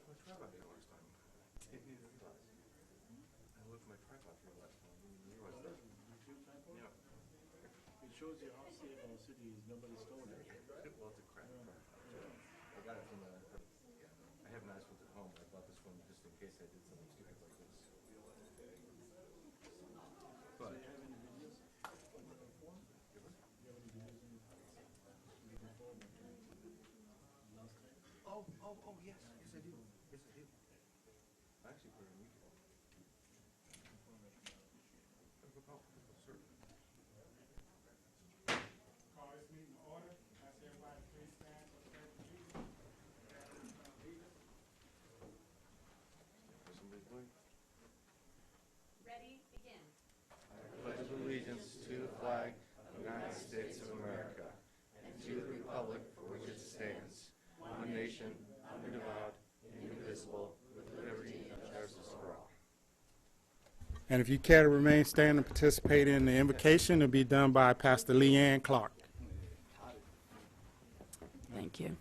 left my tripod here last time. Didn't even realize. I left my tripod here last time. Didn't even realize that. Yeah. It shows you how safe our city is. Nobody stole it. Well, it's a crap tripod. I got it from I have nice ones at home. I bought this one just in case I did something stupid like this. But Do you have any videos on the phone? Do you have any videos on the phone? Last time? oh, yes, I do. Yes, I do. I actually put it in YouTube. Sir. Call this meeting to order. Ask everybody to please stand for the pledge of allegiance. Somebody play. Ready, begin. Pledge allegiance to the flag of the United States of America and to the republic for which it stands, one nation, under God, indivisible, with liberty and justice for all. And if you care to remain standing and participate in the invocation, it'll be done by Pastor Leanne Clark. Thank you.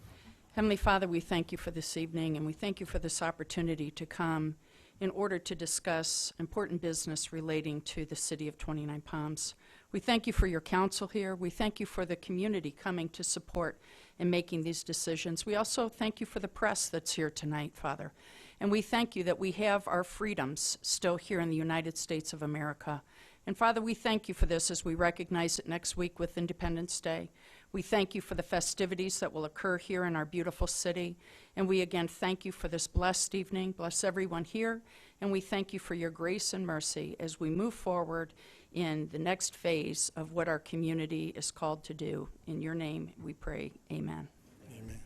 Heavenly Father, we thank you for this evening, and we thank you for this opportunity to come in order to discuss important business relating to the city of 29 Palms. We thank you for your counsel here. We thank you for the community coming to support and making these decisions. We also thank you for the press that's here tonight, Father. And we thank you that we have our freedoms still here in the United States of America. And Father, we thank you for this as we recognize it next week with Independence Day. We thank you for the festivities that will occur here in our beautiful city. And we again thank you for this blessed evening. Bless everyone here. And we thank you for your grace and mercy as we move forward in the next phase of what our community is called to do. In your name we pray, amen. Amen.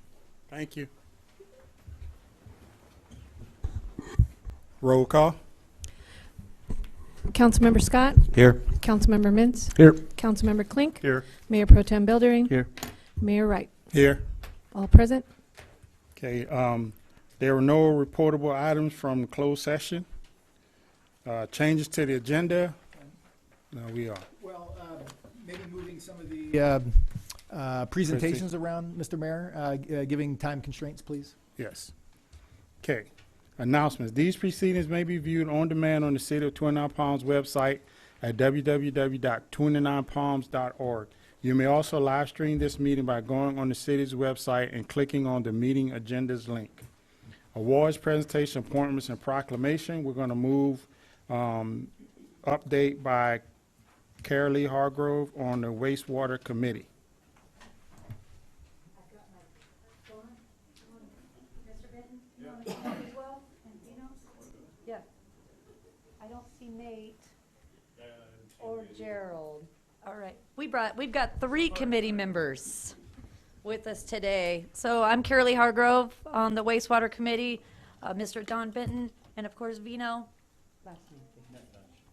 Thank you. Roll call. Councilmember Scott? Here. Councilmember Mintz? Here. Councilmember Klink? Here. Mayor Pro Tem Buildering? Here. Mayor Wright? Here. All present? Okay, there were no reportable items from closed session. Changes to the agenda? No, we are. Well, maybe moving some of the presentations around, Mr. Mayor, giving time constraints, please. Yes. Okay. Announcements. These proceedings may be viewed on demand on the City of 29 Palms website at www.29palms.org. You may also live stream this meeting by going on the city's website and clicking on the meeting agendas link. Awards, presentation, appointments, and proclamation. We're going to move update by Karalee Hargrove on the Wastewater Committee. Mr. Benton, you want to come up as well? And Dino? Yeah. I don't see Nate or Gerald. All right. We've got 3 committee members with us today. So I'm Karalee Hargrove on the Wastewater Committee, Mr. Don Benton, and of course Vino. Last name.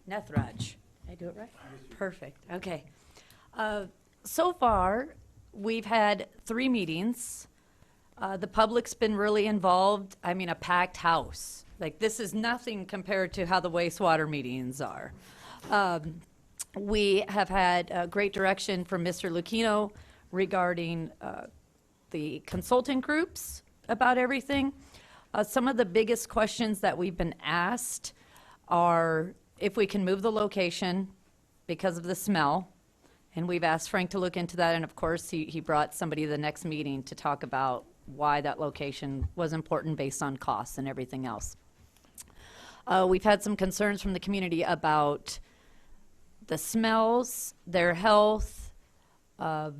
Nethraj. Did I do it right? Perfect. Okay. So far, we've had 3 meetings. The public's been really involved. I mean, a packed house. Like, this is nothing compared to how the wastewater meetings are. We have had great direction from Mr. Lucchino regarding the consultant groups about everything. Some of the biggest questions that we've been asked are if we can move the location because of the smell. And we've asked Frank to look into that, and of course, he brought somebody to the next meeting to talk about why that location was important based on costs and everything else. We've had some concerns from the community about the smells, their health, the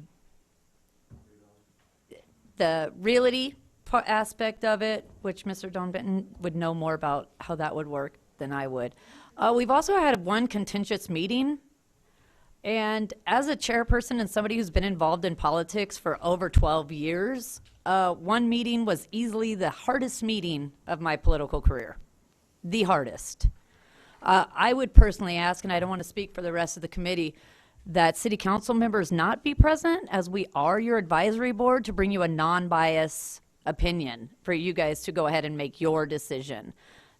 realty aspect of it, which Mr. Don Benton would know more about how that would work than I would. We've also had one contentious meeting, and as a chairperson and somebody who's been involved in politics for over 12 years, one meeting was easily the hardest meeting of my political career. The hardest. I would personally ask, and I don't want to speak for the rest of the committee, that city council members not be present, as we are your advisory board, to bring you a non-biased opinion for you guys to go ahead and make your decision.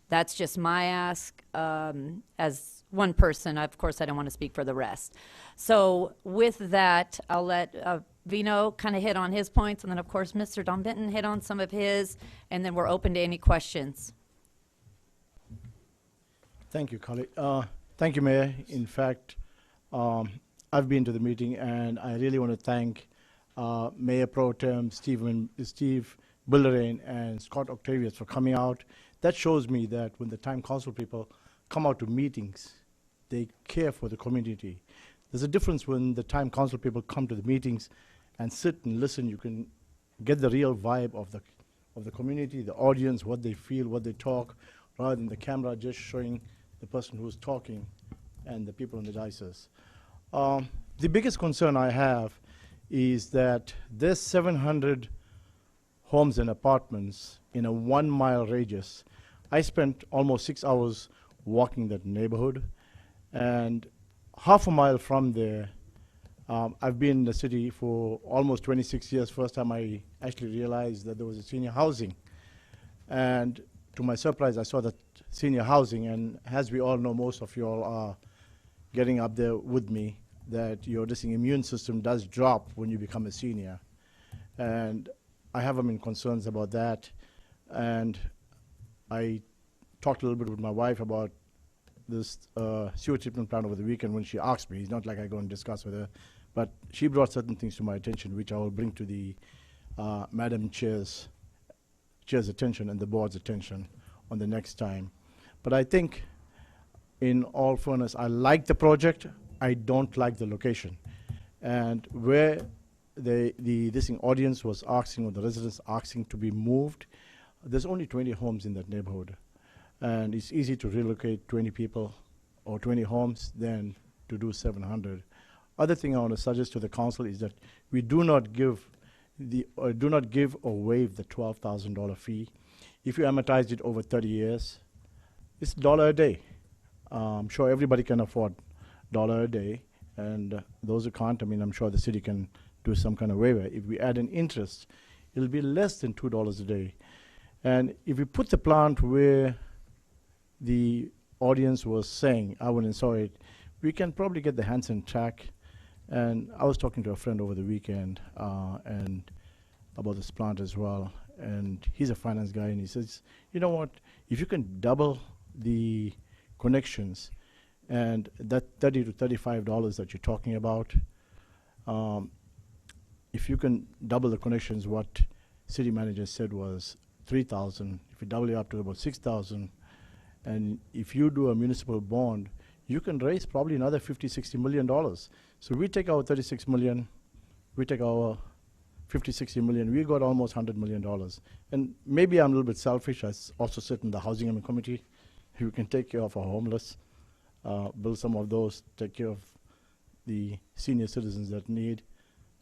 That's just my ask as one person. Of course, I don't want to speak for the rest. So with that, I'll let Vino kind of hit on his points, and then, of course, Mr. Don Benton hit on some of his, and then we're open to any questions. Thank you, Karalee. Thank you, Mayor. In fact, I've been to the meeting, and I really want to thank Mayor Pro Tem Steve Billerain and Scott Octavius for coming out. That shows me that when the Time Council people come out to meetings, they care for the community. There's a difference when the Time Council people come to the meetings and sit and listen. You can get the real vibe of the community, the audience, what they feel, what they talk, rather than the camera just showing the person who's talking and the people in the diocese. The biggest concern I have is that there's 700 homes and apartments in a 1 mile radius. I spent almost 6 hours walking that neighborhood, and half a mile from there, I've been in the city for almost 26 years. First time I actually realized that there was a senior housing. And to my surprise, I saw that senior housing, and as we all know, most of you all are getting up there with me, that your immune system does drop when you become a senior. And I have concerns about that. And I talked a little bit with my wife about this sewer treatment plant over the weekend when she asked me. It's not like I go and discuss with her, but she brought certain things to my attention, which I will bring to the Madam Chair's attention and the board's attention on the next time. But I think, in all fairness, I like the project. I don't like the location. And where this audience was asking, or the residents asking to be moved, there's only 20 homes in that neighborhood. And it's easy to relocate 20 people or 20 homes than to do 700. Other thing I want to suggest to the council is that we do not give or waive the $12,000 fee. If you amortize it over 30 years, it's $1 a day. I'm sure everybody can afford $1 a day, and those who can't, I'm sure the city can do some kind of waiver. If we add an interest, it'll be less than $2 a day. And if we put the plant where the audience was saying, I went and saw it, we can probably get the Hanson track. And I was talking to a friend over the weekend and about this plant as well. And he's a finance guy, and he says, you know what, if you can double the connections, and that $30 to $35 that you're talking about, if you can double the connections, what city manager said was 3,000. If you double it up to about 6,000, and if you do a municipal bond, you can raise probably another $50-60 million. So we take our 36 million, we take our 50-60 million, we got almost $100 million. And maybe I'm a little bit selfish. I also sit in the housing committee. We can take care of our homeless, build some of those, take care of the senior citizens that need.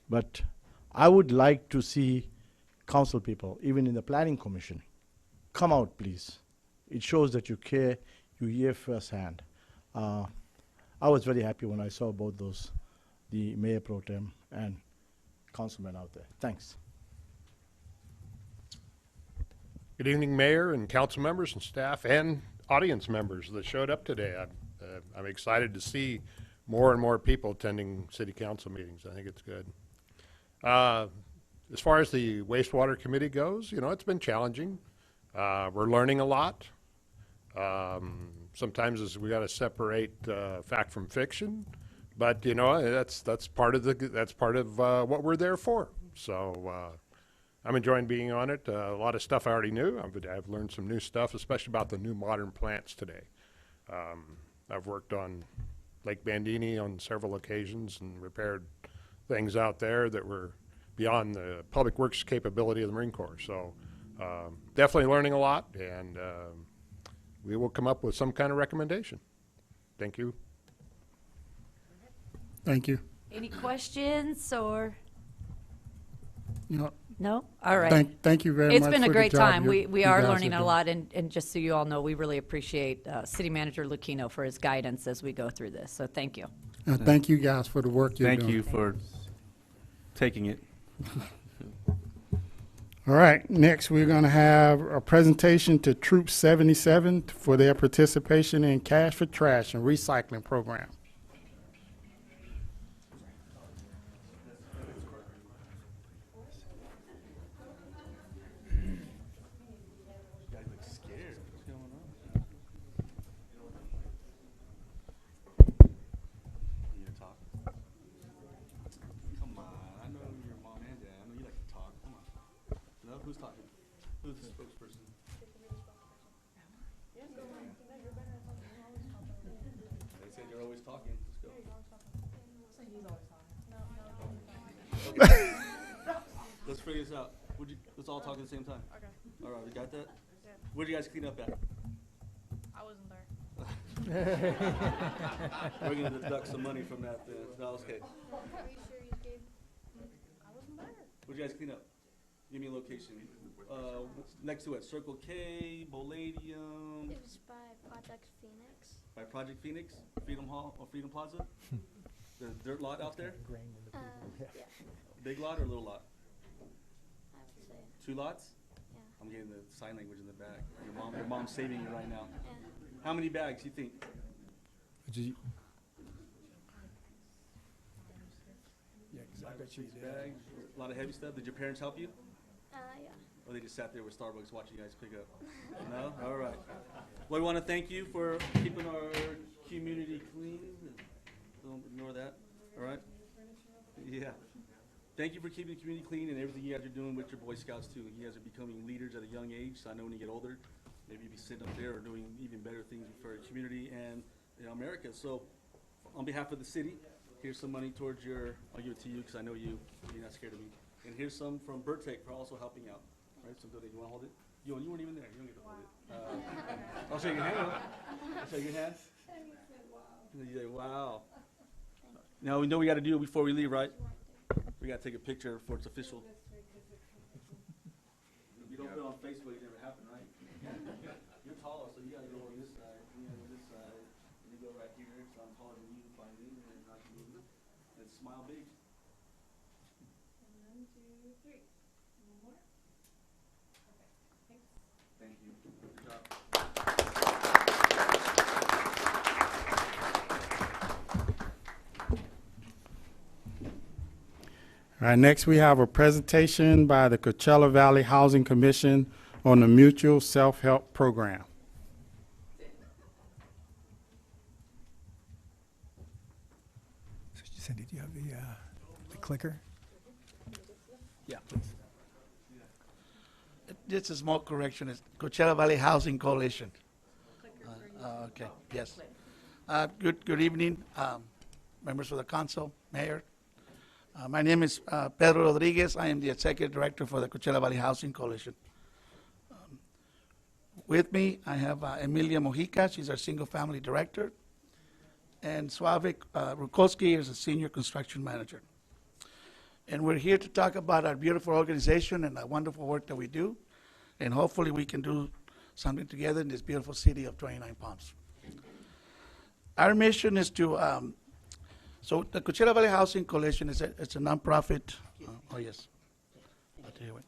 But I would like to see council people, even in the planning commission, come out, please. It shows that you care, you hear firsthand. I was very happy when I saw both those, the Mayor Pro Tem and councilmen out there. Thanks. Good evening, Mayor and council members and staff and audience members that showed up today. I'm excited to see more and more people attending city council meetings. I think it's good. As far as the wastewater committee goes, it's been challenging. We're learning a lot. Sometimes we got to separate fact from fiction, but that's part of what we're there for. So I'm enjoying being on it. A lot of stuff I already knew. I've learned some new stuff, especially about the new modern plants today. I've worked on Lake Bandini on several occasions and repaired things out there that were beyond the public works capability of the Marine Corps. So definitely learning a lot, and we will come up with some kind of recommendation. Thank you. Thank you. Any questions or? No, No? All right. thank you very much. It's been a for the great job time. you We guys are learning a doing. lot, and just so you all know, we really appreciate City Manager Lucchino for his guidance as we go through this. So thank you. Thank you guys for the work you're Thank doing. you for taking it. All right, next we're going to have a presentation to Troop 77 for their participation in Cash for Trash and Recycling Program. always talking. Let's go. Okay. Let's figure this out. Let's all talk at the same time. Okay. All right, we got that? Yeah. Where'd you guys clean up at? I wasn't there. We're gonna deduct some money from that then. No, okay. Are you sure you gave? I wasn't there. Where'd you guys clean up? Give me a location. What's next to it? Circle K, Palladium, It was by Project Phoenix. by Project Phoenix, Freedom Hall, or Freedom Plaza? The dirt lot out there? Yeah, Big lot or little lot? I would say. 2 lots? Yeah. I'm getting the sign language in the back. Your mom's saving you right now. Yeah. How many bags you think? Yeah, 'cause I bet you 6 did. bags, a lot of heavy stuff. Did your parents help you? Yeah. Or they just sat there with Starbucks watching you guys pick up? No? All right. Well, we want to thank you for keeping our community clean. Don't ignore that. All right? Yeah. Thank you for keeping the community clean and everything you guys are doing with your Boy Scouts too. You guys are becoming leaders at a young age, so I know when you get older, maybe you'll be sitting up there or doing even better things for your community and America. So on behalf of the city, here's some money towards your, I'll give it to you because I know you're not scared of me. And here's some from Burtech for also helping out. Right, some donation. You want to hold it? You weren't even there. You don't get to hold it. I'll shake your hand. I'll shake your hand. You say, wow. Now we know we got to do it before we leave, right? We got to take a picture for it's official. You don't put it on Facebook, it never happened, right? You're taller, so you got to go on this side. You got to go this side. You go right here, so I'm taller than you finally, and then I can move. And smile big. 1, 2, 3. One more. Okay. Thanks. Thank you. Good job. All right, next we have a presentation by the Coachella Valley Housing Commission on the Mutual Self-Help Program. Cindy, do you have the clicker? Yeah, please. Just a small correction. It's Coachella Valley Housing Coalition. Okay, yes. Good evening, members of the council, mayor. My name is Pedro Rodriguez. I am the executive director for the Coachella Valley Housing Coalition. With me, I have Emilia Mojica. She's our single-family director. And Sławek Rukowski is a senior construction manager. And we're here to talk about our beautiful organization and the wonderful work that we do. And hopefully we can do something together in this beautiful city of 29 Palms. Our mission is to, so the Coachella Valley Housing Coalition is it's a nonprofit, oh yes, I'll tell you what.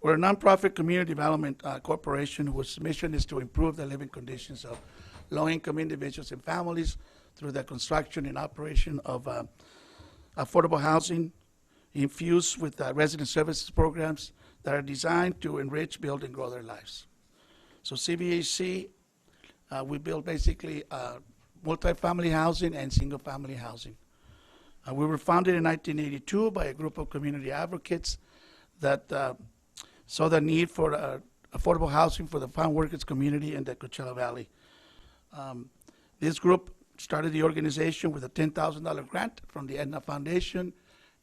We're a nonprofit community development corporation whose mission is to improve the living conditions of low-income individuals and families through the construction and operation of affordable housing infused with resident services programs that are designed to enrich, build, and grow their lives. So CVHC, we build basically multifamily housing and single-family housing. We were founded in 1982 by a group of community advocates that saw the need for affordable housing for the farm workers community in the Coachella Valley. This group started the organization with a $10,000 grant from the Aetna Foundation,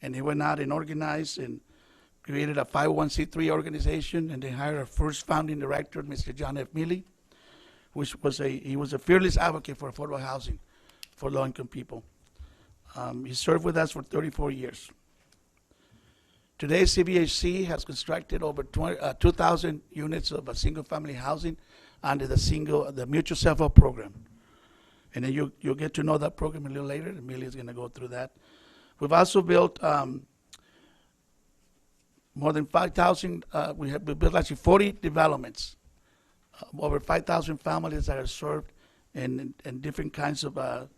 and they went out and organized and created a 501c3 organization, and they hired our first founding director, Mr. John F. Mealy, which was he was a fearless advocate for affordable housing for low-income people. He served with us for 34 years. Today, CVHC has constructed over 2,000 units of single-family housing under the Mutual Self-Help Program. And then you'll get to know that program a little later. Amelia's going to go through that. We've also built more than 5,000, we built actually 40 developments, over 5,000 families that are served in different kinds of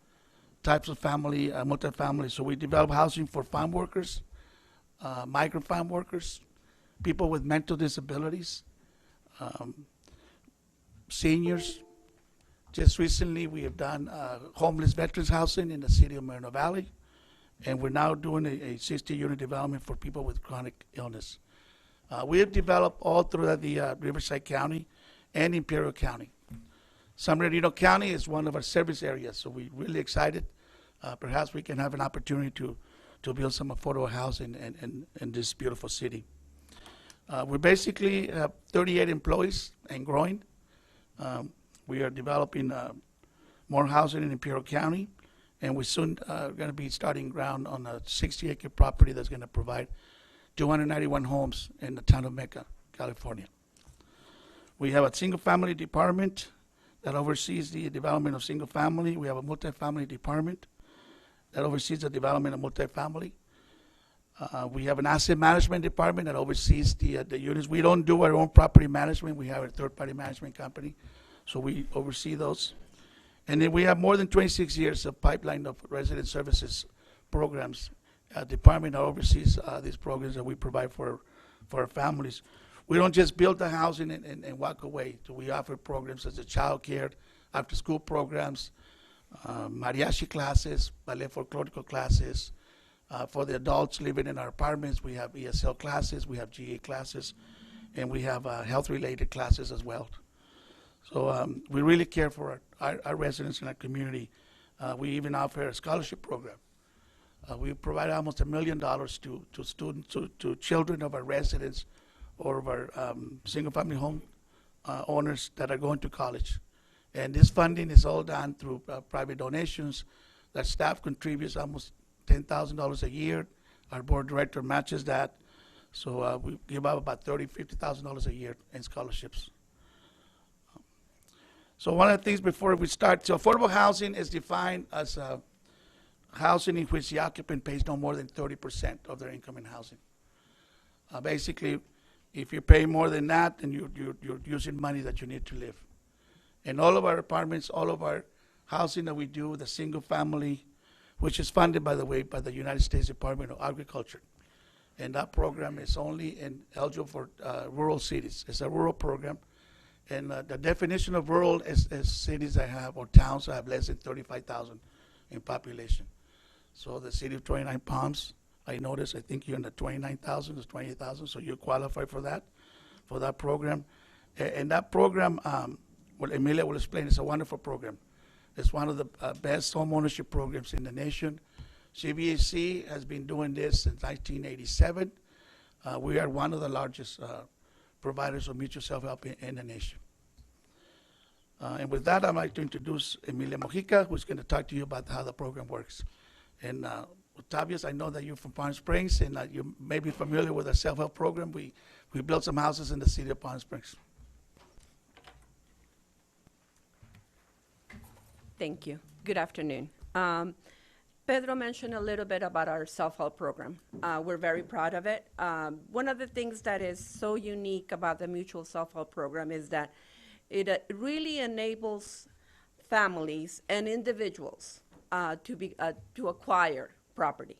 types of family, multifamily. So we develop housing for farm workers, migrant farm workers, people with mental disabilities, seniors. Just recently, we have done homeless veterans housing in the city of Moreno Valley, and we're now doing a 60-unit development for people with chronic illness. We have developed all throughout the Riverside County and Imperial County. San Bernardino County is one of our service areas, so we're really excited perhaps we can have an opportunity to build some affordable housing in this beautiful city. We basically have 38 employees and growing. We are developing more housing in Imperial County, and we soon are going to be starting ground on a 60-acre property that's going to provide 291 homes in the town of Mecca, California. We have a single-family department that oversees the development of single-family. We have a multifamily department that oversees the development of multifamily. We have an asset management department that oversees the units. We don't do our own property management. We have a third-party management company, so we oversee those. And then we have more than 26 years of pipeline of resident services programs. Department that oversees these programs that we provide for our families. We don't just build the housing and walk away. So we offer programs such as child care, after-school programs, mariachi classes, ballet folklorico classes. For the adults living in our apartments, we have ESL classes, we have GA classes, and we have health-related classes as well. So we really care for our residents in our community. We even offer a scholarship program. We provide almost $1 million to students, to children of our residents or of our single-family home owners that are going to college. And this funding is all done through private donations that staff contributes almost $10,000 a year. Our board director matches that. So we give out about $30,000, $50,000 a year in scholarships. So one of the things before we start, so affordable housing is defined as housing in which the occupant pays no more than 30% of their income in housing. Basically, if you pay more than that, then you're using money that you need to live. And all of our apartments, all of our housing that we do, the single family, which is funded, by the way, by the United States Department of Agriculture. And that program is only eligible for rural cities. It's a rural program. And the definition of rural is cities that have, or towns that have less than 35,000 in population. So the city of 29 Palms, I noticed, I think you're in the 29,000 to 28,000, so you qualify for that program. And that program, well, Emilia will explain, it's a wonderful program. It's one of the best home ownership programs in the nation. CBAC has been doing this since 1987. We are one of the largest providers of mutual self-help in the nation. And with that, I'd like to introduce Emilia Mojica, who's going to talk to you about how the program works. And Octavius, I know that you're from Palm Springs, and you may be familiar with our self-help program. We built some houses in the city of Palm Springs. Thank you. Good afternoon. Pedro mentioned a little bit about our self-help program. We're very proud of it. One of the things that is so unique about the mutual self-help program is that it really enables families and individuals to acquire property.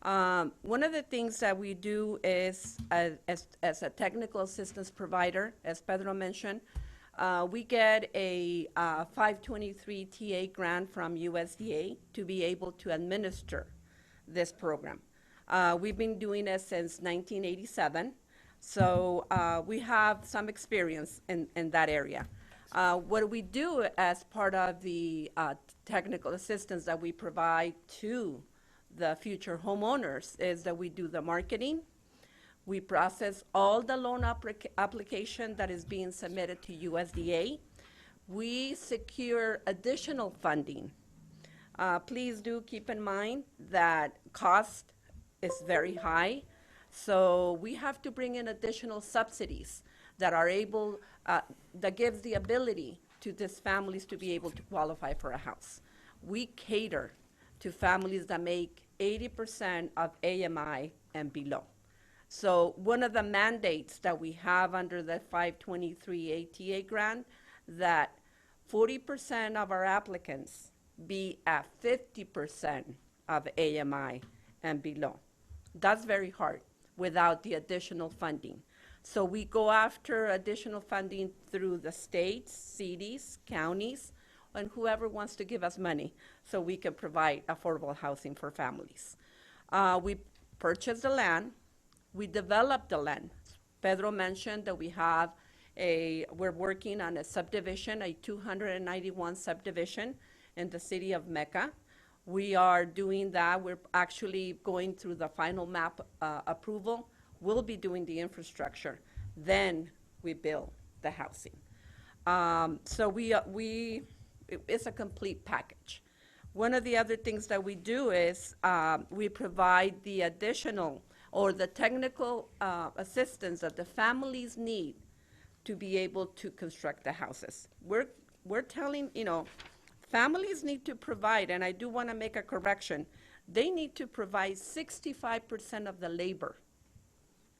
One of the things that we do is, as a technical assistance provider, as Pedro mentioned, we get a 523 TA grant from USDA to be able to administer this program. We've been doing it since 1987, so we have some experience in that area. What we do as part of the technical assistance that we provide to the future homeowners is that we do the marketing. We process all the loan application that is being submitted to USDA. We secure additional funding. Please do keep in mind that cost is very high, so we have to bring in additional subsidies that are able, that gives the ability to these families to be able to qualify for a house. We cater to families that make 80% of AMI and below. So one of the mandates that we have under the 523 ATA grant, that 40% of our applicants be at 50% of AMI and below. That's very hard without the additional funding. So we go after additional funding through the states, cities, counties, and whoever wants to give us money so we can provide affordable housing for families. We purchase the land. We develop the land. Pedro mentioned that we're working on a subdivision, a 291 subdivision in the city of Mecca. We are doing that. We're actually going through the final map approval. We'll be doing the infrastructure. Then we build the housing. So it's a complete package. One of the other things that we do is we provide the additional or the technical assistance that the families need to be able to construct the houses. We're telling, families need to provide, and I do want to make a correction, they need to provide 65% of the labor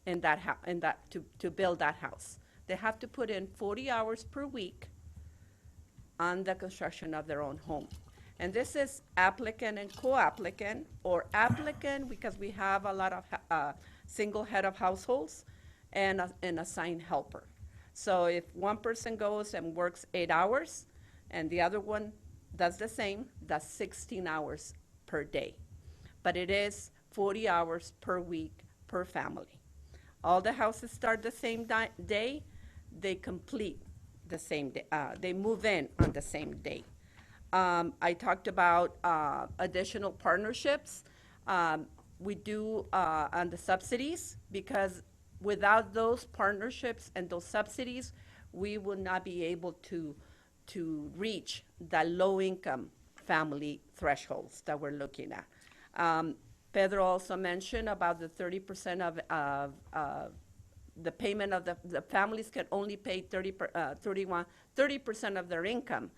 in to build that house. They have to put in 40 hours per week on the construction of their own home. And this is applicant and co-applicant, or applicant because we have a lot of single head of households and an assigned helper. So if one person goes and works 8 hours and the other one does the same, that's 16 hours per day. But it is 40 hours per week per family. All the houses start the same day, they complete the same day, they move in on the same day. I talked about additional partnerships. We do on the subsidies, because without those partnerships and those subsidies, we would not be able to reach the low-income family thresholds that we're looking at. Pedro also mentioned about the 30% of the payment of the families can only pay 30% of their income.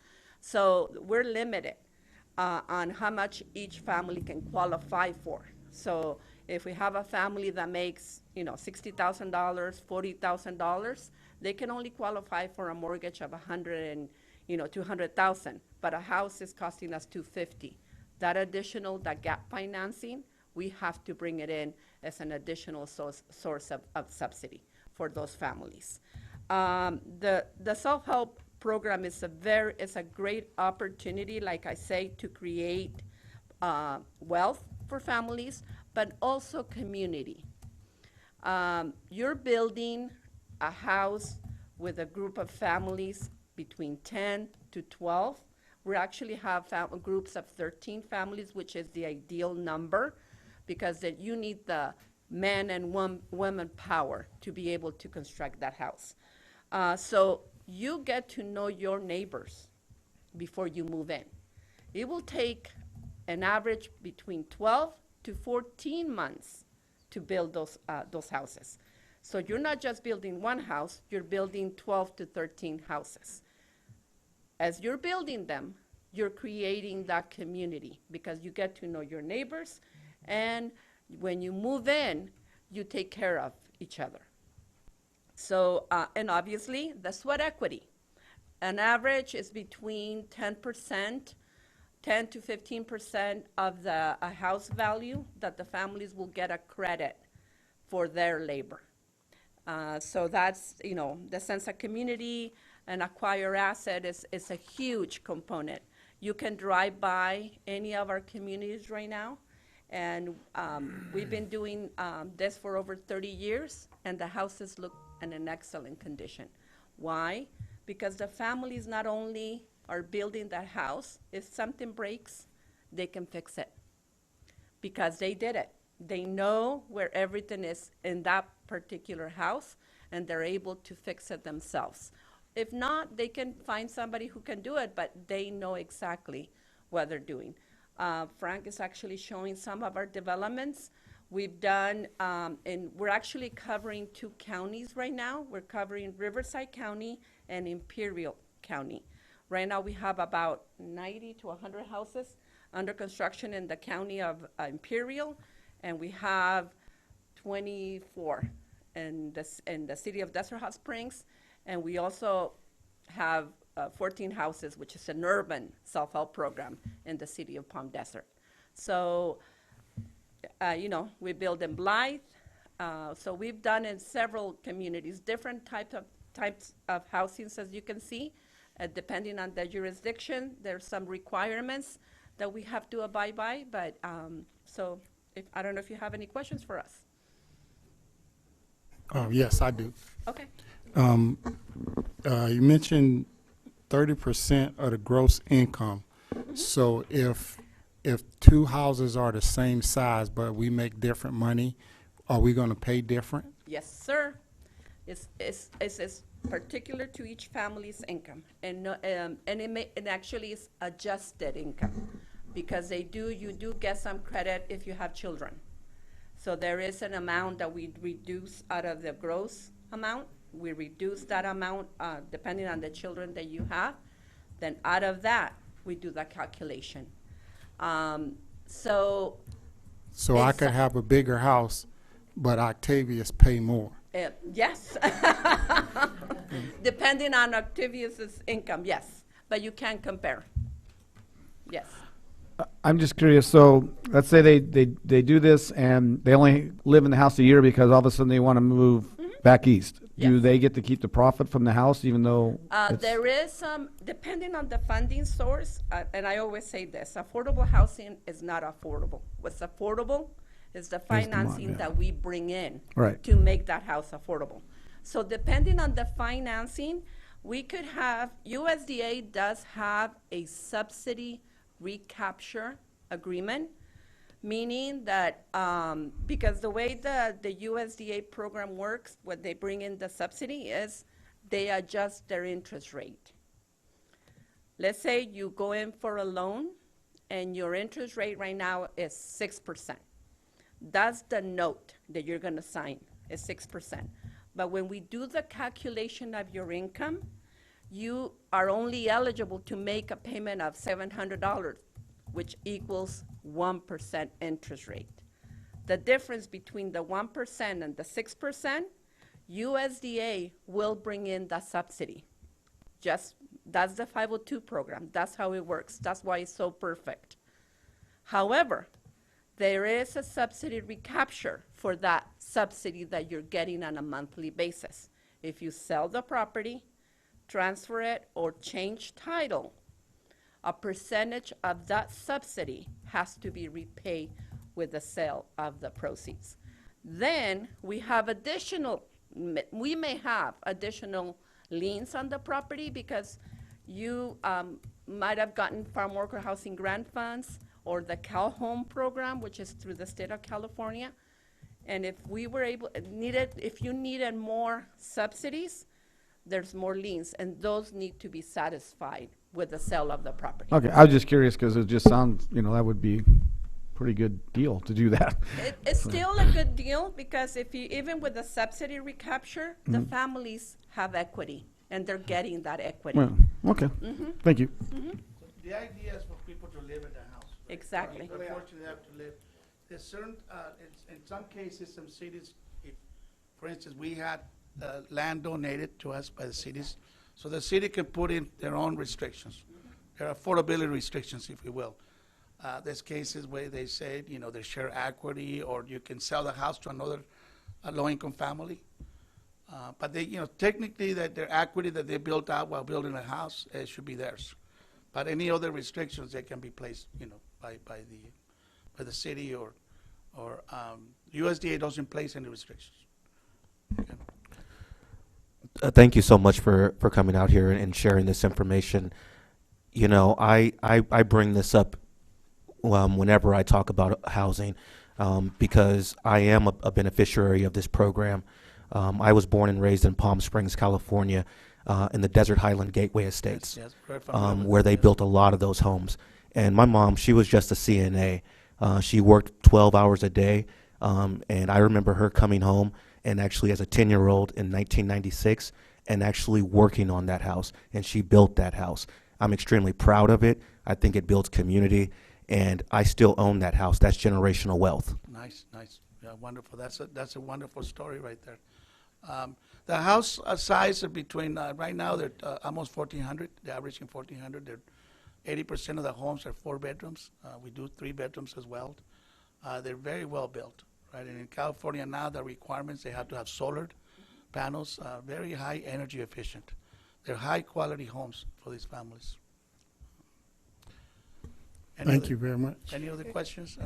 So we're limited on how much each family can qualify for. So if we have a family that makes, $60,000, $40,000, they can only qualify for a mortgage of $200,000, but a house is costing us $250,000. That gap financing, we have to bring it in as an additional source of subsidy for those families. The self-help program is a great opportunity, like I say, to create wealth for families, but also community. You're building a house with a group of families between 10 to 12. We actually have groups of 13 families, which is the ideal number, because that you need the men and women power to be able to construct that house. So you get to know your neighbors before you move in. It will take an average between 12 to 14 months to build those houses. So you're not just building one house, you're building 12 to 13 houses. As you're building them, you're creating that community, because you get to know your neighbors, and when you move in, you take care of each other. So, and obviously, the sweat equity. An average is between 10 to 15% of the house value that the families will get a credit for their labor. So that's, the sense of community and acquire asset is a huge component. You can drive by any of our communities right now, and we've been doing this for over 30 years, and the houses look in an excellent condition. Why? Because the families not only are building that house, if something breaks, they can fix it, because they did it. They know where everything is in that particular house, and they're able to fix it themselves. If not, they can find somebody who can do it, but they know exactly what they're doing. Frank is actually showing some of our developments. We've done, and we're actually covering 2 counties right now. We're covering Riverside County and Imperial County. Right now we have about 90 to 100 houses under construction in the county of Imperial, and we have 24 in the city of Desert Hot Springs, and we also have 14 houses, which is an urban self-help program in the city of Palm Desert. So, we build in Blythe. So we've done in several communities, different types of housings, as you can see. Depending on the jurisdiction, there's some requirements that we have to abide by, but so I don't know if you have any questions for us. Oh, yes, I do. Okay. You mentioned 30% of the gross income. So if if two houses are the same size but we make different money, are we gonna pay different? Yes, sir. It's particular to each family's income, and no, and it actually is adjusted income, because you do get some credit if you have children. So there is an amount that we reduce out of the gross amount. We reduce that amount depending on the children that you have. Then out of that, we do the calculation. So I could have a bigger house, but Octavius pay more. Yes. Depending on Octavius's income, yes. But you can compare. Yes. I'm just curious, so let's say they do this and they only live in the house a year because all of a sudden they want to move back east. Do Yes. they get to keep the profit from the house even though it's- There is some, depending on the funding source, and I always say this, affordable housing is not affordable. What's affordable is the financing yeah. that we bring in Right. to make that house affordable. So depending on the financing, we could have, USDA does have a subsidy recapture agreement, meaning that, because the way the USDA program works, when they bring in the subsidy is they adjust their interest rate. Let's say you go in for a loan and your interest rate right now is 6%. That's the note that you're gonna sign, is 6%. But when we do the calculation of your income, you are only eligible to make a payment of $700, which equals 1% interest rate. The difference between the 1% and the 6%, USDA will bring in the subsidy. That's the 502 program. That's how it works. That's why it's so perfect. However, there is a subsidy recapture for that subsidy that you're getting on a monthly basis. If you sell the property, transfer it, or change title, a percentage of that subsidy has to be repaid with the sale of the proceeds. Then we may have additional liens on the property because you might have gotten farm worker housing grant funds or the Cal Home program, which is through the state of California. And if we were if you needed more subsidies, there's more liens, and those need to be satisfied with the sale of the property. Okay, I was just curious because it just sounds, that would be pretty good deal to do that. It's still a good deal because even with the subsidy recapture, the families have equity, and they're getting that equity. Well, okay, thank you. The idea is for people to live in the house. Right? Exactly. Unfortunately, they have to live. There's certain, in some cases, some cities, for instance, we had land donated to us by the cities, so the city can put in their own restrictions. There are affordability restrictions, if you will. There's cases where they say, they share equity, or you can sell the house to another low-income family. But they, technically, that their equity that they built out while building a house, it should be theirs. But any other restrictions, they can be placed, by the city or USDA doesn't place any restrictions. Okay. Thank you so much for coming out here and sharing this information. I bring this up whenever I talk about housing because I am a beneficiary of this program. I was born and raised in Palm Springs, California, in the Desert Highland Gateway Estates, Yes, where they built a lot of those homes. And my mom, she was just a CNA. She worked 12 hours a day, and I remember her coming home and actually as a 10-year-old in 1996 and actually working on that house, and she built that house. I'm extremely proud of it. I think it builds community, and I still own that house. That's generational wealth. Nice. Yeah, wonderful. That's a wonderful story right there. The house size are between, right now, they're almost 1,400. They're averaging 1,400. They're 80% of the homes are 4 bedrooms. We do 3 bedrooms as well. They're very well built, right? And in California now, the requirements, they have to have solar panels, very high energy efficient. They're high quality homes for these families. Thank you very much. Any other questions?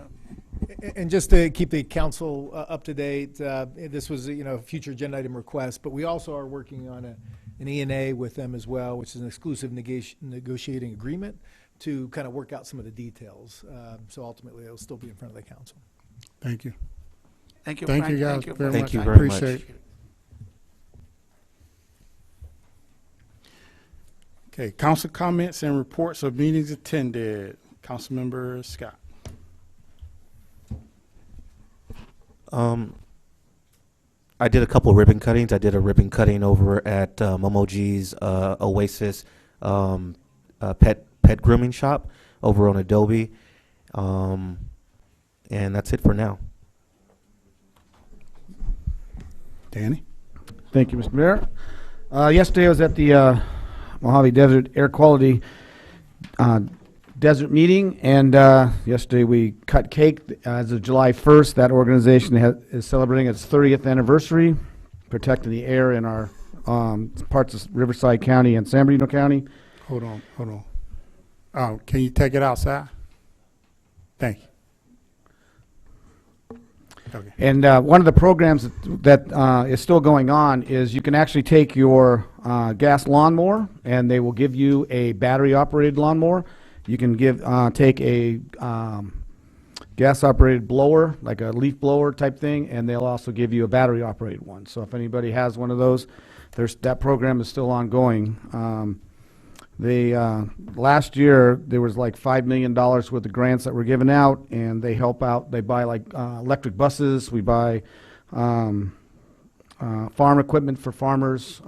And just to keep the council up to date, this was a future agenda item request, but we also are working on an E&A with them as well, which is an exclusive negotiating agreement to kind of work out some of the details. So ultimately, it'll still be in front of the council. Thank you. Thank you, Thank Frank. you guys Thank you. very Thank much. you I very much. appreciate it. Okay, council comments and reports of meetings attended. Councilmember Scott. I did a couple ribbon cuttings. I did a ribbon cutting over at Momo G's Oasis pet grooming shop over on Adobe, and that's it for now. Danny. Thank you, Mr. Mayor. Yesterday I was at the Mojave Desert Air Quality Desert Meeting, and yesterday we cut cake. As of July 1st, that organization is celebrating its 30th anniversary, protecting the air in our parts of Riverside County and San Bernardino County. Hold on. Can you take it outside? Thank you. Okay. And one of the programs that is still going on is you can actually take your gas lawnmower, and they will give you a battery-operated lawnmower. You can take a gas-operated blower, like a leaf blower type thing, and they'll also give you a battery-operated one. So if anybody has one of those, that program is still ongoing. Last year there was like $5 million worth of grants that were given out, and they help out. They buy like electric buses. We buy farm equipment for farmers,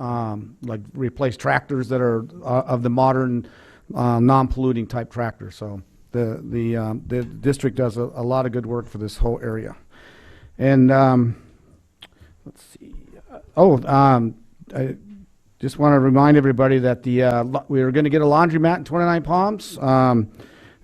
like replace tractors that are of the modern non-polluting type tractor. So the district does a lot of good work for this whole area. And let's see. I just want to remind everybody that we are going to get a laundromat in 29 Palms.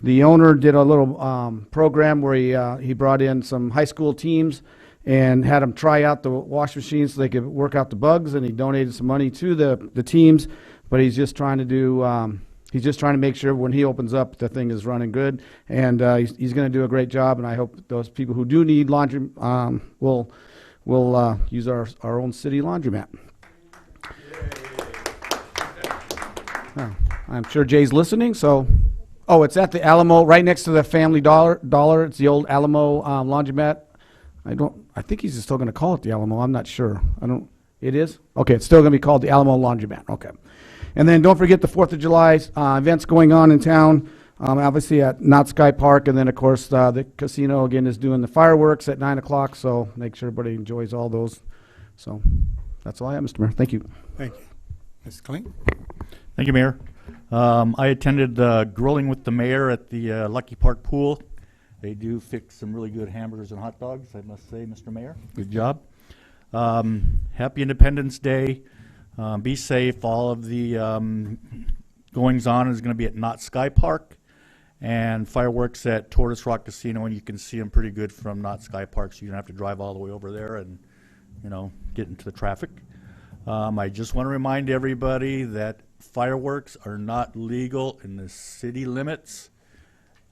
The owner did a little program where he brought in some high school teams and had them try out the wash machine so they could work out the bugs, and he donated some money to the teams. But he's just trying to do. He's just trying to make sure when he opens up, the thing is running good, and he's going to do a great job. And I hope those people who do need laundry will use our own city laundromat. I'm sure Jay's listening. So, it's at the Alamo, right next to the Family Dollar. It's the old Alamo laundromat. I think he's still going to call it the Alamo. I'm not sure. It is? Okay, it's still going to be called the Alamo Laundromat. Okay. And then don't forget the 4th of July events going on in town, obviously at Knott Sky Park. And then, of course, the casino, again, is doing the fireworks at 9 o'clock. So make sure everybody enjoys all those. So that's all I have, Mr. Mayor. Thank you. Thank you. Mr. Klink. Thank you, Mayor. I attended Grilling with the Mayor at the Lucky Park Pool. They do fix some really good hamburgers and hot dogs, I must say, Mr. Mayor. Good job. Happy Independence Day. Be safe. All of the goings on is going to be at Knott Sky Park, and fireworks at Tortoise Rock Casino, and you can see them pretty good from Knott Sky Park, so you don't have to drive all the way over there and, get into the traffic. I just want to remind everybody that fireworks are not legal in the city limits.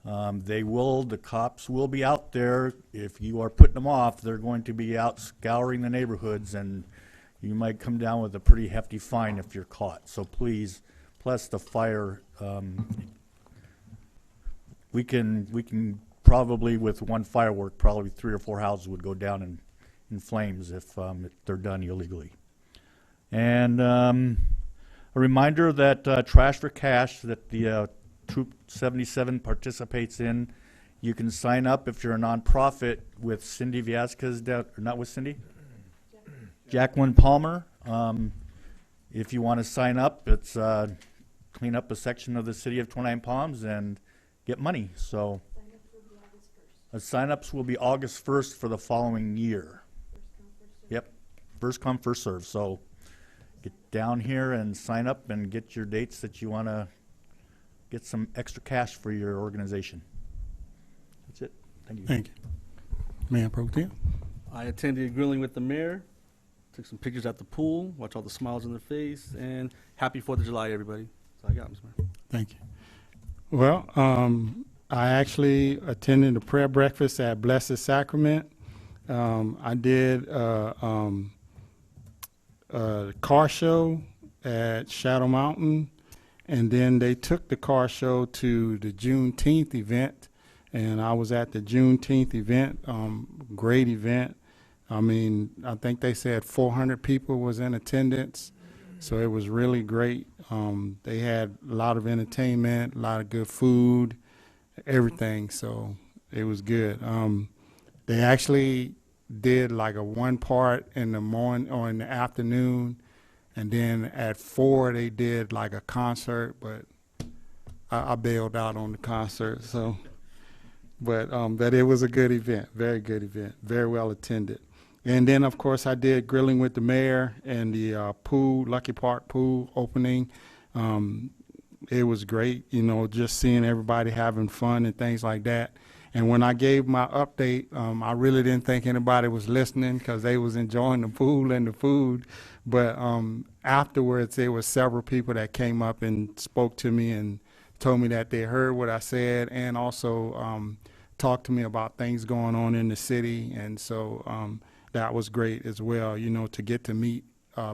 The cops will be out there. If you are putting them off, they're going to be out scouring the neighborhoods, and you might come down with a pretty hefty fine if you're caught. So please, plus the fire, we can probably, with one firework, probably 3 or 4 houses would go down in flames if they're done illegally. And a reminder that Trash for Cash that the Troop 77 participates in, you can sign up if you're a nonprofit with Cindy Vazquez, or not with Cindy? Jacqueline Palmer. If you want to sign up, it's clean up a section of the city of 29 Palms and get money. So sign-ups will be August 1st for the following year. Yep, first come, first serve. So get down here and sign up and get your dates that you want to get some extra cash for your organization. That's it. Thank you. Thank you. Mayor Pro Tem. I attended Grilling with the Mayor, took some pictures at the pool, watch all the smiles on their face, and happy 4th of July, everybody. That's all I got, Mr. Mayor. Thank you. Well, I actually attended a prayer breakfast at Blessed Sacrament. I did a car show at Shadow Mountain, And then they took the car show to the Juneteenth event, and I was at the Juneteenth event. Great event. I mean, I think they said 400 people was in attendance, so it was really great. They had a lot of entertainment, a lot of good food, everything, so it was good. They actually did like a one part in the morning or in the afternoon, and then at 4 they did like a concert, but I bailed out on the concert, so. But it was a good event, very good event, very well attended. And then, of course, I did grilling with the mayor and the pool, Lucky Park pool opening. It was great, you know, just seeing everybody having fun and things like that. And when I gave my update, I really didn't think anybody was listening because they was enjoying the pool and the food. But afterwards, there were several people that came up and spoke to me and told me that they heard what I said, and also talked to me about things going on in the city. And so that was great as well, you know, to get to meet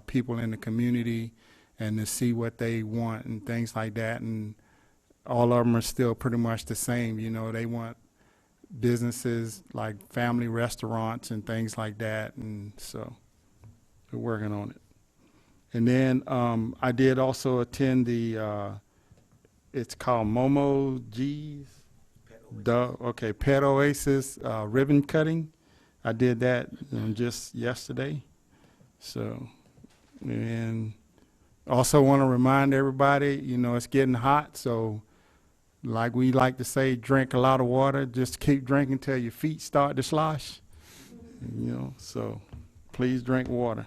people in the community and to see what they want and things like that. And all of them are still pretty much the same, you know, they want businesses like family restaurants and things like that. And so we're working on it. And then I did also attend the, it's called Momo G's. Pet Oasis ribbon cutting. I did that just yesterday. So, and also want to remind everybody, you know, it's getting hot. So, like we like to say, drink a lot of water. Just keep drinking till your feet start to slosh. You know, so please drink water.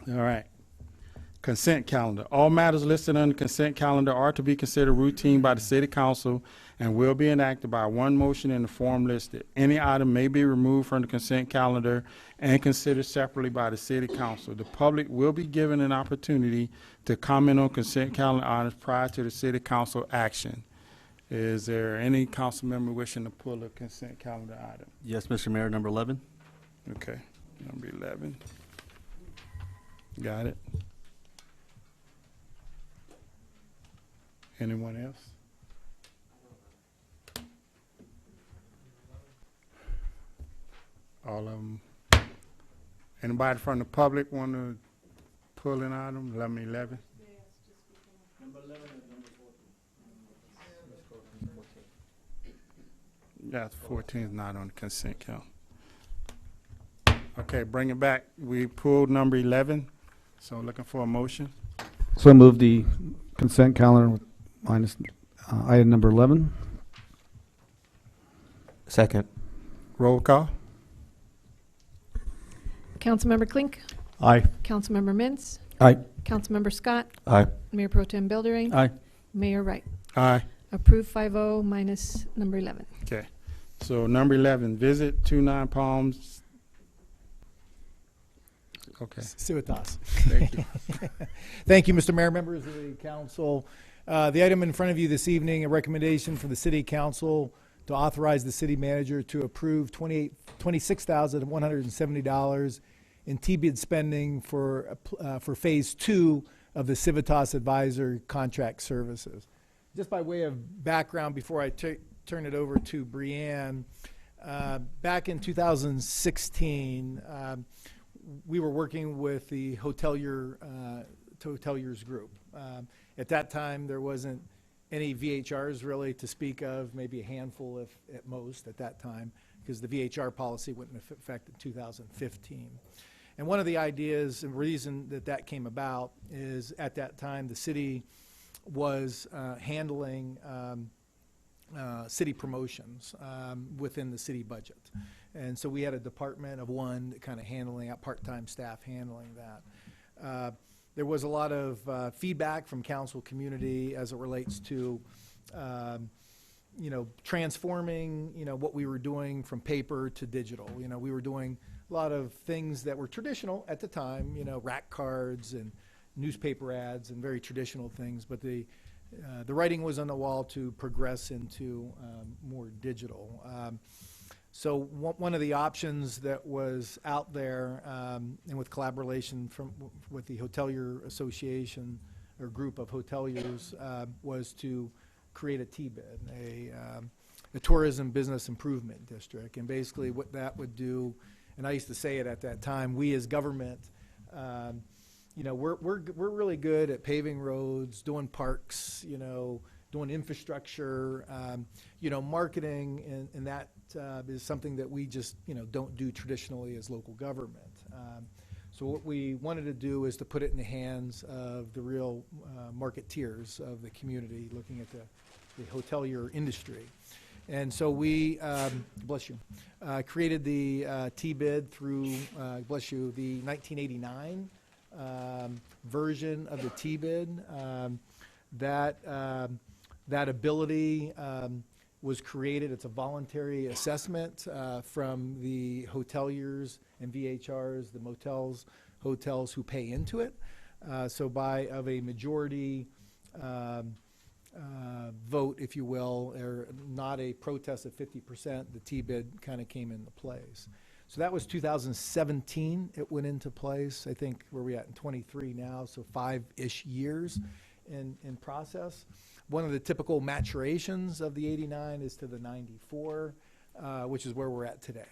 All right. Consent calendar. All matters listed on the consent calendar are to be considered routine by the City Council and will be enacted by one motion in the form listed. Any item may be removed from the consent calendar and considered separately by the City Council. The public will be given an opportunity to comment on consent calendar items prior to the City Council action. Is there any council member wishing to pull a consent calendar item? Yes, Mr. Mayor, number 11. Okay, number 11. Got it. Anyone else? All of them. Anybody from the public want to pull an item? 11. Number 11 and number 14. Yeah, 14 is not on the consent count. Okay, bring it back. We pulled number 11, so looking for a motion. So move the consent calendar minus item number 11. Second. Roll call. Councilmember Klink. Aye. Councilmember Mintz. Aye. Councilmember Scott. Aye. Mayor Pro Tem Buildering. Aye. Mayor Wright. Aye. Approved 5-0 minus number 11. Okay. So number 11, visit 29 Palms. Okay. Civitas. Thank you. Thank you, Mr. Mayor, members of the council. The item in front of you this evening, a recommendation from the City Council to authorize the city manager to approve $26,170 in T-bid spending for Phase 2 of the Civitas Advisor Contract Services. Just by way of background, before I turn it over to Brianne, back in 2016, we were working with the hoteliers group. At that time, there wasn't any VHRs really to speak of, maybe a handful at most at that time, because the VHR policy went into effect in 2015. And one of the ideas and reason that came about is at that time the city was handling city promotions within the city budget. And so we had a department of one kind of handling that, part-time staff handling that. There was a lot of feedback from council community as it relates to, you know, transforming, you know, what we were doing from paper to digital. You know, we were doing a lot of things that were traditional at the time, you know, rack cards and newspaper ads and very traditional things, but the writing was on the wall to progress into more digital. So one of the options that was out there, and with collaboration with the Hotelier Association, or group of hoteliers was to create a TBID, a tourism business improvement district. And basically what that would do, and I used to say it at that time, we as government, you know, we're really good at paving roads, doing parks, you know, doing infrastructure, you know, marketing, and that is something that we just, you know, don't do traditionally as local government. So what we wanted to do is to put it in the hands of the real marketeers of the community, looking at the hotelier industry. And so we, bless you, created the TBID through, bless you, the 1989 version of the TBID. That ability was created. It's a voluntary assessment from the hoteliers and VHRs, the motels, hotels who pay into it. So by of a majority vote, if you will, or not a protest of 50%, the TBID kind of came into place. So that was 2017 it went into place. I think where we at in 23 now, so 5-ish years in process. One of the typical maturations of the 89 is to the 94, which is where we're at today.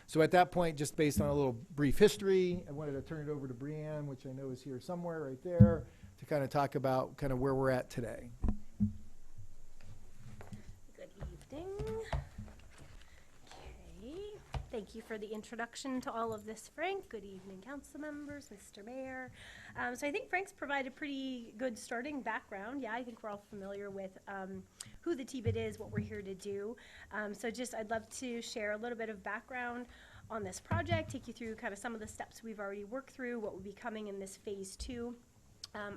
So at that point, just based on a little brief history, I wanted to turn it over to Brianne, which I know is here somewhere right there, to kind of talk about kind of where we're at today. Good evening. Okay. Thank you for the introduction to all of this, Frank. Good evening, council members, Mr. Mayor. So I think Frank's provided pretty good starting background. Yeah, I think we're all familiar with who the TBID is, what we're here to do. So just I'd love to share a little bit of background on this project, take you through kind of some of the steps we've already worked through, what will be coming in this phase 2.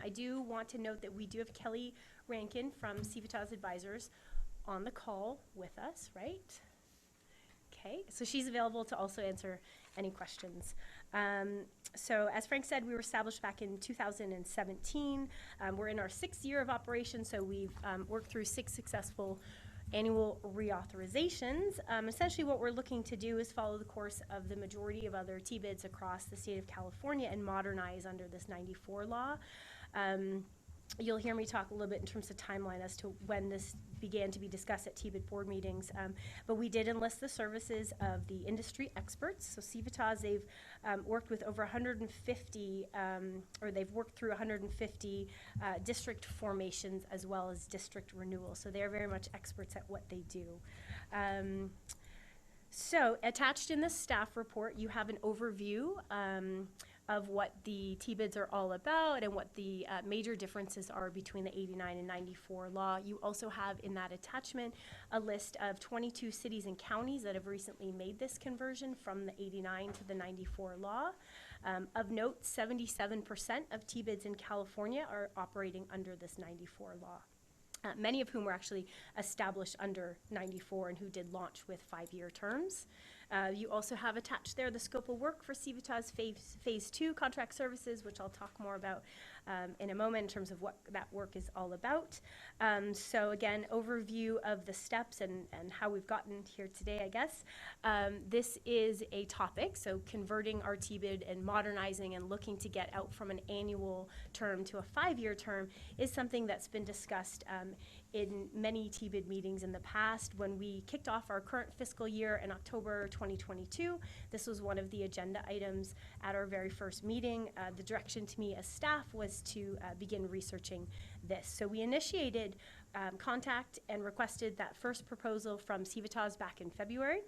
I do want to note that we do have Kelly Rankin from Civitas Advisors on the call with us, right? Okay, so she's available to also answer any questions. So as Frank said, we were established back in 2017. We're in our 6th year of operation, so we've worked through 6 successful annual reauthorizations. Essentially what we're looking to do is follow the course of the majority of other TBIDs across the state of California and modernize under this 94 law. You'll hear me talk a little bit in terms of timeline as to when this began to be discussed at TBID board meetings, but we did enlist the services of the industry experts. So Civitas, they've worked with over 150, or they've worked through 150 district formations as well as district renewal. So they're very much experts at what they do. So attached in the staff report, you have an overview of what the TBIDs are all about and what the major differences are between the 89 and 94 law. You also have in that attachment a list of 22 cities and counties that have recently made this conversion from the 89 to the 94 law. Of note, 77% of TBIDs in California are operating under this 94 law. Many of whom were actually established under 94 and who did launch with 5-year terms. You also have attached there the scope of work for Civitas phase 2 contract services, which I'll talk more about in a moment in terms of what that work is all about. So again, overview of the steps and how we've gotten here today, I guess. This is a topic, so converting our TBID and modernizing and looking to get out from an annual term to a 5-year term is something that's been discussed in many TBID meetings in the past. When we kicked off our current fiscal year in October 2022, this was one of the agenda items at our very first meeting. The direction to me as staff was to begin researching this. So we initiated contact and requested that first proposal from Civitas back in February.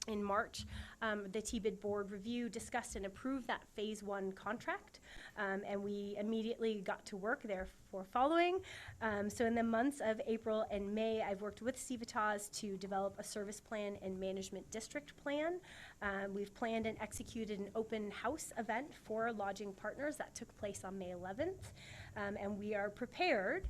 In March, the TBID board review discussed and approved that phase 1 contract, and we immediately got to work therefore following. So in the months of April and May, I've worked with Civitas to develop a service plan and management district plan. We've planned and executed an open house event for lodging partners that took place on May 11th. And we are prepared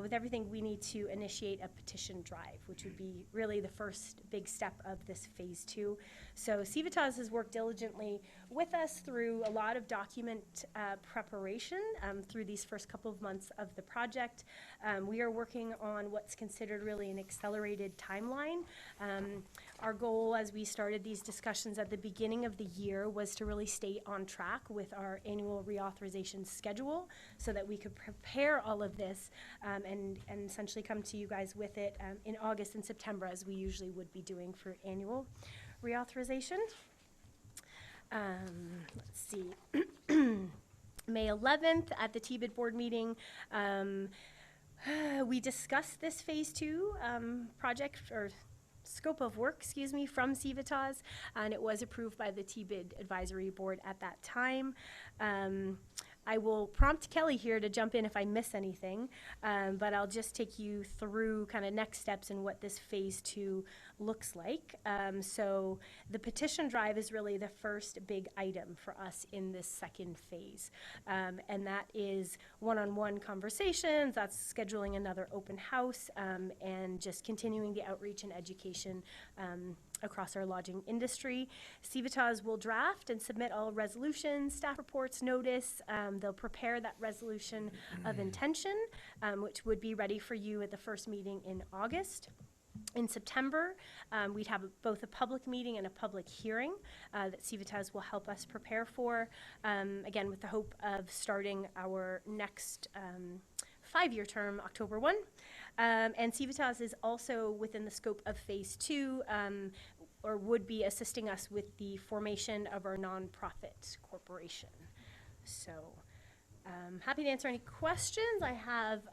with everything we need to initiate a petition drive, which would be really the first big step of this phase 2. So Civitas has worked diligently with us through a lot of document preparation through these first couple of months of the project. We are working on what's considered really an accelerated timeline. Our goal as we started these discussions discussions at the beginning of the year was to really stay on track with our annual reauthorization schedule so that we could prepare all of this and essentially come to you guys with it in August and September, as we usually would be doing for annual reauthorization. Let's see. May 11th at the TBID board meeting, we discussed this phase 2 project or scope of work, excuse me, from Civitas, and it was approved by the TBID advisory board at that time. I will prompt Kelly here to jump in if I miss anything, but I'll just take you through kind of next steps and what this phase 2 looks like. So the petition drive is really the first big item for us in this second phase, and that is one-on-one conversations, that's scheduling another open house, and just continuing the outreach and education across our lodging industry. Civitas will draft and submit all resolutions, staff reports, notice. They'll prepare that resolution of intention, which would be ready for you at the first meeting in August. In September, we'd have both a public meeting and a public hearing that Civitas will help us prepare for, again, with the hope of starting our next 5-year term, October 1. And Civitas is also within the scope of phase 2, or would be assisting us with the formation of our nonprofit corporation. So, happy to answer any questions. I have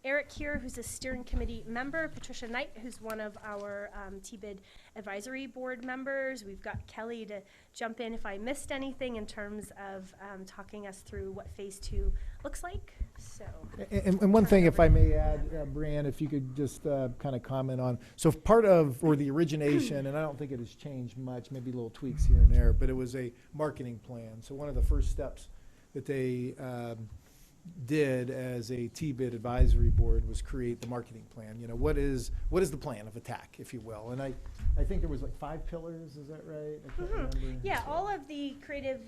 Eric here, who's a steering committee member, Patricia Knight, who's one of our TBID advisory board members. We've got Kelly to jump in if I missed anything in terms of talking us through what phase 2 looks like. So, and one thing, if I may add, Brianne, if you could just kind of comment on, so part of, or the origination, and I don't think it has changed much, maybe little tweaks here and there, but it was a marketing plan. So one of the first steps that they did as a TBID advisory board was create the marketing plan. You know, what is the plan of attack, if you will? And I think there was like 5 pillars, is that right? I can't remember. Yeah, all of the creative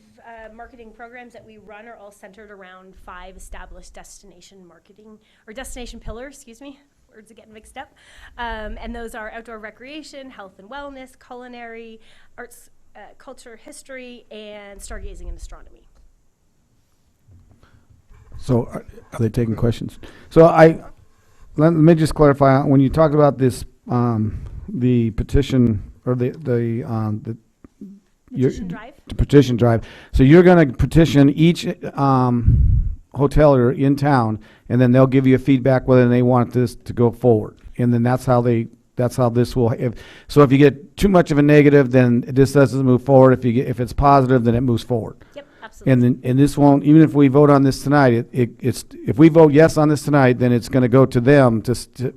marketing programs that we run are all centered around 5 established destination marketing, or destination pillars, excuse me. Words are getting mixed up. And those are outdoor recreation, health and wellness, culinary, arts, culture, history, and stargazing and astronomy. So are they taking questions? So let me just clarify, when you talk about this, the petition, or the petition drive? The petition drive. So you're going to petition each hotelier in town, and then they'll give you a feedback whether they want this to go forward. And then that's how this will, so if you get too much of a negative, then this doesn't move forward. If it's positive, then it moves forward. Yep, absolutely. And this won't, even if we vote on this tonight, it's if we vote yes on this tonight, then it's going to go to them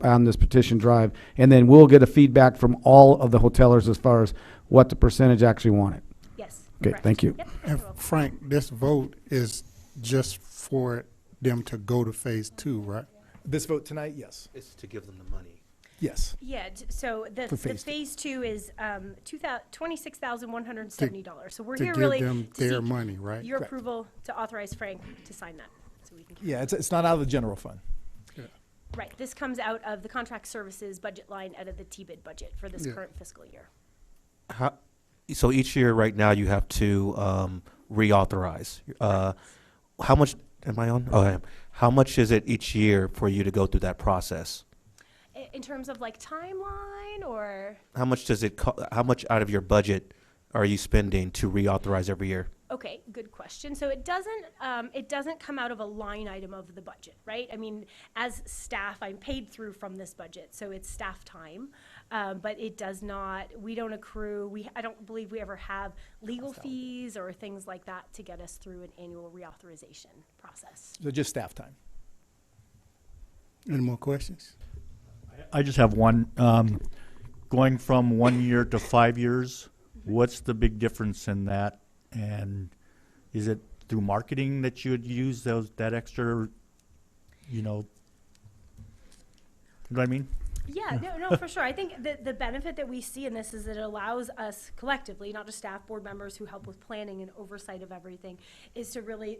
on this petition drive, and then we'll get a feedback from all of the hoteliers as far as what the percentage actually wanted. Yes. Okay, correct. thank you. Yep, And Frank, this vote is just for them to go to phase 2, right? This vote tonight, yes. It's to give them the money. Yes. Yeah, so the phase 2 is $26,170. So we're To here give really them to their seek money, right? your Correct. approval to authorize Frank to sign that. So we can Yeah, it's not out of the general fund. Right, this comes out of the contract services budget line out of the TBID budget for this Yeah. current fiscal year. So each year, right now, you have to reauthorize. How much am I on? Oh, I am. How much is it each year for you to go through that process? In terms of like timeline, or? How much does it? How much out of your budget are you spending to reauthorize every year? Okay, good question. So it doesn't come out of a line item of the budget, right? I mean, as staff, I'm paid through from this budget, so it's staff time. But it does not, we don't accrue, I don't believe we ever have legal fees or things like that to get us through an annual reauthorization process. So just staff time. Any more questions? I just have one. Going from 1 year to 5 years, what's the big difference in that? And is it through marketing that you would use that extra, you know what I mean? Yeah, no, for sure. I think the benefit that we see in this is that it allows us collectively, not just staff, board members who help with planning and oversight of everything, is to really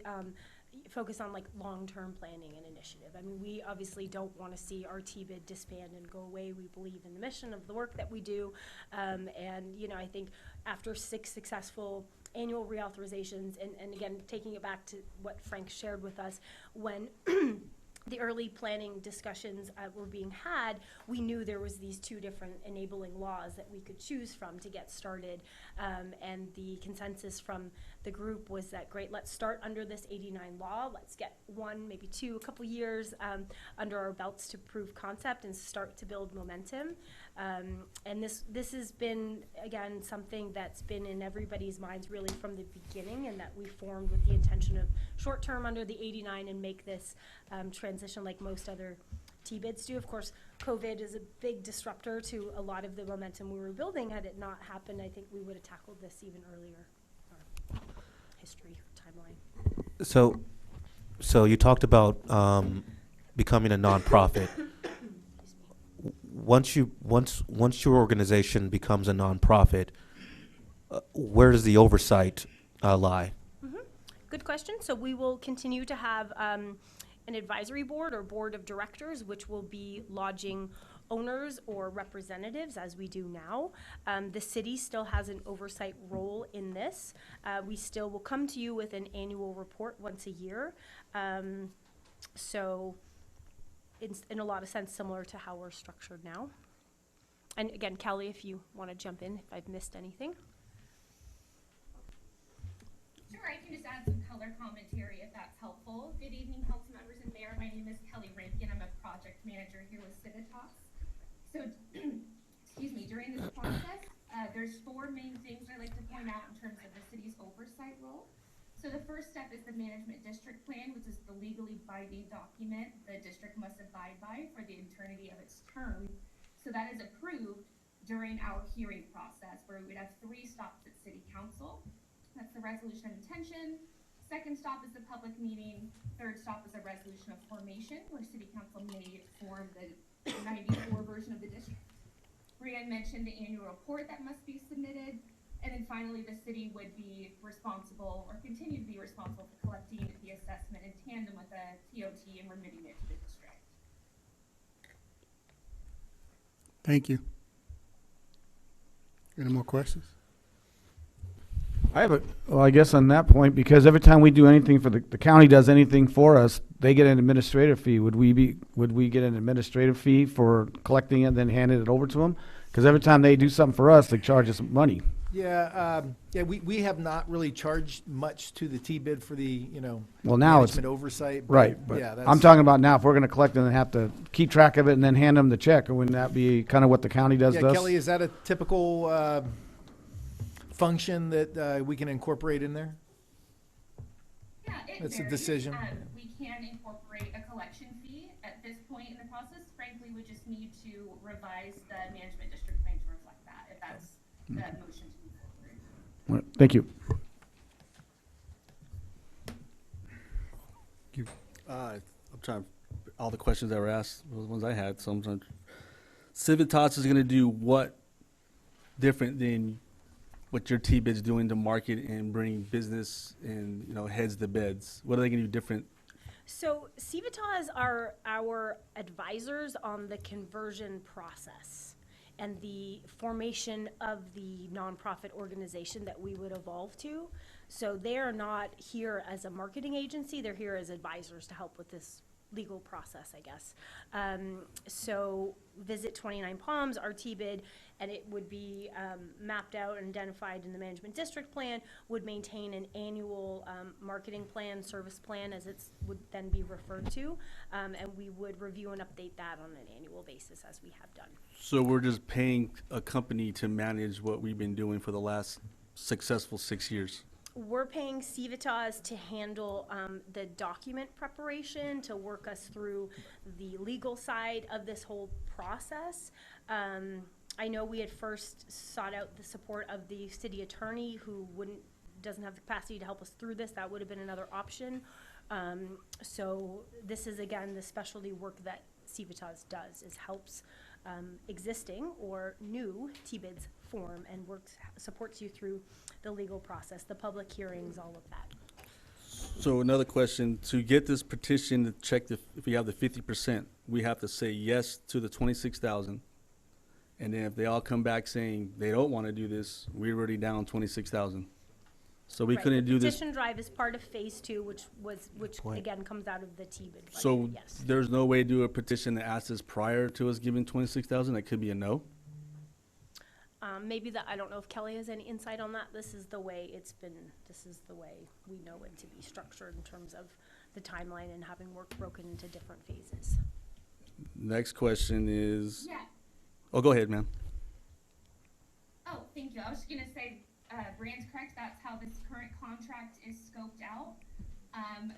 focus on like long-term planning and initiative. I mean, we obviously don't want to see our TBID disband and go away. We believe in the mission of the work that we do. And, you know, I think after 6 successful annual reauthorizations, and again, taking it back to what Frank shared with us, when the early planning discussions were being had, we knew there was these 2 different enabling laws that we could choose from to get started. And the consensus from the group was that, great, let's start under this 89 law. Let's get 1, maybe 2, a couple years under our belts to prove concept and start to build momentum. And this has been, again, something that's been in everybody's minds really from the beginning, and that we formed with the intention of short term under the 89 and make this transition like most other TBIDs do. Of course, COVID is a big disruptor to a lot of the momentum we were building. Had it not happened, I think we would have tackled this even earlier. History, timeline. So you talked about becoming a nonprofit. Once your organization becomes a nonprofit, where does the oversight lie? Mm-hmm. Good question. So we will continue to have an advisory board or board of directors, which will be lodging owners or representatives, as we do now. The city still has an oversight role in this. We still will come to you with an annual report once a year. So it's in a lot of sense similar to how we're structured now. And again, Kelly, if you want to jump in, if I've missed anything. Sure, I can just add some color commentary if that's helpful. Good evening, council members and mayor. My name is Kelly Rankin. I'm a project manager here with Civitas. So, excuse me, during this process, there's 4 main things I like to point out in terms of the city's oversight role. So the first step is the management district plan, which is the legally binding document the district must abide by for the eternity of its term. So that is approved during our hearing process, where we would have 3 stops at city council. That's the resolution of intention. Second stop is the public meeting. Third stop is a resolution of formation, where city council may form the 94 version of the district. Brianne mentioned the annual report that must be submitted. And then finally, the city would be responsible, or continue to be responsible, for collecting the assessment in tandem with the TOT and remitting it to the district. Thank you. Any more questions? Well, I guess on that point, because every time we do anything for the county does anything for us, they get an administrative fee. Would we get an administrative fee for collecting it and then handing it over to them? Because every time they do something for us, they charge us money. Yeah, we have not really charged much to the T-bid for the, Well, now it's management oversight. Right, but yeah, I'm talking about now, if we're going to collect and then have to keep track of it and then hand them the check, wouldn't that be kind of what the county does to us? Kelly, is that a typical function that we can incorporate in there? Yeah, it That's varies. a decision. We can incorporate a collection fee at this point in the process. Frankly, we just need to revise the management district plan to reflect that, if that's the motion to move forward. All right, thank you. I'm trying, all the questions that were asked were the ones I had, so I'm trying. Civitas is gonna do what different than what your T-bid's doing to market and bring business and, heads to beds? What are they gonna do different? So Civitas are our advisors on the conversion process and the formation of the nonprofit organization that we would evolve to. So they are not here as a marketing agency, they're here as advisors to help with this legal process, I guess. So visit 29 Palms, our T-bid, and it would be mapped out and identified in the management district plan, would maintain an annual marketing plan, service plan, as it would then be referred to, and we would review and update that on an annual basis as we have done. So we're just paying a company to manage what we've been doing for the last successful 6 years? We're paying Civitas to handle the document preparation, to work us through the legal side of this whole process. I know we had first sought out the support of the city attorney, who doesn't have the capacity to help us through this. That would have been another option. So this is, again, the specialty work that Civitas does, is helps existing or new T-bids form and supports you through the legal process, the public hearings, all of that. So another question, to get this petition to check if we have the 50%, we have to say yes to the 26,000. And then if they all come back saying they don't want to do this, we're already down 26,000. So we Right, couldn't the do this. Petition drive is part of phase 2, which Point. again comes out of the TBID budget, So yes. there's no way to do a petition that asks us prior to us giving 26,000? That could be a no? Maybe I don't know if Kelly has any insight on that. This is the way we know it to be structured in terms of the timeline and having work broken into different phases. Next question is. Yeah. Oh, go ahead, ma'am. Oh, thank you. I was just gonna say, Brand's correct, that's how this current contract is scoped out.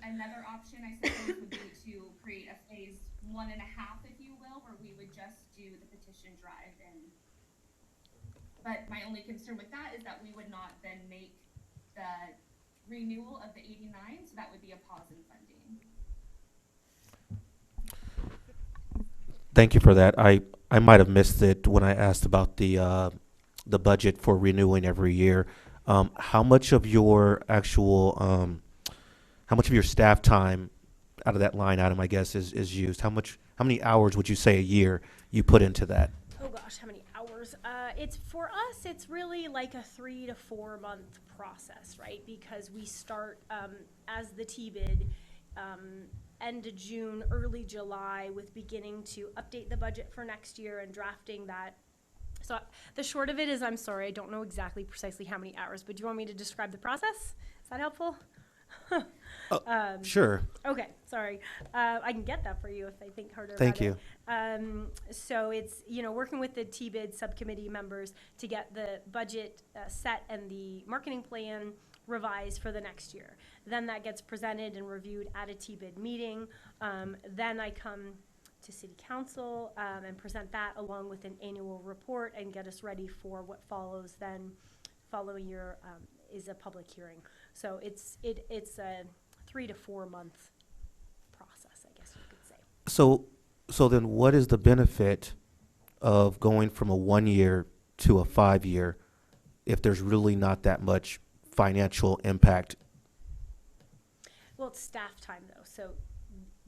Another option, I suppose, would be to create a phase 1.5, if you will, where we would just do the petition drive but my only concern with that is that we would not then make the renewal of the 89, so that would be a pause in funding. Thank you for that. I might have missed it when I asked about the budget for renewing every year. How much of your actual how much of your staff time out of that line item, I guess, is used? How many hours would you say a year you put into that? Oh gosh, how many hours? For us, it's really like a 3 to 4 month process, right? Because we start as the TBID end of June, early July, with beginning to update the budget for next year and drafting that. So the short of it is, I'm sorry, I don't know exactly precisely how many hours, but do you want me to describe the process? Is that helpful? Sure. Okay, sorry. I can get that for you if I think harder Thank about you. it. So it's, working with the TBID subcommittee members to get the budget set and the marketing plan revised for the next year. Then that gets presented and reviewed at a TBID meeting. Then I come to City Council and present that along with an annual report and get us ready for what follows. Then following year is a public hearing. So it's a 3 to 4 month process, I guess you could say. So then what is the benefit of going from a 1 year to a 5 year if there's really not that much financial impact? Well, it's staff time though. So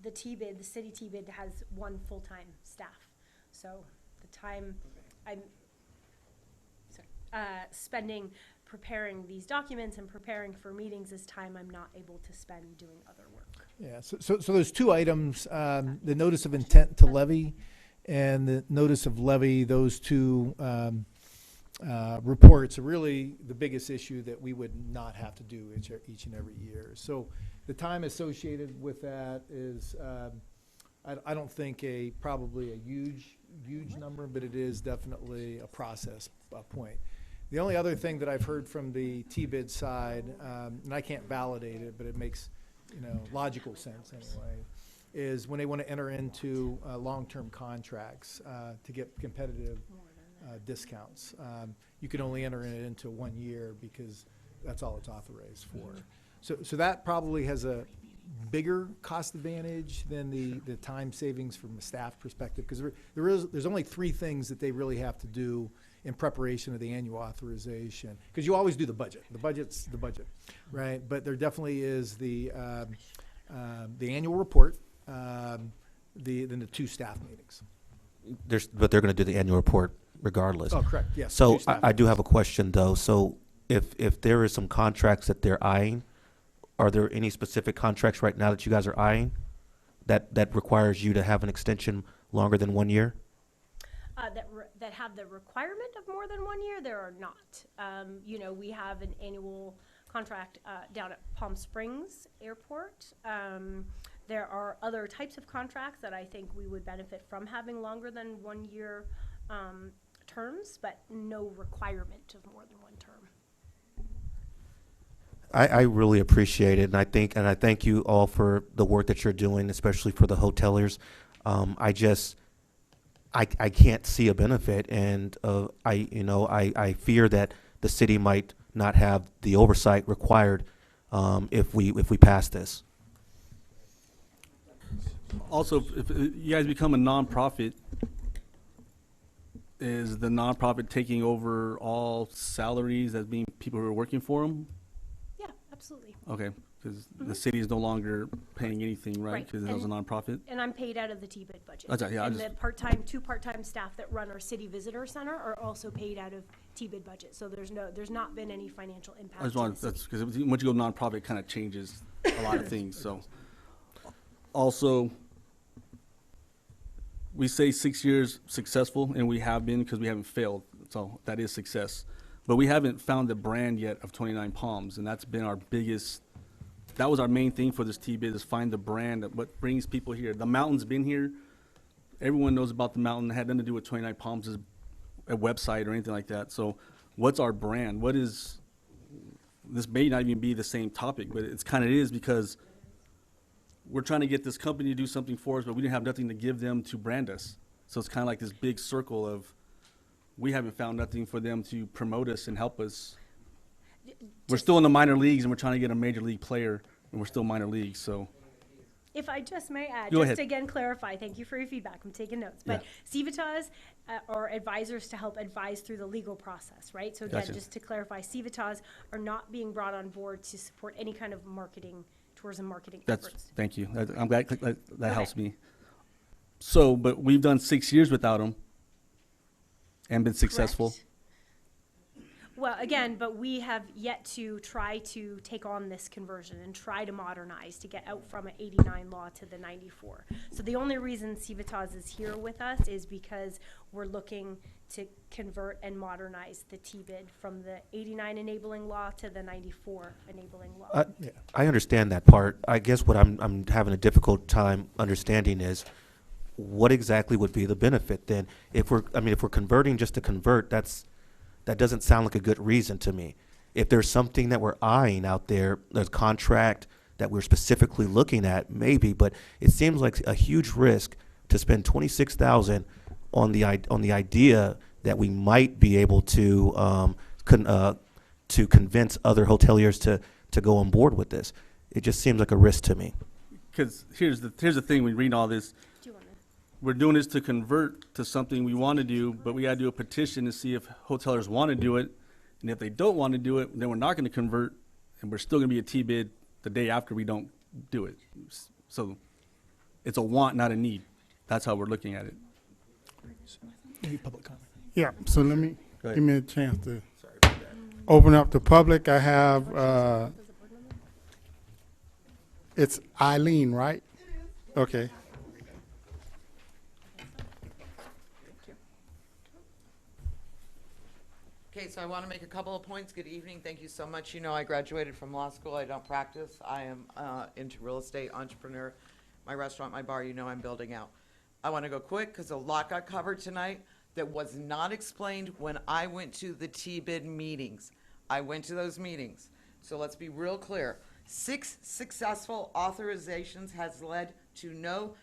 the city TBID has 1 full-time staff. So the time I'm spending preparing these documents and preparing for meetings is time I'm not able to spend doing other work. Yeah, so there's 2 items, the notice of intent to levy and the notice of levy. Those 2 reports are really the biggest issue that we would not have to do each and every year. So the time associated with that is, I don't think probably a huge number, but it is definitely a process point. The only other thing that I've heard from the TBID side, and I can't validate it, but it makes logical sense anyway, is when they want to enter into long-term contracts to get competitive discounts. You can only enter it into 1 year because that's all it's authorized for. So that probably has a bigger cost advantage than the time savings from a staff perspective, because there's only 3 things that they really have to do in preparation of the annual authorization, because you always do the budget. The budget's the budget, right? But there definitely is the annual report, then the 2 staff meetings. But they're going to do the annual report regardless. Oh, correct, yes. So 2 staff I do have a question though. So if there is some contracts that they're eyeing, are there any specific contracts right now that you guys are eyeing that requires you to have an extension longer than 1 year? That have the requirement of more than 1 year, there are not. We have an annual contract down at Palm Springs Airport. There are other types of contracts that I think we would benefit from having longer than 1 year terms, but no requirement of more than 1 term. I really appreciate it, and I thank you all for the work that you're doing, especially for the hoteliers. I can't see a benefit, and I fear that the city might not have the oversight required if we pass this. Also, if you guys become a nonprofit, is the nonprofit taking over all salaries as being people who are working for them? Yeah, absolutely. Okay, Because the city is no longer paying anything, right? Right. Because it was a nonprofit. And I'm paid out of the TBID budget. That's right, yeah, I And just- the two part-time staff that run our city visitor center are also paid out of TBID budget. So there's not been any financial impact. I just to the want, city. that's, because once you go nonprofit, it kind of changes a lot of things, so. Also, we say 6 years successful, and we have been, because we haven't failed, so that is success. But we haven't found the brand yet of 29 Palms, and that's been our biggest, that was our main thing for this T-Bid, is find the brand of what brings people here. The mountain's been here, everyone knows about the mountain, it had nothing to do with 29 Palms' a website or anything like that. So what's our brand? What is, this may not even be the same topic, but it's kind of is, because we're trying to get this company to do something for us, but we didn't have nothing to give them to brand us. So it's kind of like this big circle of, we haven't found nothing for them to promote us and help us. We're still in the minor leagues, and we're trying to get a major league player, and we're still minor leagues, so. If I just may add, Go just ahead. to again clarify, thank you for your feedback, I'm taking notes. But Civitas are advisors to help advise through the legal process, right? So again, Gotcha. just to clarify, Civitas are not being brought on board to support any kind of marketing, tourism marketing That's, efforts. thank you. I'm glad that helps me. So, but we've done 6 years without them and been successful. Correct. Well, again, but we have yet to try to take on this conversion and try to modernize to get out from an 89 law to the 94. So the only reason Civitas is here with us is because we're looking to convert and modernize the T-bid from the 89 enabling law to the 94 enabling law. I understand that part. I guess what I'm having a difficult time understanding is what exactly would be the benefit then? If we're converting just to convert, that doesn't sound like a good reason to me. If there's something that we're eyeing out there, there's a contract that we're specifically looking at, maybe, but it seems like a huge risk to spend $26,000 on the idea that we might be able to convince other hoteliers to go on board with this. It just seems like a risk to me. Because here's the thing, when reading all this, we're doing this to convert to something we want to do, but we got to do a petition to see if hoteliers want to do it. And if they don't want to do it, then we're not going to convert, and we're still going to be a T-bid the day after we don't do it. So it's a want, not a need. That's how we're looking at it. Any public comment? Yeah, so let me, Go ahead. give me a chance to open up the public. I have, it's Eileen, right? Okay. Okay, so I want to make a couple of points. Good evening. Thank you so much. You know, I graduated from law school. I don't practice. I am into real estate, entrepreneur. My restaurant, my bar, you know I'm building out. I want to go quick because a lot got covered tonight that was not explained when I went to the T-bid meetings. I went to those meetings. So let's be real clear. 6 successful authorizations has led to no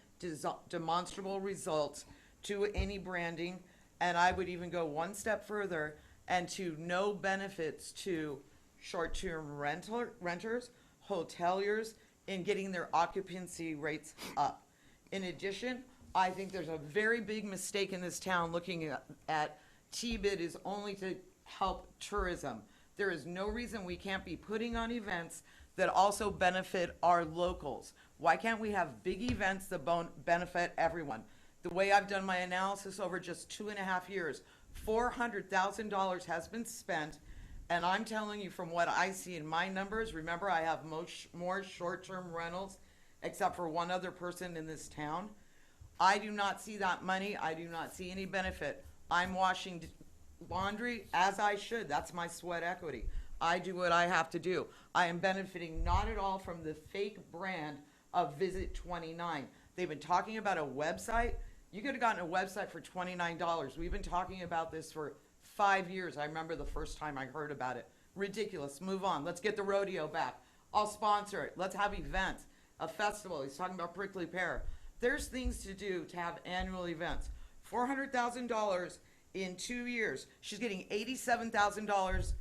demonstrable results to any branding, and I would even go one step further and to no benefits to short-term renters, hoteliers, in getting their occupancy rates up. In addition, I think there's a very big mistake in this town looking at T-bid is only to help tourism. There is no reason we can't be putting on events that also benefit our locals. Why can't we have big events that benefit everyone? The way I've done my analysis over just 2.5 years, $400,000 has been spent, and I'm telling you from what I see in my numbers, remember I have more short-term rentals except for one other person in this town. I do not see that money. I do not see any benefit. I'm washing laundry as I should. That's my sweat equity. I do what I have to do. I am benefiting not at all from the fake brand of Visit 29. They've been talking about a website. You could have gotten a website for $29. We've been talking about this for 5 years. I remember the first time I heard about it. Ridiculous. Move on. Let's get the rodeo back. I'll sponsor it. Let's have events. A festival. He's talking about Prickly Pear. There's things to do to have annual events. $400,000 in 2 years. She's getting $87,000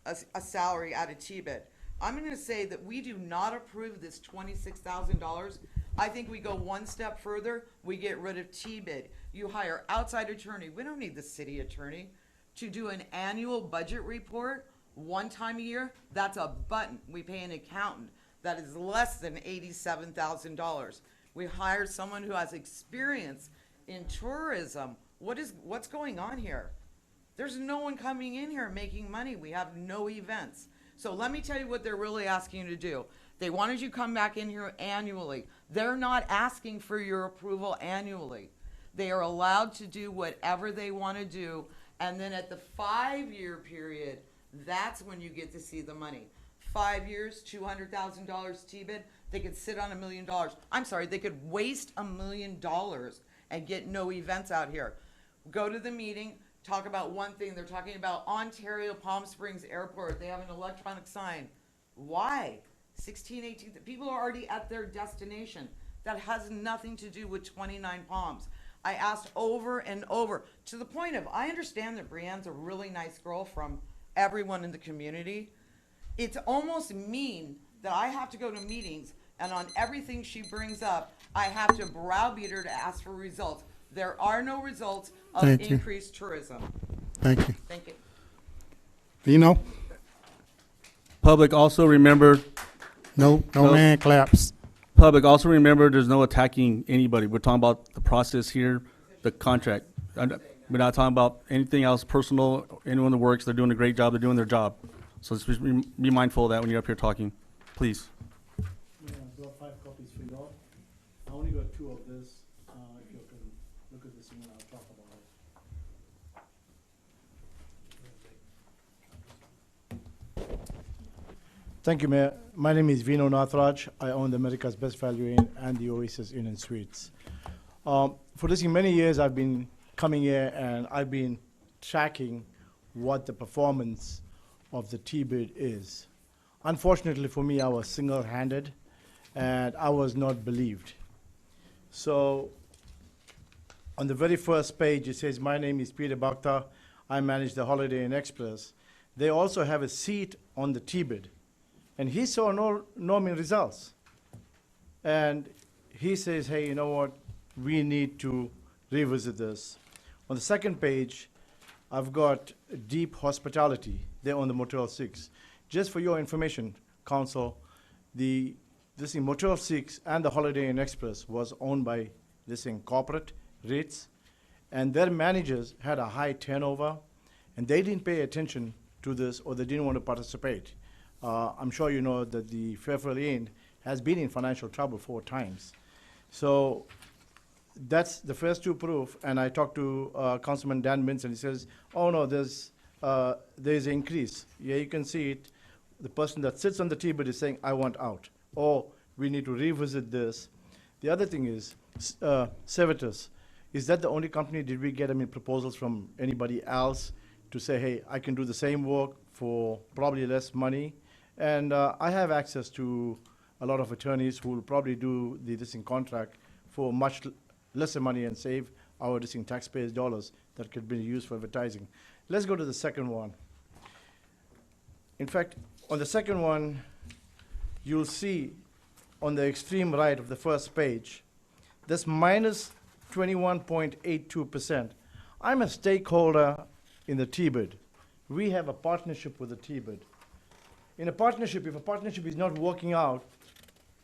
a salary out of T-bid. I'm going to say that we do not approve this $26,000. I think we go one step further. We get rid of T-bid. You hire outside attorney. We don't need the city attorney to do an annual budget report one time a year. That's a button. We pay an accountant. that is less than $87,000. We hired someone who has experience in tourism. What's going on here? There's no one coming in here making money. We have no events. So let me tell you what they're really asking you to do. They wanted you to come back in here annually. They're not asking for your approval annually. They are allowed to do whatever they want to do. And then at the 5-year period, that's when you get to see the money. 5 years, $200,000 T-bid, they could sit on $1 million. I'm sorry, they could waste $1 million and get no events out here. Go to the meeting, talk about one thing. They're talking about Ontario Palm Springs Airport. They have an electronic sign. Why? 16, 18, people are already at their destination. That has nothing to do with 29 Palms. I asked over and over, to the point of, I understand that Brianne's a really nice girl from everyone in the community. It's almost mean that I have to go to meetings and on everything she brings up, I have to browbeat her to ask for results. There are no results of Thank you. increased tourism. Thank you. Thank you. Vino? Public also remember. No man claps. Public also remember there's no attacking anybody. We're talking about the process here, the contract. We're not talking about anything else personal. Anyone that works, they're doing a great job. They're doing their job. So just be mindful of that when you're up here talking, please. Yeah, I brought 5 copies for y'all. I only got 2 of this. If you can look at this one, I'll talk about it. Thank you, Mayor. My name is Vino Nathraj. I own the America's Best Value Inn and the Oasis Inn and Suites. For this many years, I've been coming here and I've been tracking what the performance of the T-bid is. Unfortunately for me, I was single-handed and I was not believed. So on the very first page, it says, my name is Peter Bhakta. I manage the Holiday Inn Express. They also have a seat on the T-bid. And he saw no mean results. And he says, hey, you know what? We need to revisit this. On the second page, I've got Deep Hospitality. They're on the Motel 6. Just for your information, Council, this thing, Motel 6 and the Holiday Inn Express was owned by this thing, corporate REITs, and their managers had a high turnover, and they didn't pay attention to this, or they didn't want to participate. I'm sure you know that the Fairfield Inn has been in financial trouble 4 times. So that's the first 2 proof, and I talked to Councilman Dan Mintz, and he says, oh no, there's an increase. Yeah, you can see it. The person that sits on the T-bid is saying, I want out, or we need to revisit this. The other thing is, Civitas, is that the only company, did we get proposals from anybody else to say, hey, I can do the same work for probably less money? And I have access to a lot of attorneys who will probably do the listing contract for much lesser money and save our listing taxpayers' dollars that could be used for advertising. Let's go to the second one. In fact, on the second one, you'll see on the extreme right of the first page, this minus 21.82%. I'm a stakeholder in the T-bid. We have a partnership with the T-bid. In a partnership, if a partnership is not working out,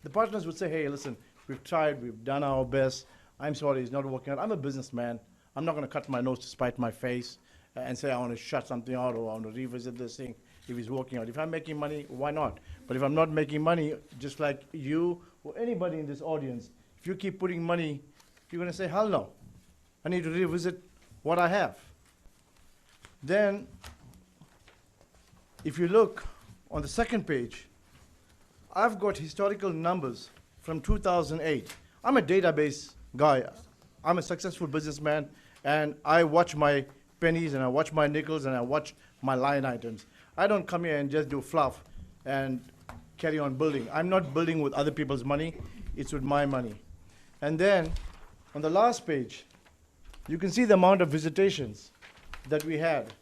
the partners would say, hey, listen, we've tried, we've done our best. I'm sorry, it's not working out. I'm a businessman. I'm not going to cut my nose to spite my face and say I want to shut something out or I want to revisit this thing if it's working out. If I'm making money, why not? But if I'm not making money, just like you or anybody in this audience, if you keep putting money, you're going to say, hell no. I need to revisit what I have. Then, if you look on the second page, I've got historical numbers from 2008. I'm a database guy. I'm a successful businessman, and I watch my pennies, and I watch my nickels, and I watch my line items. I don't come here and just do fluff and carry on building. I'm not building with other people's money. It's with my money. And then, on the last page, you can see the amount of visitations that we had.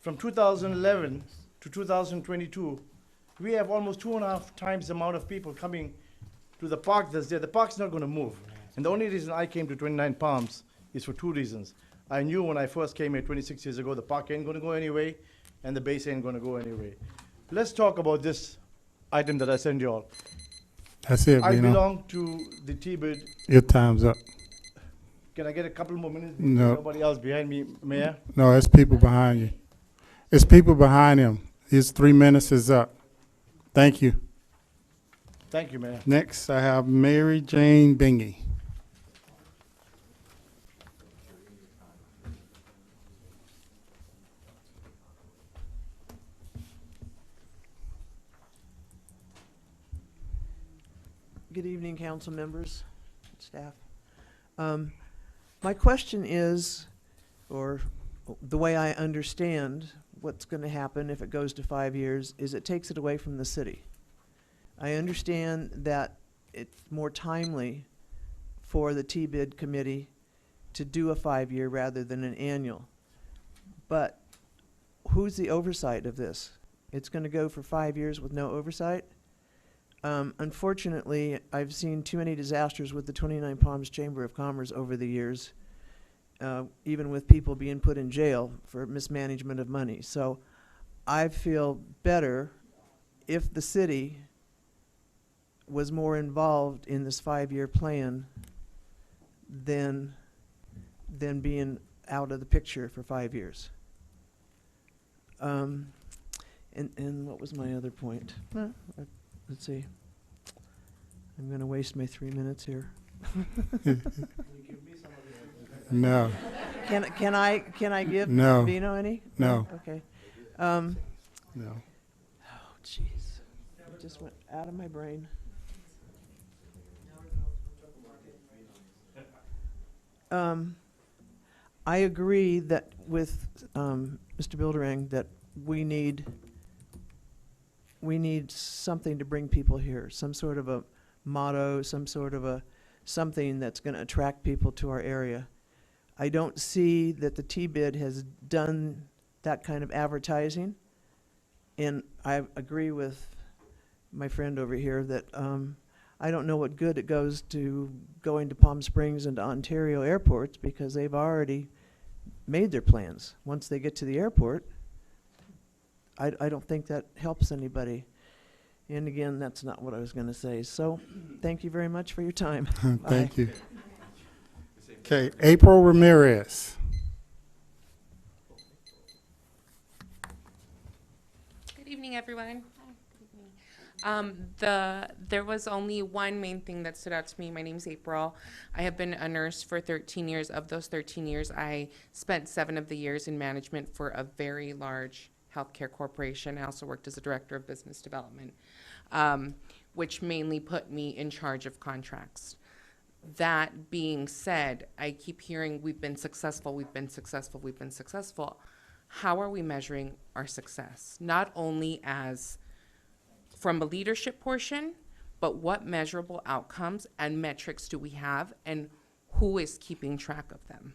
From 2011 to 2022, we have almost 2.5 times the amount of people coming to the park that's there. The park's not going to move. And the only reason I came to 29 Palms is for 2 reasons. I knew when I first came here 26 years ago, the park ain't going to go anyway, and the base ain't going to go anyway. Let's talk about this item that I sent you all. That's it, I Bino. belong to the TBID. Your time's up. Can I get a couple more minutes? No. Nobody else behind me, Mayor? No, it's people behind you. It's people behind him. His 3 minutes is up. Thank you. Thank you, Mayor. Next, I have Mary Jane Bingy. Good evening, council members, staff. My question is, or the way I understand what's going to happen if it goes to 5 years, is it takes it away from the city. I understand that it's more timely for the TBID committee to do a 5-year rather than an annual. But who's the oversight of this? It's going to go for 5 years with no oversight? Unfortunately, I've seen too many disasters with the 29 Palms Chamber of Commerce over the years, even with people being put in jail for mismanagement of money. So I feel better if the city was more involved in this 5-year plan than being out of the picture for 5 years. And what was my other point? Let's see. I'm going to waste my 3 minutes here. No. Can I give No. Bino any? No. Okay. No. Oh, jeez. It just went out of my brain. I agree that with Mr. Bilderang that we need something to bring people here, some sort of a motto, some sort of something that's going to attract people to our area. I don't see that the TBID has done that kind of advertising, and I agree with my friend over here that I don't know what good it goes to going to Palm Springs and to Ontario airports because they've already made their plans. Once they get to the airport, I don't think that helps anybody. And again, that's not what I was going to say. So thank you very much for your time. Thank Bye. you. Okay, April Ramirez. Good evening, everyone. There was only one main thing that stood out to me. My name's April. I have been a nurse for 13 years. Of those 13 years, I spent 7 of the years in management for a very large healthcare corporation. I also worked as a director of business development, which mainly put me in charge of contracts. That being said, I keep hearing we've been successful, we've been successful, we've been successful. How are we measuring our success? Not only as from a leadership portion, but what measurable outcomes and metrics do we have and who is keeping track of them?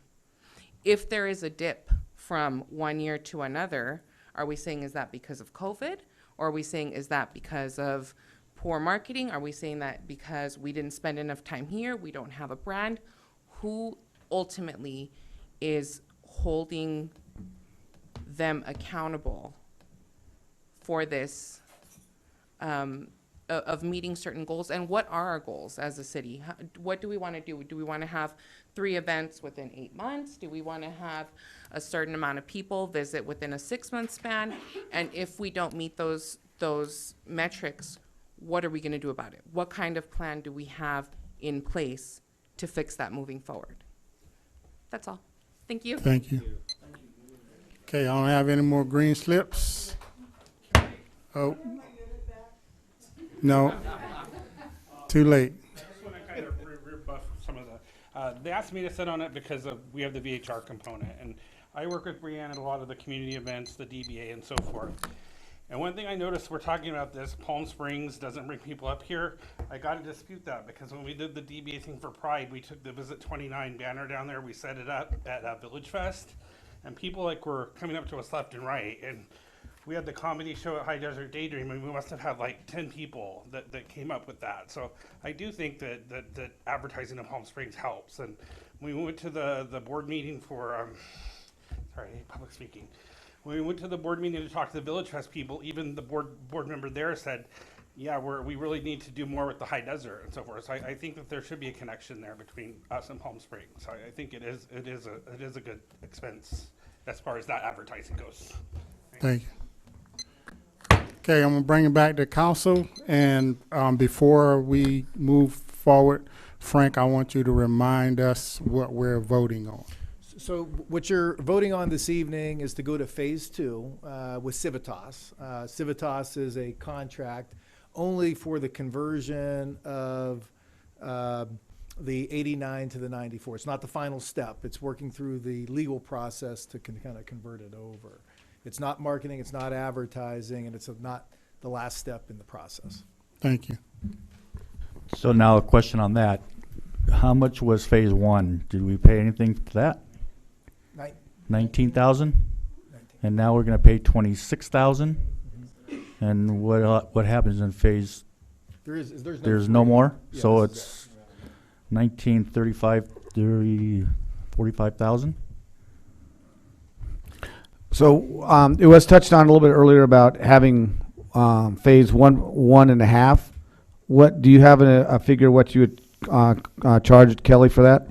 If there is a dip from one year to another, are we saying is that because of COVID? Or are we saying is that because of poor marketing? Are we saying that because we didn't spend enough time here, we don't have a brand? Who ultimately is holding them accountable for this of meeting certain goals? And what are our goals as a city? What do we want to do? Do we want to have 3 events within 8 months? Do we want to have a certain amount of people visit within a 6-month span? And if we don't meet those metrics, what are we going to do about it? What kind of plan do we have in place to fix that moving forward? That's all. Thank you. Thank you. Okay, I don't have any more green slips. Oh. No. Too late. I just want to kind of rebuff some of the, they asked me to sit on it because we have the VHR component, and I work with Brianne at a lot of the community events, the DBA and so forth. And one thing I noticed, we're talking about this, Palm Springs doesn't bring people up here. I got to dispute that because when we did the DBA thing for Pride, we took the Visit 29 banner down there, we set it up at Village Fest, and people were coming up to us left and right, and we had the comedy show at High Desert Daydream, and we must have had like 10 people that came up with that. So I do think that advertising in Palm Springs helps. And when we went to the board meeting for, public speaking. When we went to the board meeting to talk to the Village Fest people, even the board member there said, yeah, we really need to do more with the high desert and so forth. So I think that there should be a connection there between us and Palm Springs. I think it is a good expense as far as that advertising goes. Thank you. Okay, I'm gonna bring it back to council, and before we move forward, Frank, I want you to remind us what we're voting on. So what you're voting on this evening is to go to phase 2 with Civitas. Civitas is a contract only for the conversion of the 89 to the 94. It's not the final step. It's working through the legal process to kind of convert it over. It's not marketing, it's not advertising, and it's not the last step in the process. Thank you. So now a question on that. How much was phase 1? Did we pay anything for that? 19,000? And now we're gonna pay 26,000? And what happens in phase? There's no more? Yes, So it's 19, 35, 30, 45,000? So it was touched on a little bit earlier about having phase 1.5. What do you have a figure what you would charge Kelly for that?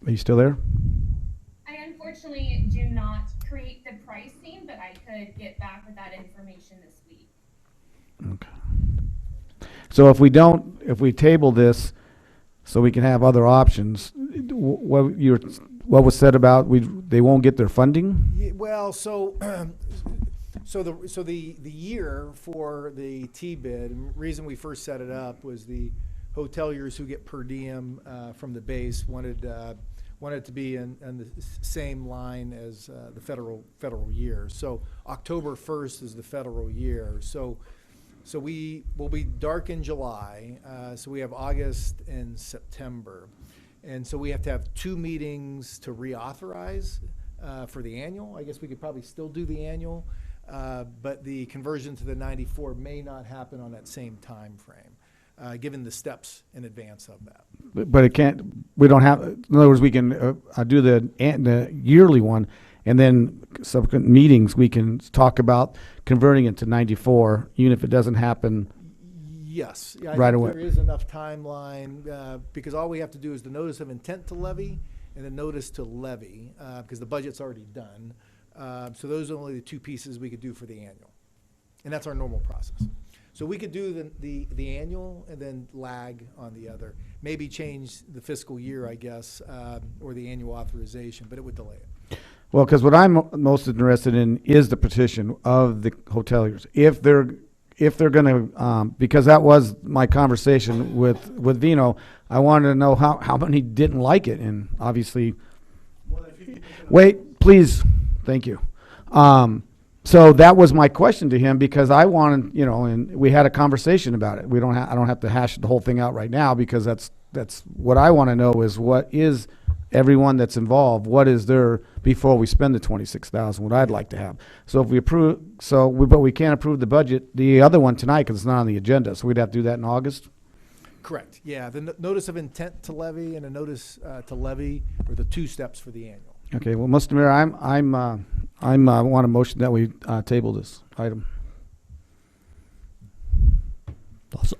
Are you still there? I unfortunately do not create the pricing, but I could get back with that information this week. Okay. So if we table this, so we can have other options, what was said about they won't get their funding? Yeah, well, so the year for the T-bid, and the reason we first set it up was the hoteliers who get per diem from the base wanted to be in the same line as the federal year. So October 1st is the federal year. So we will be dark in July. So we have August and September. And so we have to have 2 meetings to reauthorize for the annual. I guess we could probably still do the annual, but the conversion to the 94 may not happen on that same time frame, given the steps in advance of that. But it can't. We don't have. In other words, we can do the yearly one, and then subsequent meetings we can talk about converting it to 94, even if it doesn't happen. Yes, yeah, right I think away. there is enough timeline because all we have to do is the notice of intent to levy and the notice to levy because the budget's already done. So those are only the 2 pieces we could do for the annual, and that's our normal process. So we could do the annual and then lag on the other. Maybe change the fiscal year, I guess, or the annual authorization, but it would delay it. Well, because what I'm most interested in is the petition of the hoteliers. If they're going to, because that was my conversation with Vino, I wanted to know how many didn't like it, and obviously, wait, please, thank you. So that was my question to him because I wanted, and we had a conversation about it. I don't have to hash the whole thing out right now because that's what I want to know is what is everyone that's involved, what is there before we spend the 26,000, what I'd like to have. So if we approve, but we can't approve the budget, the other one tonight because it's not on the agenda, so we'd have to do that in August? Correct, yeah, the notice of intent to levy and a notice to levy are the 2 steps for the annual. Okay, well, Mr. Mayor, I want a motion that we table this item.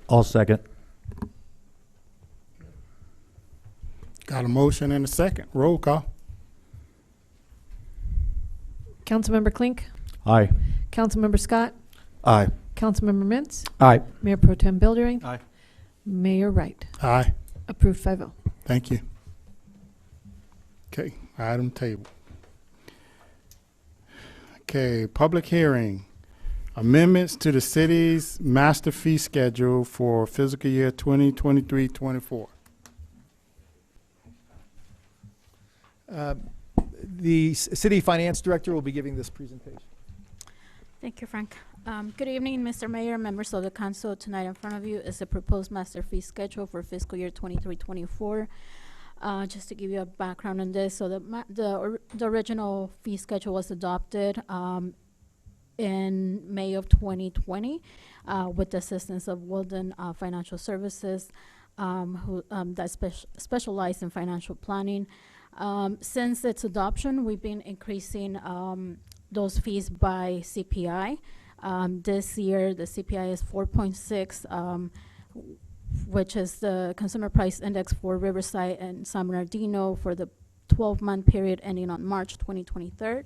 I'll second. Got a motion and a second. Roll call. Councilmember Klink, Aye. Councilmember Scott, Aye. Councilmember Mintz, Aye. Mayor Pro Tem Bildering, Aye. Mayor Wright. Aye. Approved 5-0. Thank you. Okay, item table. Okay, public hearing. Amendments to the city's master fee schedule for fiscal year 2023-24. The city finance director will be giving this presentation. Thank you, Frank. Good evening, Mr. Mayor, members of the council. Tonight in front of you is the proposed master fee schedule for fiscal year 23-24. Just to give you a background on this, so the original fee schedule was adopted in May of 2020 with the assistance of Walden Financial Services, who that specialize in financial planning. Since its adoption, we've been increasing those fees by CPI. This year, the CPI is 4.6, which is the consumer price index for Riverside and San Bernardino for the 12-month period ending on March 2023.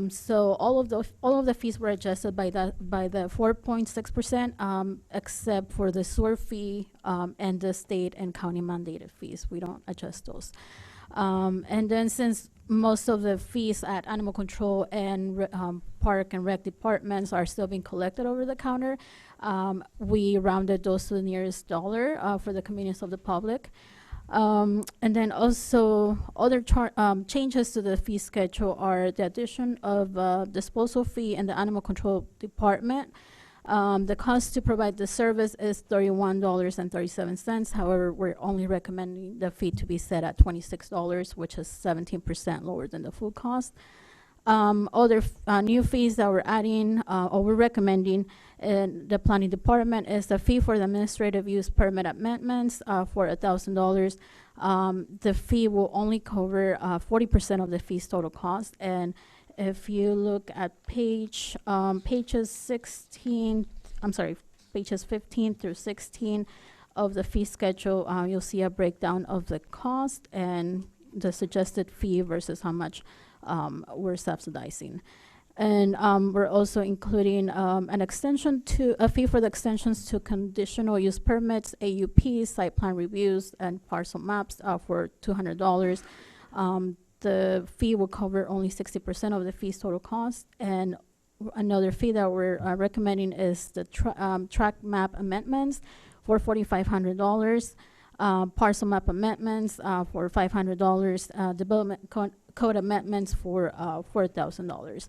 So all of the fees were adjusted by the 4.6%, except for the sewer fee and the state and county mandated fees. We don't adjust those. And then since most of the fees at animal control and park and rec departments are still being collected over the counter, we rounded those to the nearest dollar for the convenience of the public. And then also other changes to the fee schedule are the addition of disposal fee in the animal control department. The cost to provide the service is $31.37. However, we're only recommending the fee to be set at $26, which is 17% lower than the full cost. Other new fees that we're adding or we're recommending in the planning department is the fee for the administrative use permit amendments for $1,000. The fee will only cover 40% of the fee's total cost. And if you look at pages 15 through 16 of the fee schedule, you'll see a breakdown of the cost and the suggested fee versus how much we're subsidizing. And we're also including a fee for the extensions to conditional use permits, AUPs, site plan reviews, and parcel maps for $200. The fee will cover only 60% of the fee's total cost. And another fee that we're recommending is the track map amendments for $4,500. Parcel map amendments for $500, development code amendments for $4,000.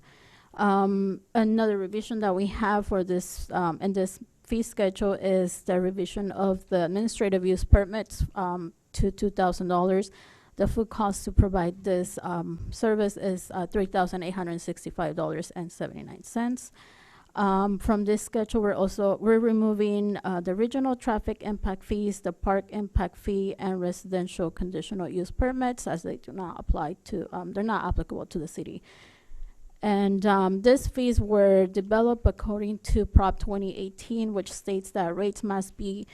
Another revision that we have for this in this fee schedule is the revision of the administrative use permits to $2,000. The full cost to provide this service is $3,865.79. From this schedule, we're removing the regional traffic impact fees, the park impact fee, and residential conditional use permits, as they do not apply to, they're not applicable to the city. And these fees were developed according to Prop 2018, which states that rates must be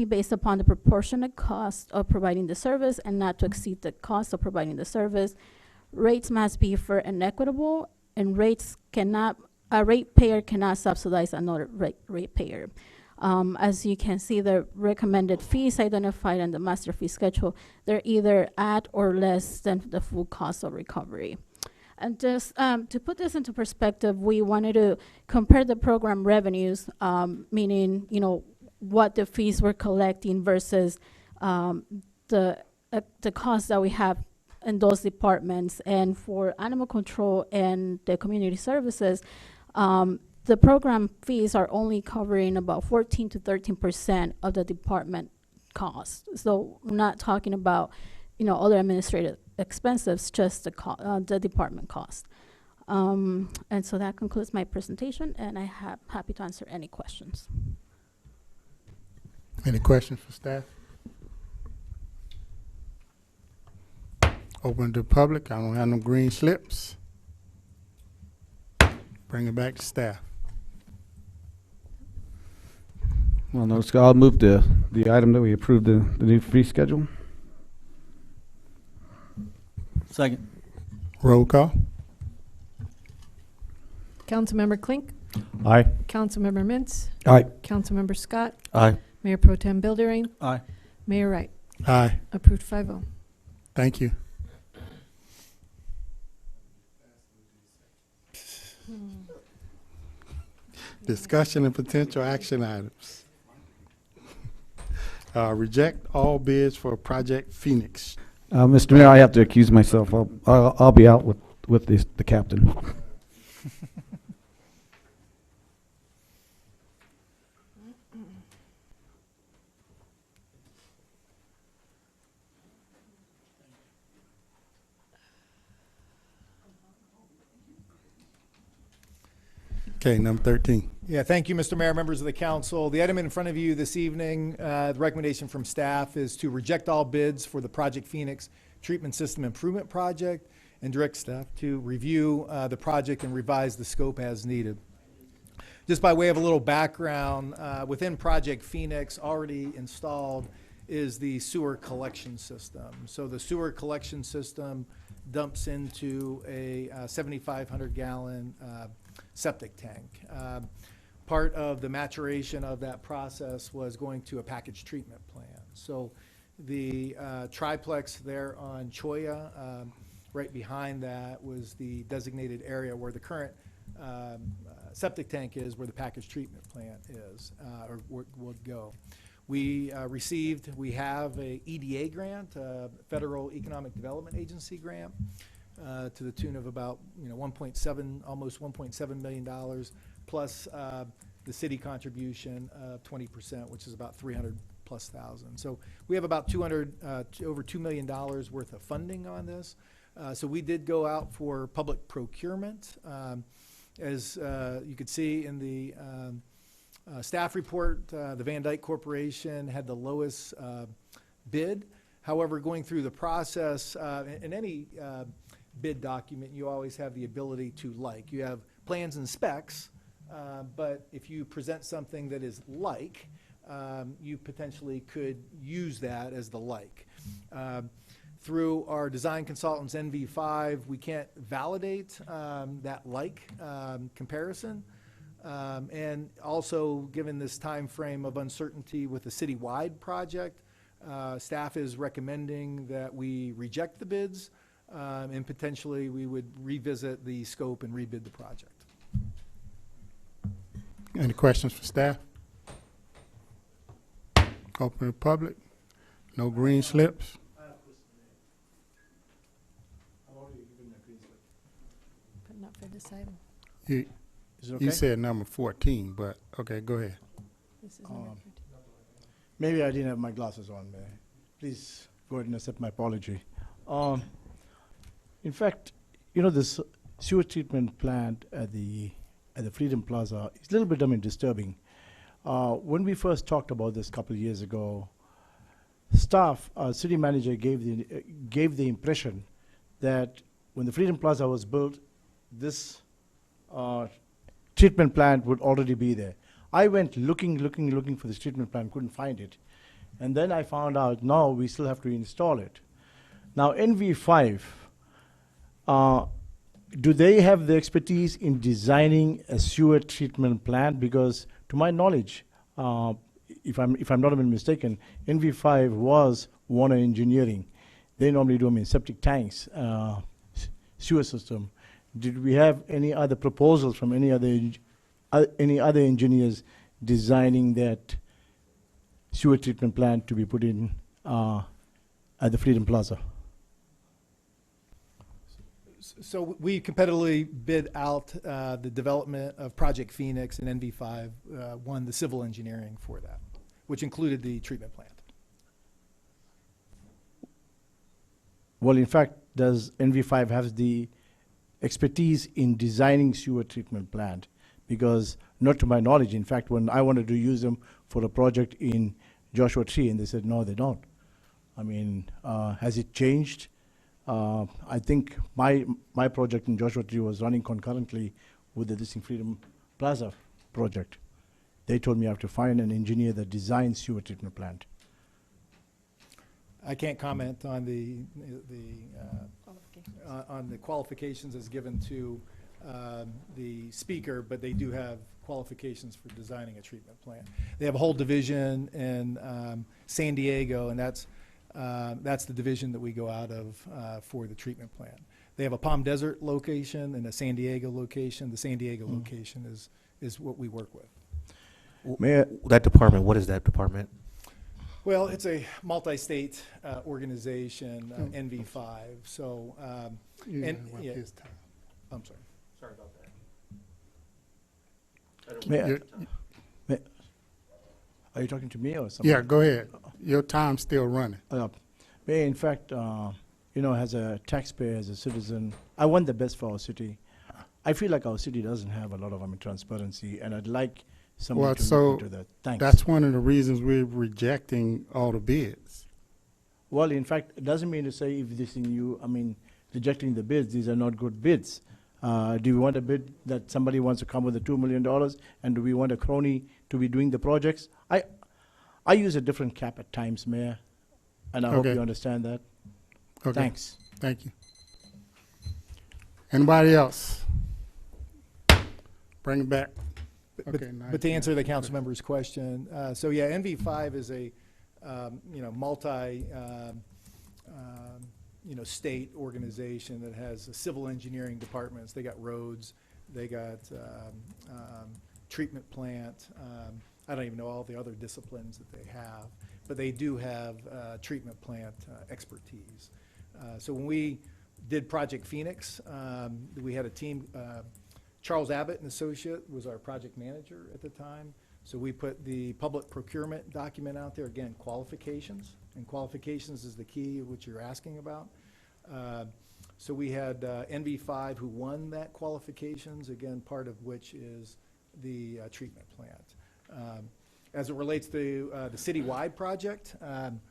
based upon the proportionate cost of providing the service and not to exceed the cost of providing the service. Rates must be fair and equitable, and a ratepayer cannot subsidize another ratepayer. As you can see, the recommended fees identified in the master fee schedule, they're either at or less than the full cost of recovery. And just to put this into perspective, we wanted to compare the program revenues, meaning, what the fees we're collecting versus the costs that we have in those departments. And for animal control and the community services, the program fees are only covering about 14 to 13% of the department costs. So we're not talking about, other administrative expenses, just the department cost. And so that concludes my presentation, and I'm happy to answer any questions. Any questions for staff? Open to the public. I don't have no green slips. Bring it back to staff. Well, no, I'll move the item that we approved the new fee schedule. Second. Roll call. Councilmember Klink. Aye. Councilmember Mintz. Aye. Councilmember Scott. Aye. Mayor Pro Tem Bildering. Aye. Mayor Wright. Aye. Approved 5-0. Thank you. Discussion and potential action items. Reject all bids for Project Phoenix. Mr. Mayor, I have to accuse myself. I'll be out with the captain. Okay, number 13. Yeah, thank you, Mr. Mayor, members of the council. The item in front of you this evening, the recommendation from staff is to reject all bids for the Project Phoenix Treatment System Improvement Project and direct staff to review the project and revise the scope as needed. Just by way of a little background, within Project Phoenix, already installed is the sewer collection system. So the sewer collection system dumps into a 7,500 gallon septic tank. Part of the maturation of that process was going to a package treatment plant. So the triplex there on Cholla, right behind that was the designated area where the current septic tank is, where the package treatment plant is, or would go. We have a EDA grant, Federal Economic Development Agency grant, to the tune of about, almost $1.7 million, plus the city contribution of 20%, which is about $300,000+. So we have about over $2 million worth of funding on this. So we did go out for public procurement. As you could see in the staff report, the Van Dyke Corporation had the lowest bid. However, going through the process, in any bid document, you always have the ability to like. You have plans and specs, but if you present something that is like, you potentially could use that as the like. Through our design consultants, NV5, we can't validate that like comparison. And also, given this time frame of uncertainty with the citywide project, staff is recommending that we reject the bids, and potentially we would revisit the scope and rebid the project. Any questions for staff? Open to public? No green slips? But not for this item. Is it okay? You said number 14, but okay, go ahead. This is number 14. Maybe I didn't have my glasses on. Please go ahead and accept my apology. In fact, this sewer treatment plant at the Freedom Plaza is a little bit disturbing. When we first talked about this a couple of years ago, staff, city manager gave the impression that when the Freedom Plaza was built, this treatment plant would already be there. I went looking for this treatment plant, couldn't find it. And then I found out, no, we still have to install it. Now, NV5, do they have the expertise in designing a sewer treatment plant? Because to my knowledge, if I'm not even mistaken, NV5 was Warner Engineering. They normally do septic tanks, sewer system. Did we have any other proposals from any other engineers designing that sewer treatment plant to be put in at the Freedom Plaza? So we competitively bid out the development of Project Phoenix, and NV5 won the civil engineering for that, which included the treatment plant. Well, in fact, does NV5 have the expertise in designing sewer treatment plant? Because not to my knowledge, in fact, when I wanted to use them for a project in Joshua Tree, and they said, no, they don't. I mean, has it changed? I think my project in Joshua Tree was running concurrently with the Distinct Freedom Plaza project. They told me I have to find an engineer that designs sewer treatment plant. I can't comment on the qualifications as given to the speaker, but they do have qualifications for designing a treatment plant. They have a whole division in San Diego, and that's the division that we go out of for the treatment plant. They have a Palm Desert location and a San Diego location. The San Diego location is what we work with. That department, what is that department? Well, it's a multi-state organization, NV5. So, his time. I'm sorry. Sorry about that. Are you talking to me or something? Yeah, go ahead. Your time's still running. In fact, as a taxpayer, as a citizen, I want the best for our city. I feel like our city doesn't have a lot of transparency, and I'd like someone to look into that. Thanks. That's one of the reasons we're rejecting all the bids. Well, in fact, it doesn't mean to say if this rejecting the bids. These are not good bids. Do we want a bid that somebody wants to come with a $2 million, and do we want a crony to be doing the projects? I use a different cap at times, Mayor, and I hope Okay. you understand that. Okay. Thanks. Thank you. Anybody else? Bring it back. Okay, But to answer the council member's question, so yeah, NV5 is a, multi, state organization that has civil engineering departments. They got roads, they got treatment plant. I don't even know all the other disciplines that they have, but they do have treatment plant expertise. So when we did Project Phoenix, we had a team. Charles Abbott and Associate was our project manager at the time. So we put the public procurement document out there, again, qualifications. And qualifications is the key, which you're asking about. So we had NV5 who won that qualifications, again, part of which is the treatment plant. As it relates to the citywide project,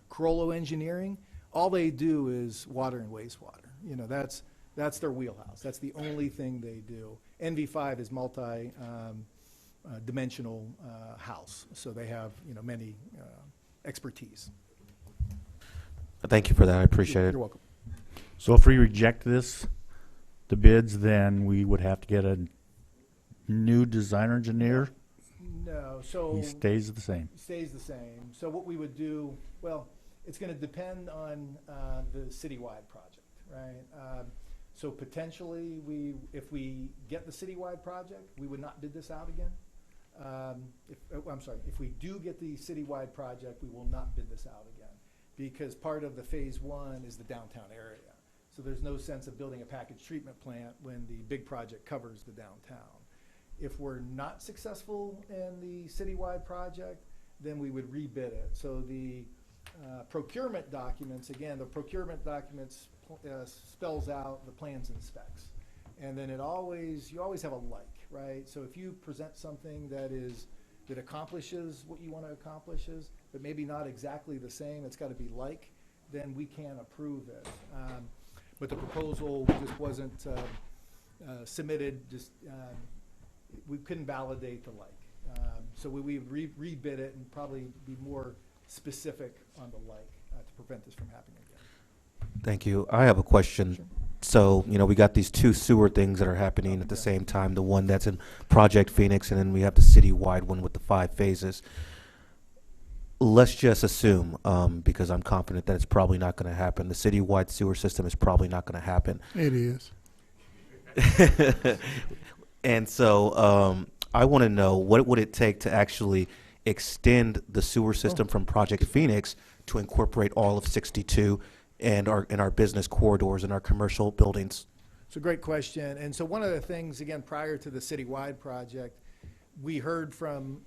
Corolla Engineering, all they do is water and wastewater. That's their wheelhouse. That's the only thing they do. NV5 is dimensional house, so they have many expertise. Thank you for that. I appreciate it. You're welcome. So if we reject the bids, then we would have to get a new designer engineer? No, so. He stays the same. Stays the same. So what we would do, well, it's going to depend on the citywide project, right? So potentially, if we get the citywide project, we would not bid this out again. If we do get the citywide project, we will not bid this out again, because part of the phase one is the downtown area. So there's no sense of building a package treatment plant when the big project covers the downtown. If we're not successful in the citywide project, then we would rebid it. So the procurement documents, again, the procurement documents spells out the plans and specs. And then you always have a like, right? So if you present something that accomplishes what you want to accomplish, but maybe not exactly the same, it's got to be like, then we can approve it. But the proposal just wasn't submitted, we couldn't validate the like. So we would rebid it and probably be more specific on the like to prevent this from happening again. Thank you. I have a question. Sure. So, we got these two sewer things that are happening at the same time, the one that's in Project Phoenix, and then we have the citywide one with the 5 phases. Let's just assume, because I'm confident that it's probably not going to happen, the citywide sewer system is probably not going to happen. It is. And so I want to know, what would it take to actually extend the sewer system from Project Phoenix to incorporate all of 62 and our business corridors and our commercial buildings? It's a great question. And so one of the things, again, prior to the citywide project, we heard from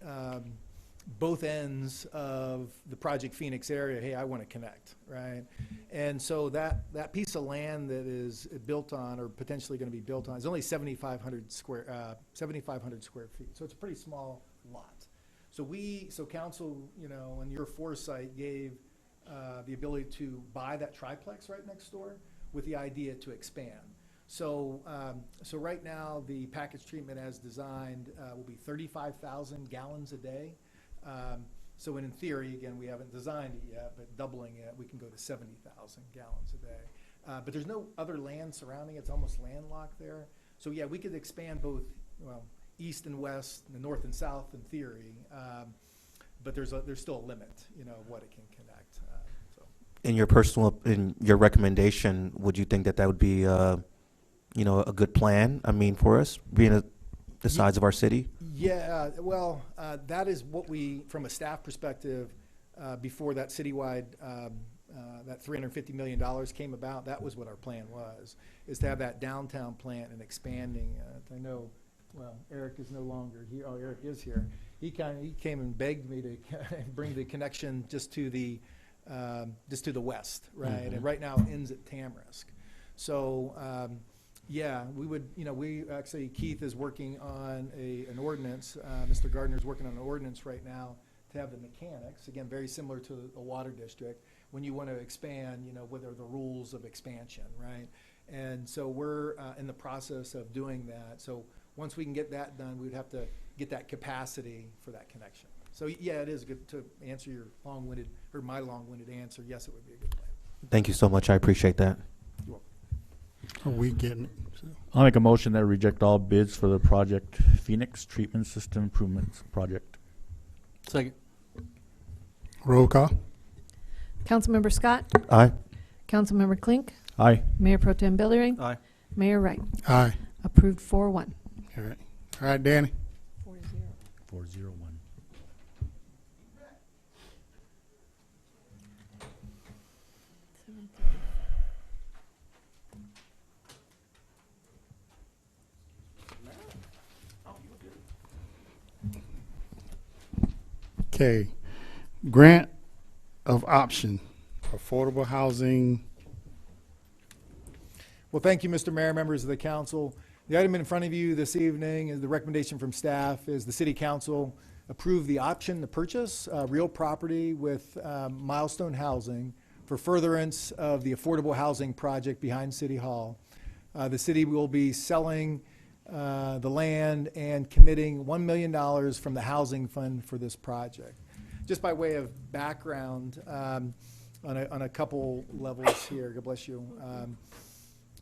both ends of the Project Phoenix area, hey, I want to connect, right? And so that piece of land that is built on, or potentially going to be built on, is only 7,500 square feet. So it's a pretty small lot. So council, and your foresight gave the ability to buy that triplex right next door with the idea to expand. So right now, the package treatment as designed will be 35,000 gallons a day. So in theory, again, we haven't designed it yet, but doubling it, we can go to 70,000 gallons a day. But there's no other land surrounding it. It's almost landlocked there. So yeah, we could expand both, east and west, the north and south in theory. But there's still a limit, of what it can connect. In your recommendation, would you think that would be, a good plan? For us, being the size of our city? Yeah, well, that is what we, from a staff perspective, before that citywide, that $350 million came about, that was what our plan was, is to have that downtown plant and expanding it. I know, Eric is no longer here. Oh, Eric is here. He came and begged me to bring the connection just to the west, right? Mm-hmm. And right now it ends at Tamarisk. So, yeah, we would, Keith is working on an ordinance. Mr. Gardner's working on an ordinance right now to have the mechanics, again, very similar to a water district, when you want to expand, what are the rules of expansion, right? And so we're in the process of doing that. So once we can get that done, we'd have to get that capacity for that connection. So yeah, it is good to answer your long-winded, or my long-winded answer. Yes, it would be a good plan. Thank you so much. I appreciate that. You're welcome. Are we getting it? So, I'll make a motion that reject all bids for the project Phoenix Treatment System Improvements Project. Second. roll call? Councilmember Scott? Aye. Councilmember Klink? Aye. Mayor Pro Tem Billering? Aye. Mayor Wright? Aye. Approved 4-1. All right. All right, Danny. 401. Okay. Grant of option, affordable housing. Well, thank you, Mr. Mayor, members of the council. The item in front of you this evening is the recommendation from staff is the city council approve the option to purchase real property with Milestone Housing for furtherance of the affordable housing project behind City Hall. The city will be selling the land and committing $1 million from the housing fund for this project. Just by way of background, on a couple levels here, God bless you.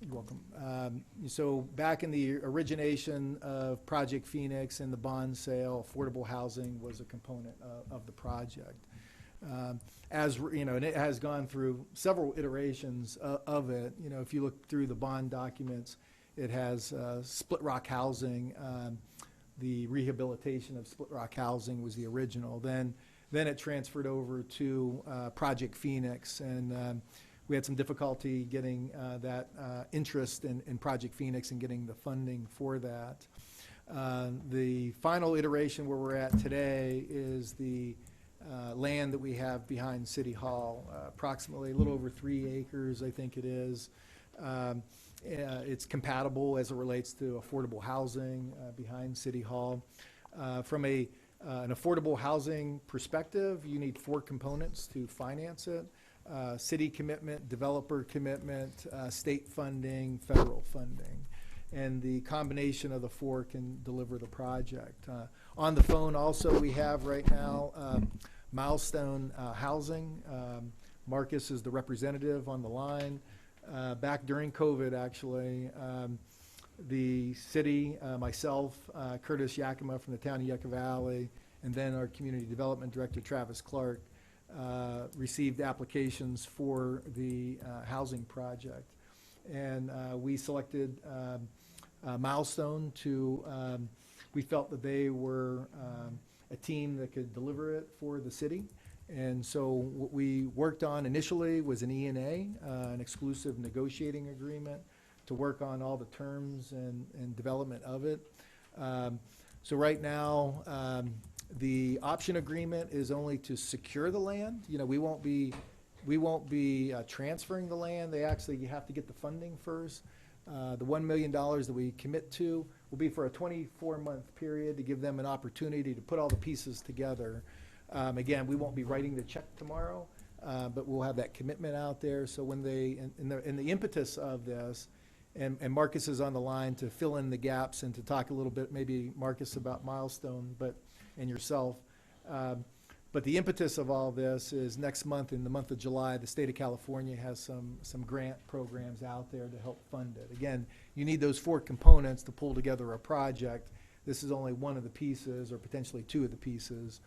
You're welcome. So back in the origination of Project Phoenix and the bond sale, affordable housing was a component of the project. As you know, and it has gone through several iterations of it. You know, if you look through the bond documents, it has Split Rock Housing. The rehabilitation of Split Rock Housing was the original. Then it transferred over to Project Phoenix, and we had some difficulty getting that interest in Project Phoenix and getting the funding for that. The final iteration where we're at today is the land that we have behind City Hall, approximately a little over 3 acres, I think it is. It's compatible as it relates to affordable housing behind City Hall. From an affordable housing perspective, you need 4 components to finance it. City commitment, developer commitment, state funding, federal funding. And the combination of the 4 can deliver the project. On the phone also we have right now Milestone Housing. Marcus is the representative on the line. Back during COVID, actually, the city, myself, Curtis Yakima from the town of Yucca Valley, and then our community development director, Travis Clark, received applications for the housing project. And we selected Milestone to, we felt that they were a team that could deliver it for the city. And so what we worked on initially was an E&A, an exclusive negotiating agreement to work on all the terms and development of it. So right now, the option agreement is only to secure the land. You know, we won't be transferring the land. They actually, you have to get the funding first. The $1 million that we commit to will be for a 24-month period to give them an opportunity to put all the pieces together. Again, we won't be writing the check tomorrow, but we'll have that commitment out there. So when they, in the impetus of this, and Marcus is on the line to fill in the gaps and to talk a little bit, maybe Marcus, about Milestone, and yourself. But the impetus of all this is next month, in the month of July, the state of California has some grant programs out there to help fund it. Again, you need those 4 components to pull together a project. This is only one of the pieces, or potentially 2 of the pieces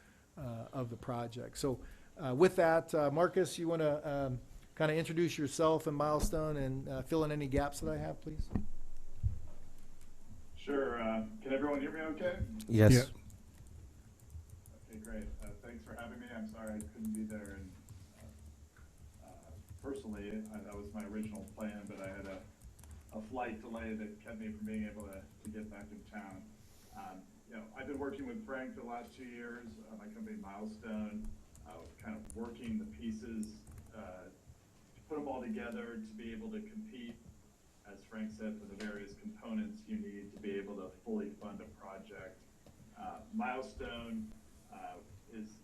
of the project. So with that, Marcus, you want to kind of introduce yourself and Milestone and fill in any gaps that I have, please? Sure. Can everyone hear me okay? Yes. Yeah. Okay, great. Thanks for having me. I'm sorry I couldn't be there. And personally, that was my original plan, but I had a flight delay that kept me from being able to get back in town. You know, I've been working with Frank for the last 2 years. My company, Milestone, kind of working the pieces to put them all together to be able to compete, as Frank said, for the various components you need to be able to fully fund a project. Milestone is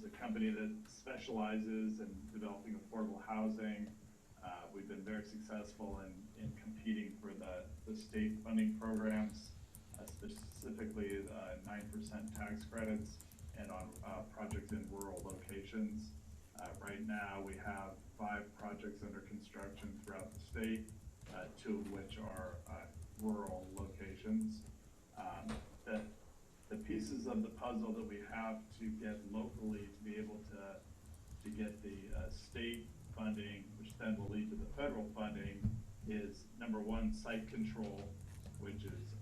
a company that specializes in developing affordable housing we've been very successful in competing for the state funding programs, specifically 9% tax credits and on projects in rural locations. Right now, we have 5 projects under construction throughout the state, 2 of which are rural locations. The pieces of the puzzle that we have to get locally to be able to get the state funding, which then will lead to the federal funding, is number 1, site control, which is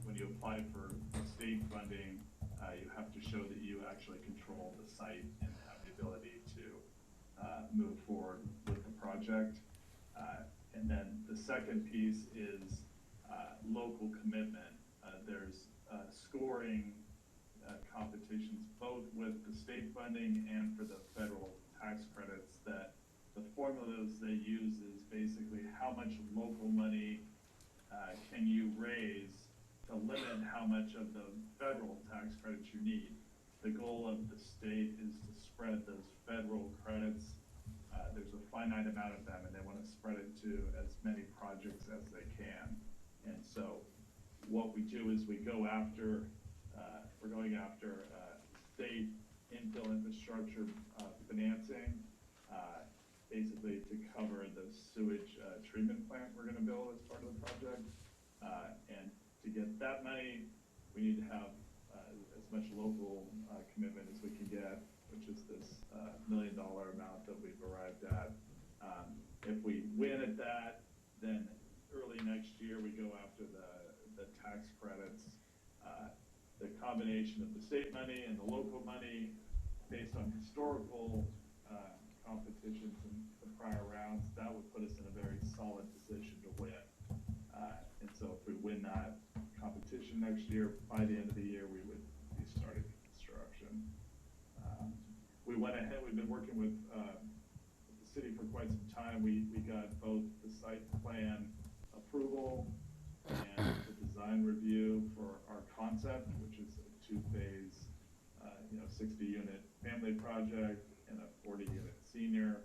when you apply for state funding, you have to show that you actually control the site and have the ability to move forward with the project. And then the second piece is local commitment. There's scoring competitions both with the state funding and for the federal tax credits that the formulas they use is basically how much local money can you raise to limit how much of the federal tax credits you need. The goal of the state is to spread those federal credits. There's a finite amount of them, and they want to spread it to as many projects as they can. And so what we do is we go after, we're going after state infill infrastructure financing, basically to cover the sewage treatment plant we're going to build as part of the project. And to get that money, we need to have as much local commitment as we can get, which is this $1 million amount that we've arrived at. If we win at that, then early next year we go after the tax credits. The combination of the state money and the local money, based on historical competitions in the prior rounds, that would put us in a very solid position to win. And so if we win that competition next year, by the end of the year, we would be starting construction. We went ahead, we've been working with the city for quite some time. We got both the site plan approval and the design review for our concept, which is a 2-phase, 60-unit family project and a 40-unit senior.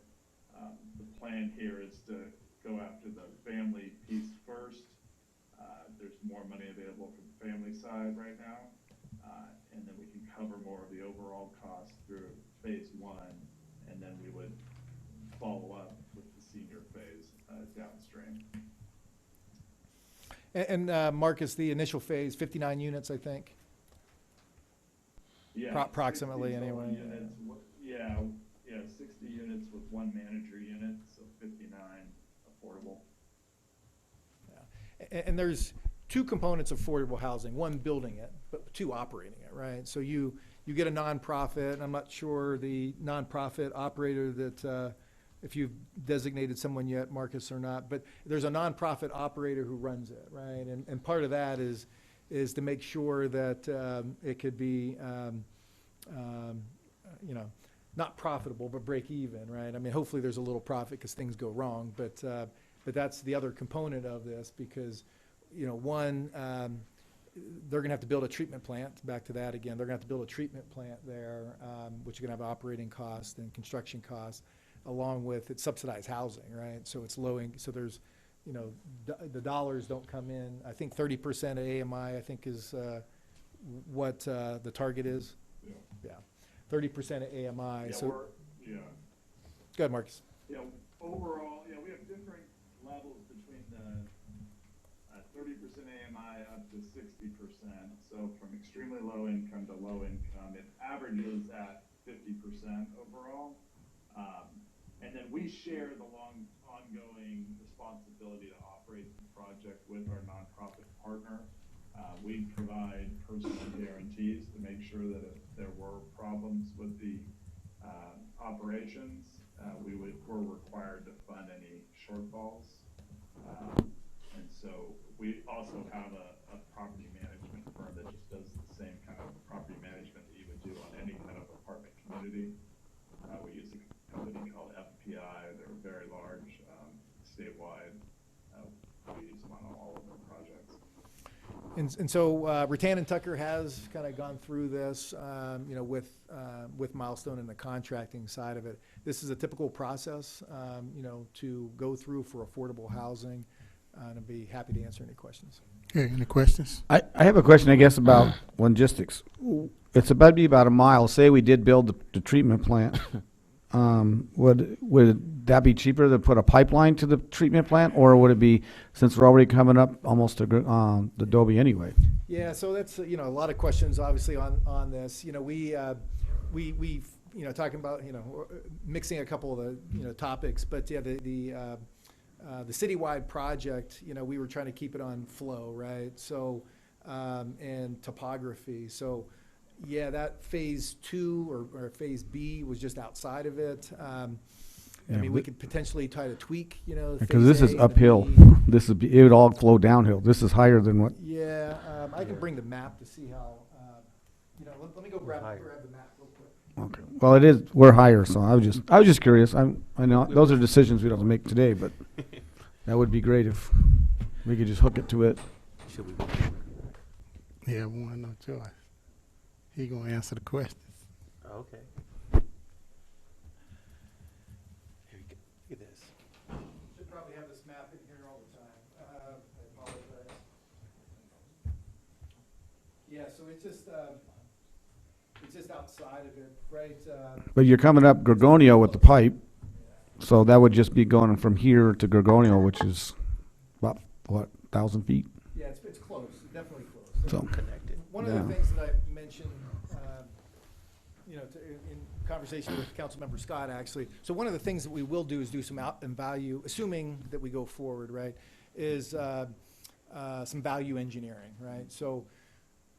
The plan here is to go after the family piece first. There's more money available for the family side right now, and then we can cover more of the overall cost through phase 1, and then we would follow up with the senior phase downstream. And Marcus, the initial phase, 59 units, I think. Yeah, Approximately, 60 anyway. Units, yeah, 60 units with 1 manager unit, so 59 affordable. And there's 2 components of affordable housing, 1 building it, but 2 operating it, right? So you get a nonprofit, and I'm not sure the nonprofit operator that, if you've designated someone yet, Marcus, or not, but there's a nonprofit operator who runs it, right? And part of that is to make sure that it could be, not profitable, but break even, right? I mean, hopefully there's a little profit because things go wrong, but that's the other component of this because, one, they're going to have to build a treatment plant. Back to that again, they're going to have to build a treatment plant there, which is going to have operating costs and construction costs, along with its subsidized housing, right? So it's so there's, the dollars don't come in. I think 30% of AMI, I think, is what the target is. Yeah. 30% of AMI. Yeah. Go ahead, Marcus. Overall, we have different levels between the 30% AMI up to 60%. So from extremely low income to low income, it averages at 50% overall. And then we share the ongoing responsibility to operate the project with our nonprofit partner. We provide personal guarantees to make sure that if there were problems with the operations, we're required to fund any shortfalls. And so we also have a property management firm that just does the same kind of property management that you would do on any kind of apartment community. We use a company called FPI. They're very large, statewide. We use them on all of our projects. And so Rattan and Tucker has kind of gone through this, with Milestone and the contracting side of it. This is a typical process, to go through for affordable housing, and I'd be happy to answer any questions. Okay, any questions? I have a question, I guess, about logistics. It's about to be about a mile. Say we did build the treatment plant. Would that be cheaper to put a pipeline to the treatment plant, or would it be, since we're already coming up almost to the Dobie anyway? Yeah, so that's, a lot of questions obviously on this. We've, talking about, mixing a couple of the, topics, but yeah, the citywide project, we were trying to keep it on flow, right? So, and topography. So, yeah, that phase 2 or phase B was just outside of it. I mean, we could potentially try to tweak, Because phase this A is and then uphill. B. It would all flow downhill. This is higher than what. Yeah, I can bring the map to see how, let me go grab the map real quick. Okay. Well, it is. We're higher, so I was just curious. I know those are decisions we don't have to make today, but that would be great if we could just hook it to it. Yeah, we want no choice. He gonna answer the questions. Okay. Here we go. Look at this. Should probably have this map in here all the time. I apologize. Yeah, so it's just outside of it, right? But you're coming up Gorgonio with the pipe, so that would just be going from here to Gorgonio, which is about, 1,000 feet? Yeah, it's close, definitely close. So connected. One of the things that I mentioned, in conversation with Councilmember Scott, actually. So one of the things that we will do is do some out and value, assuming that we go forward, right, is some value engineering, right? So,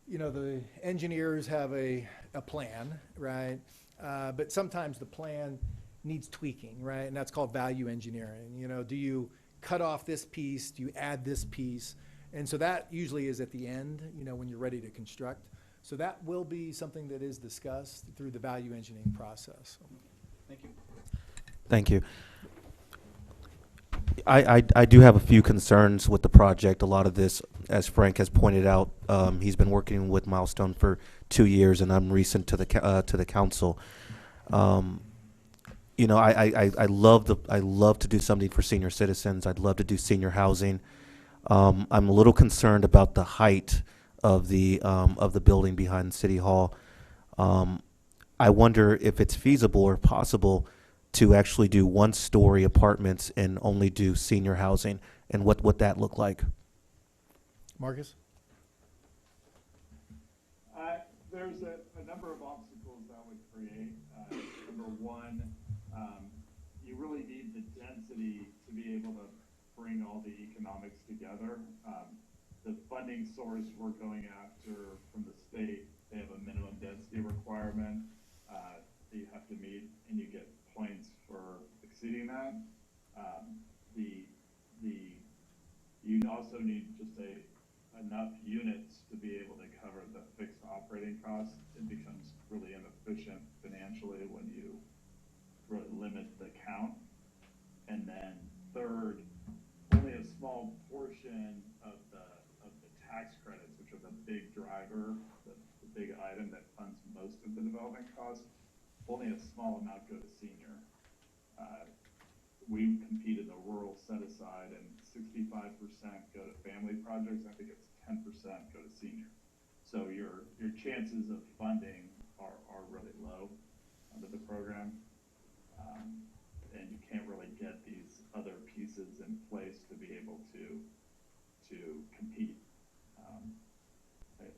the engineers have a plan, right? But sometimes the plan needs tweaking, right? And that's called value engineering. Do you cut off this piece? Do you add this piece? And so that usually is at the end, when you're ready to construct. So that will be something that is discussed through the value engineering process. Thank you. Thank you. I do have a few concerns with the project. A lot of this, as Frank has pointed out, he's been working with Milestone for 2 years, and I'm recent to the council. I love to do something for senior citizens. I'd love to do senior housing. I'm a little concerned about the height of the building behind City Hall. I wonder if it's feasible or possible to actually do one-story apartments and only do senior housing, and what would that look like? Marcus? There's a number of obstacles that would create. Number one, you really need the density to be able to bring all the economics together. The funding source we're going after from the state, they have a minimum density requirement that you have to meet, and you get points for exceeding that. You also need just enough units to be able to cover the fixed operating costs. It becomes really inefficient financially when you really limit the count. And then third, only a small portion of the tax credits, which are the big driver, the big item that funds most of the development costs, only a small amount go to senior. We compete in the rural set aside, and 65% go to family projects. I think it's 10% go to senior. So your chances of funding are really low under the program, and you can't really get these other pieces in place to be able to compete.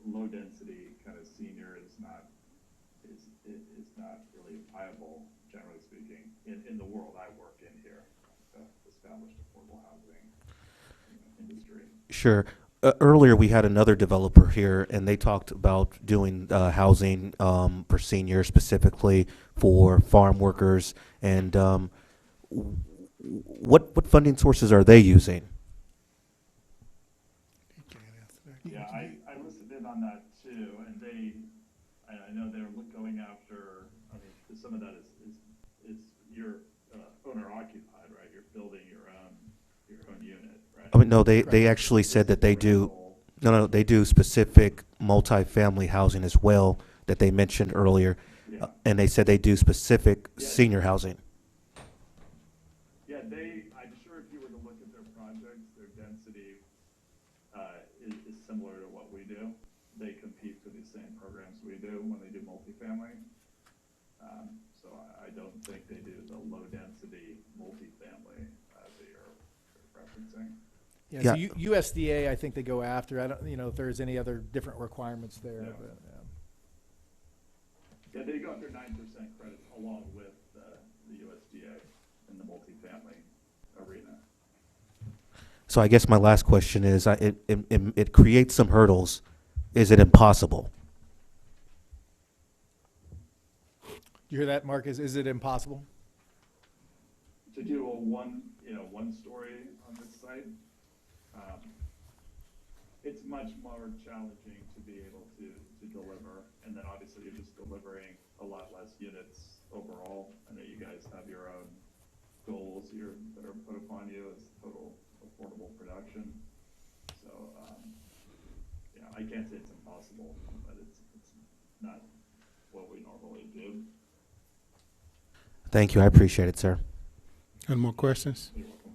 Low density kind of senior is not really viable, generally speaking, in the world I work in here, the established affordable housing industry. Sure. Earlier, we had another developer here, and they talked about doing housing for seniors, specifically for farm workers. And what funding sources are they using? Yeah, I listened in on that too, and I know they're going after. I mean, some of that is you're owner occupied, right? You're building your own unit, right? I mean, no, they actually said that they do. No, they do specific multifamily housing as well that they mentioned earlier. Yeah. And they said they do specific Yeah. senior housing. Yeah, I'm sure if you were to look at their projects, their density is similar to what we do. They compete for the same programs we do when they do multifamily. So I don't think they do the low-density multifamily that you're referencing. Yeah, Yeah. so USDA, I think they go after. I don't, if there's any other different requirements there. Yeah. But, Yeah, they go after 9% credits along with the USDA in the multifamily arena. So I guess my last question is, it creates some hurdles. Is it impossible? You hear that, Mark? Is it impossible? To do a one story on this site, it's much more challenging to be able to deliver. And then obviously you're just delivering a lot less units overall. I know you guys have your own goals here that are put upon you as total affordable production. So, yeah, I can't say it's impossible, but it's not what we normally do. Thank you. I appreciate it, sir. Any more questions? You're welcome.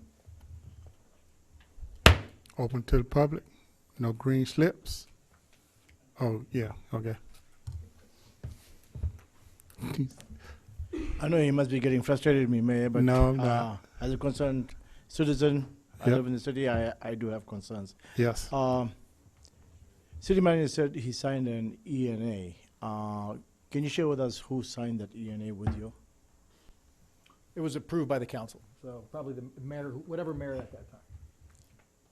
Open to the public? No green slips? Oh, yeah, okay. I know you must be getting frustrated with me, Mayor, but No, I'm not. as a concerned citizen, I Yep. live in the city, I do have concerns. Yes. City manager said he signed an ENA. Can you share with us who signed that ENA with you? It was approved by the council, so probably the mayor, whatever mayor at that time.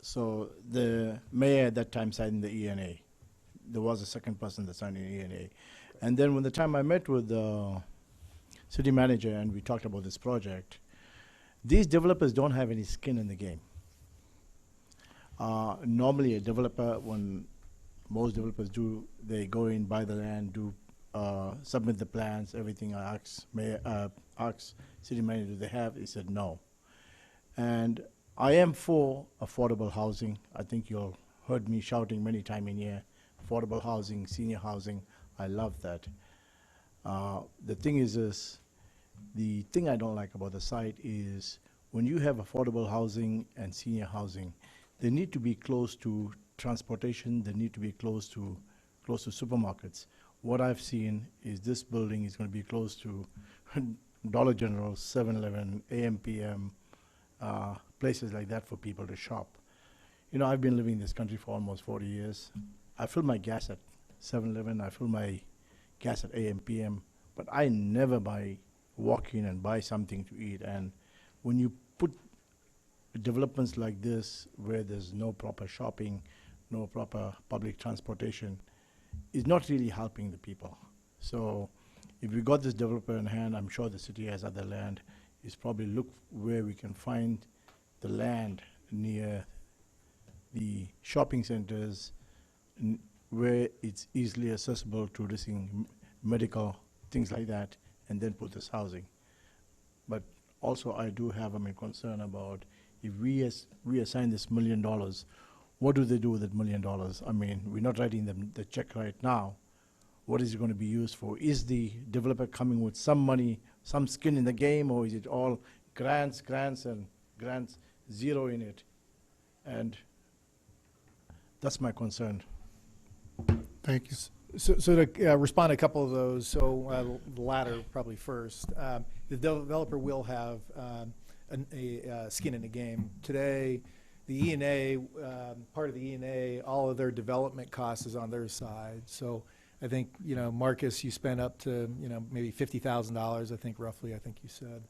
So the mayor at that time signed the ENA. There was a second person that signed the ENA. And then when the time I met with the city manager and we talked about this project, these developers don't have any skin in the game. Normally a developer, when most developers do, they go in, buy the land, submit the plans, everything. I asked city manager, do they have? He said no. And I am for affordable housing. I think you'll heard me shouting many times in here, affordable housing, senior housing. I love that. The thing is this, the thing I don't like about the site is when you have affordable housing and senior housing, they need to be close to transportation, they need to be close to supermarkets. What I've seen is this building is going to be close to Dollar General, 7-Eleven, AM, PM, places like that for people to shop. I've been living in this country for almost 40 years. I fill my gas at 7-Eleven, I fill my gas at AM, PM, but I never walk in and buy something to eat. And when you put developments like this, where there's no proper shopping, no proper public transportation, it's not really helping the people. So if we got this developer in hand, I'm sure the city has other land, is probably look where we can find the land near the shopping centers where it's easily accessible to medical, things like that, and then put this housing. But also I do have a concern about if we assign this $1 million, what do they do with that $1 million? I mean, we're not writing them the check right now. What is it going to be used for? Is the developer coming with some money, some skin in the game, or is it all grants, zero in it? And that's my concern. Thank you. So to respond to a couple of those, so the latter probably first. The developer will have a skin in the game. Today, the ENA, part of the ENA, all of their development costs is on their side. So I think, Marcus, you spent up to, maybe $50,000, I think roughly, I think you said.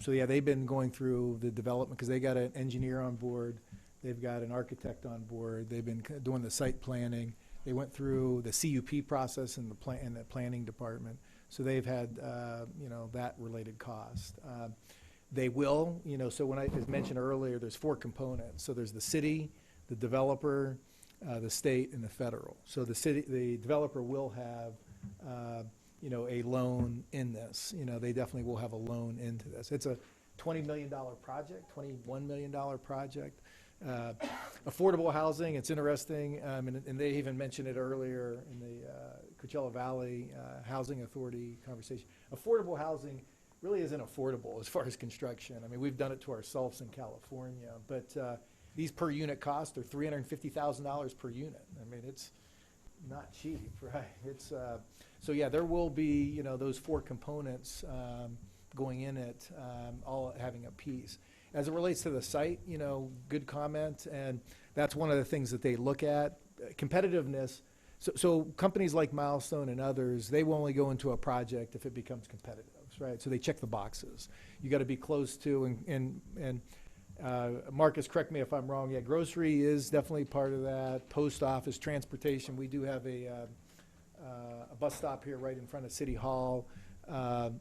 So yeah, they've been going through the development because they got an engineer on board. They've got an architect on board. They've been doing the site planning. They went through the CUP process in the planning department. So they've had, that related cost. They will, so when as mentioned earlier, there's 4 components. So there's the city, the developer, the state, and the federal. So the developer will have, a loan in this. They definitely will have a loan into this. It's a $20 million project, $21 million project. Affordable housing, it's interesting, and they even mentioned it earlier in the Coachella Valley Housing Authority conversation. Affordable housing really isn't affordable as far as construction. I mean, we've done it to ourselves in California, but these per unit costs are $350,000 per unit. I mean, it's not cheap, right? It's so yeah, there will be those four components going in it, all having a piece. As it relates to the site, good comment, and that's one of the things that they look at. Competitiveness. So companies like Milestone and others, they will only go into a project if it becomes competitive, right? So they check the boxes. You got to be close to, and Marcus, correct me if I'm wrong. Yeah, grocery is definitely part of that. Post office, transportation. We do have a bus stop here right in front of City Hall.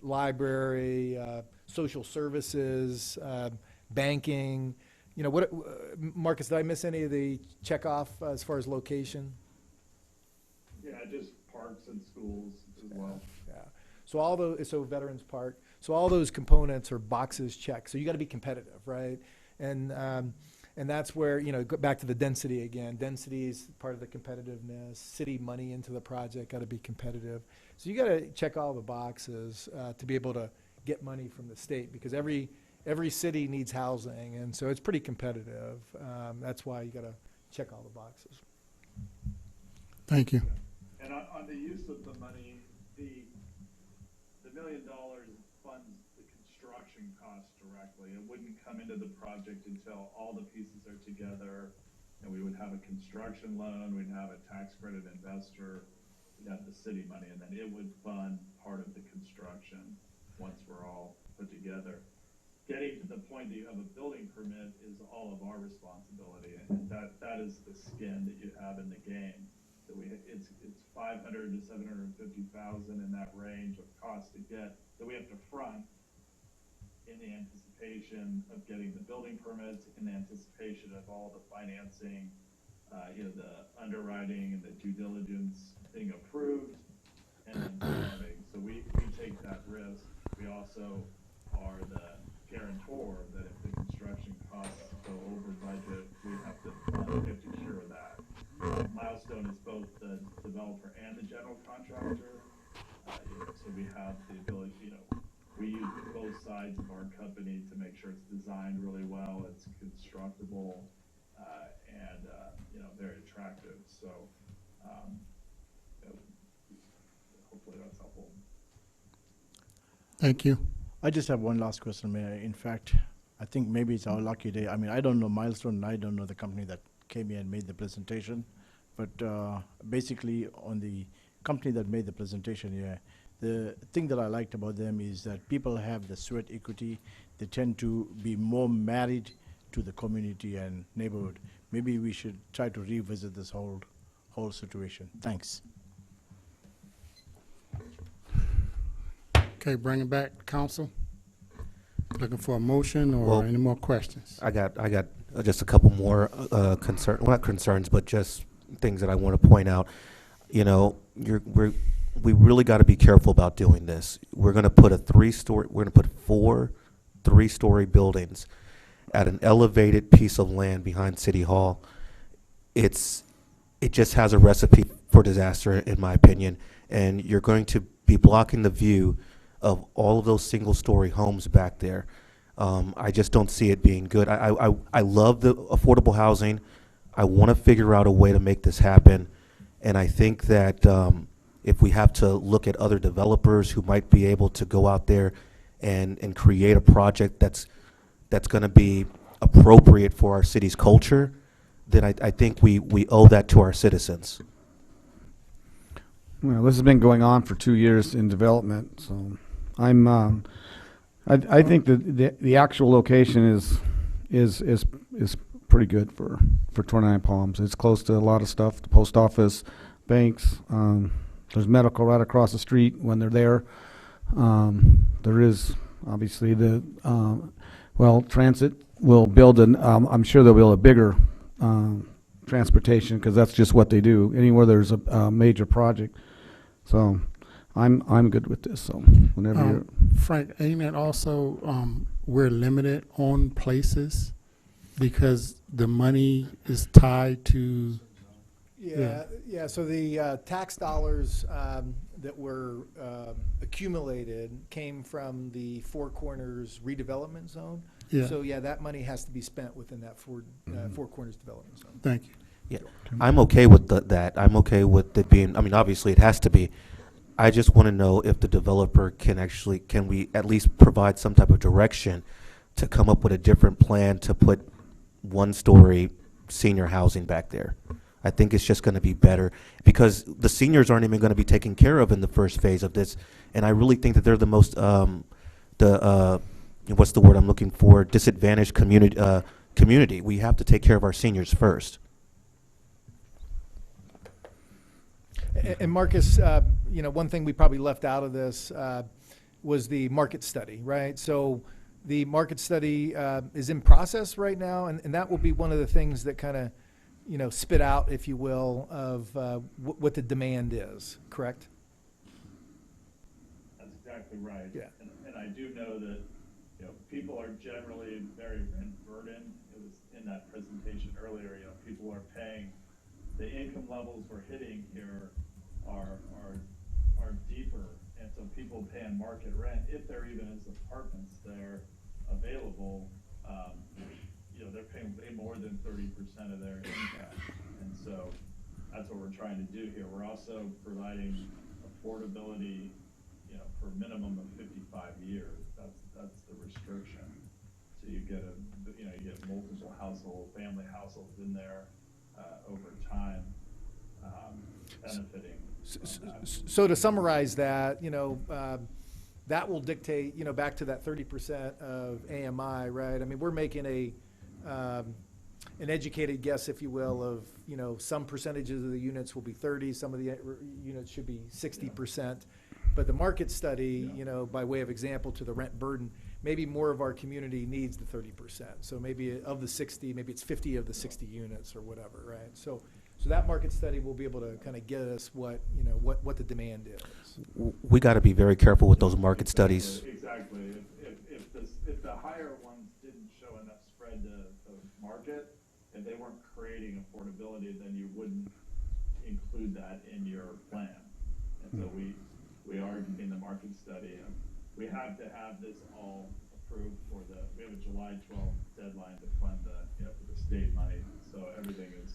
Library, social services, banking. What, Marcus? Did I miss any of the checkoff as far as location? Yeah, just parks and schools as well. Yeah. So all those, so Veterans Park. So all those components are boxes checked. So you got to be competitive, right? And that's where go back to the density again. Density is part of the competitiveness. City money into the project got to be competitive. So you got to check all the boxes to be able to get money from the state, because every city needs housing, and so it's pretty competitive. That's why you got to check all the boxes. Thank you. And on the use of the money, the $1 million funds the construction costs directly. It wouldn't come into the project until all the pieces are together, and we would have a construction loan, we'd have a tax credit investor, we'd have the city money, and then it would fund part of the construction once we're all put together. Getting to the point that you have a building permit is all of our responsibility, and that is the skin that you have in the game. That it's $500,000 to $750,000 in that range of cost to get that we have to front in the anticipation of getting the building permits, in the anticipation of all the financing, the underwriting and the due diligence being approved, and then starting. So we take that risk. We also are the guarantor that if the construction costs go over budget, we have to cure that. Milestone is both the developer and the general contractor, so we have the ability, we use both sides of our company to make sure it's designed really well, it's constructible, and very attractive. So hopefully that's helpful. Thank you. I just have one last question, Mayor. In fact, I think maybe it's our lucky day. I mean, I don't know Milestone, and I don't know the company that came here and made the presentation, but basically on the company that made the presentation here, the thing that I liked about them is that people have the sweat equity. They tend to be more married to the community and neighborhood. Maybe we should try to revisit this whole situation. Thanks. Okay, bring it back to council. Looking for a motion or any more questions? I got just a couple more not concerns, but just things that I want to point out. We really got to be careful about doing this. We're going to put four three-story buildings at an elevated piece of land behind City Hall. It just has a recipe for disaster, in my opinion, and you're going to be blocking the view of all of those single-story homes back there. I just don't see it being good. I love the affordable housing. I want to figure out a way to make this happen, and I think that if we have to look at other developers who might be able to go out there and create a project that's going to be appropriate for our city's culture, then I think we owe that to our citizens. Well, this has been going on for 2 years in development, so I think that the actual location is pretty good for 29 Palms. It's close to a lot of stuff, the post office, banks. There's medical right across the street when they're there. There is obviously transit will build I'm sure they'll build a bigger transportation, because that's just what they do anywhere there's a major project. So I'm good with this. So whenever you're Frank, ain't it also we're limited on places because the money is tied to, Yeah, so the tax dollars that were accumulated came from the Four Corners redevelopment zone. Yeah. So, yeah, that money has to be spent within that Four Corners development zone. thank you. Yeah, I'm okay with that. I'm okay with it being, I mean, obviously it has to be. I just want to know if the developer can we at least provide some type of direction to come up with a different plan to put one-story senior housing back there. I think it's just going to be better because the seniors aren't even going to be taken care of in the first phase of this. And I really think that they're the most, what's the word I'm looking for, disadvantaged community. We have to take care of our seniors first. And Marcus, one thing we probably left out of this was the market study, right? So the market study is in process right now, and that will be one of the things that kind of, spit out, if you will, of what the demand is, correct? That's exactly right. Yeah. And I do know that, people are generally very rent burdened. It was in that presentation earlier, people are paying, the income levels we're hitting here are deeper. And so people paying market rent, if there even is apartments there available, they're paying way more than 30% of their income. And so that's what we're trying to do here. We're also providing affordability, for a minimum of 55 years. That's the restriction. So you get you get multiple family households in there over time, benefiting. So to summarize that, that will dictate, back to that 30% of AMI, right? I mean, we're making an educated guess, if you will, of, some percentages of the units will be 30, some of the units should be 60%. But the market study, by way of example to the rent burden, maybe more of our community needs the 30%. So maybe of the 60, maybe it's 50 of the 60 units or whatever, right? So that market study will be able to kind of get us what the demand is. We got to be very careful with those market studies. Exactly. If the higher ones didn't show enough spread to the market, if they weren't creating affordability, then you wouldn't include that in your plan. And so we are doing the market study. We have to have this all approved we have a July 12th deadline to fund for the state money. So everything is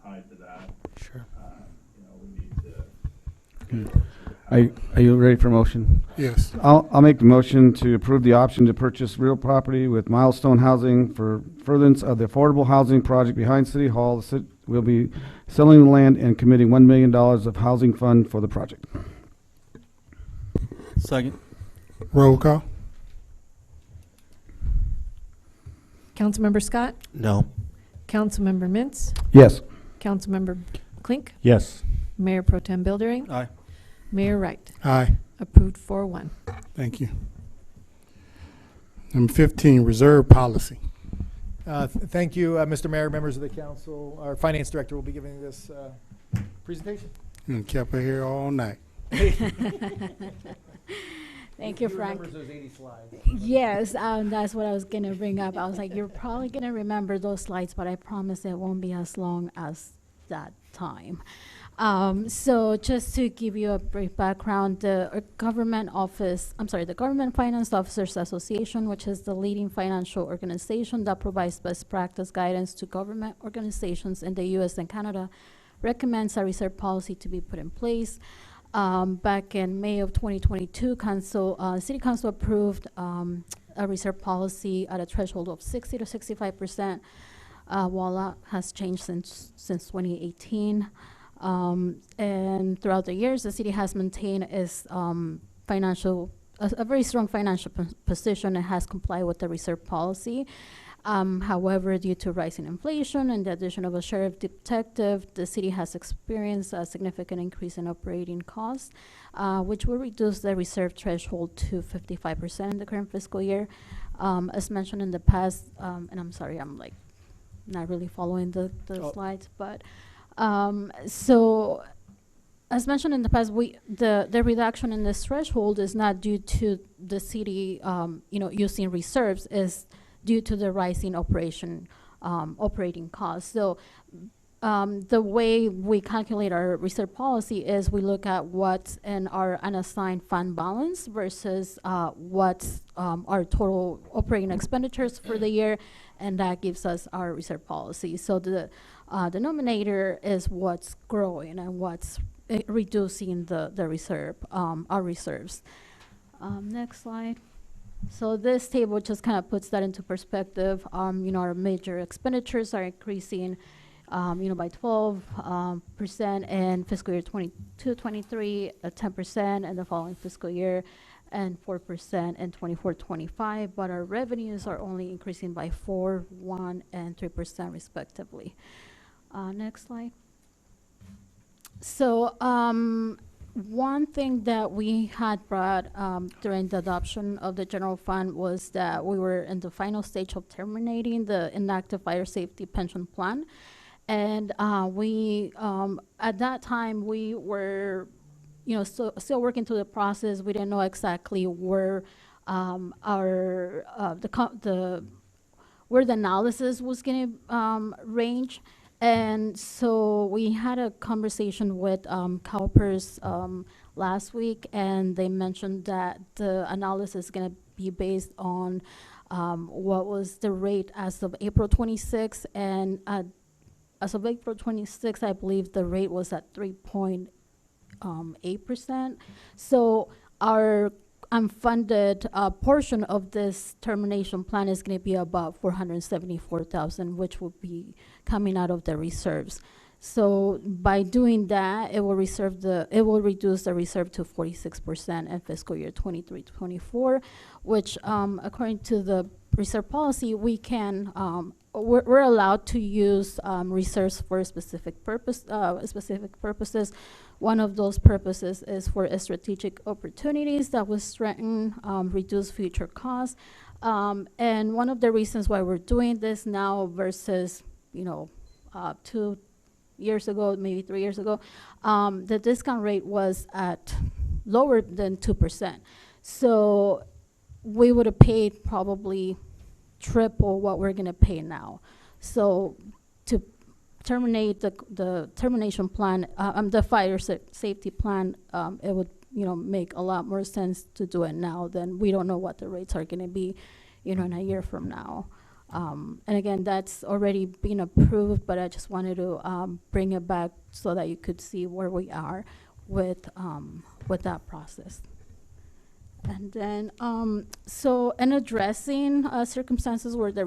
tied to that. Sure. We need to. Are you ready for motion? Yes. I'll make the motion to approve the option to purchase real property with Milestone Housing for furtherance of the affordable housing project behind City Hall. The city will be selling the land and committing $1 million of housing fund for the project. Second. Roll call? Councilmember Scott? No. Councilmember Mintz? Yes. Councilmember Klink? Yes. Mayor Pro Tem Bildering? Aye. Mayor Wright? Aye. Approved 4-1. Thank you. Number 15, reserve policy. Thank you, Mr. Mayor, members of the council. Our finance director will be giving this presentation. And kept her here all night. Thank you, Frank. Remembers those 80 slides. Yes, that's what I was going to bring up. I was like, you're probably going to remember those slides, but I promise it won't be as long as that time. So just to give you a brief background, the Government Finance Officers Association, which is the leading financial organization that provides best practice guidance to government organizations in the U.S. and Canada, recommends a reserve policy to be put in place. Back in May of 2022, City Council approved a reserve policy at a threshold of 60 to 65%. While that has changed since 2018. And throughout the years, the city has maintained its a very strong financial position and has complied with the reserve policy. However, due to rising inflation and the addition of a sheriff detective, the city has experienced a significant increase in operating costs, which will reduce the reserve threshold to 55% in the current fiscal year. As mentioned in the past, and I'm sorry, I'm like not really following the slides, but so as mentioned in the past, the reduction in this threshold is not due to the city, using reserves, is due to the rising operation operating costs. So the way we calculate our reserve policy is we look at what's in our unassigned fund balance versus what's our total operating expenditures for the year, and that gives us our reserve policy. So the denominator is what's growing and what's reducing the reserve, our reserves. Next slide. So this table just kind of puts that into perspective. Our major expenditures are increasing by 12% in fiscal year 22-23, 10% in the following fiscal year, and 4% in 24-25. But our revenues are only increasing by 4%, 1%, and 3% respectively. Next slide. So one thing that we had brought during the adoption of the general fund was that we were in the final stage of terminating the inactive fire safety pension plan. And we, at that time, we were, still working through the process. We didn't know exactly where where the analysis was going to range. And so we had a conversation with CalPERS last week, and they mentioned that the analysis is going to be based on what was the rate as of April 26th, and as of April 26th, I believe the rate was at 3.8%. So our unfunded portion of this termination plan is going to be about $474,000, which will be coming out of the reserves. So by doing that, it will reduce the reserve to 46% in fiscal year 23-24, which according to the reserve policy, we can we're allowed to use reserves for specific purposes. One of those purposes is for strategic opportunities that will strengthen, reduce future costs. And one of the reasons why we're doing this now versus 2 years ago, maybe 3 years ago, the discount rate was at lower than 2%. So we would have paid probably triple what we're going to pay now. So to terminate the termination plan, the fire safety plan, it would make a lot more sense to do it now than we don't know what the rates are going to be in a year from now. And again, that's already been approved, but I just wanted to bring it back so that you could see where we are with that process. And then, so in addressing circumstances where the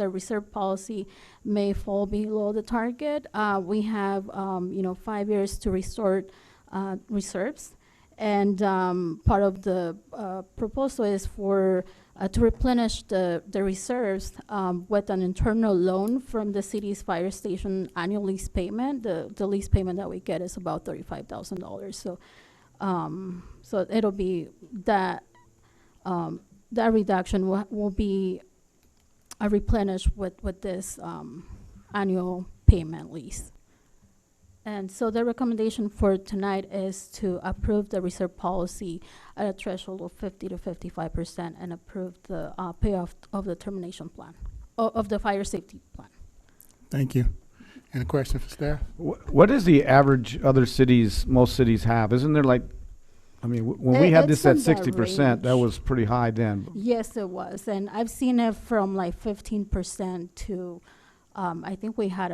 reserve policy may fall below the target, we have 5 years to restore reserves, and part of the proposal is for to replenish the reserves with an internal loan from the city's fire station annual lease payment. The lease payment that we get is about $35,000. So. So it'll be that that reduction will be replenished with this annual payment lease. And so the recommendation for tonight is to approve the reserve policy at a threshold of 50 to 55% and approve the payoff of the termination plan, of the fire safety plan. Thank you. Any question for staff? What is the average other cities, most cities have? Isn't there when we had this at 60%, that was pretty high then. Yes, it was. And I've seen it from 15% to, I think we had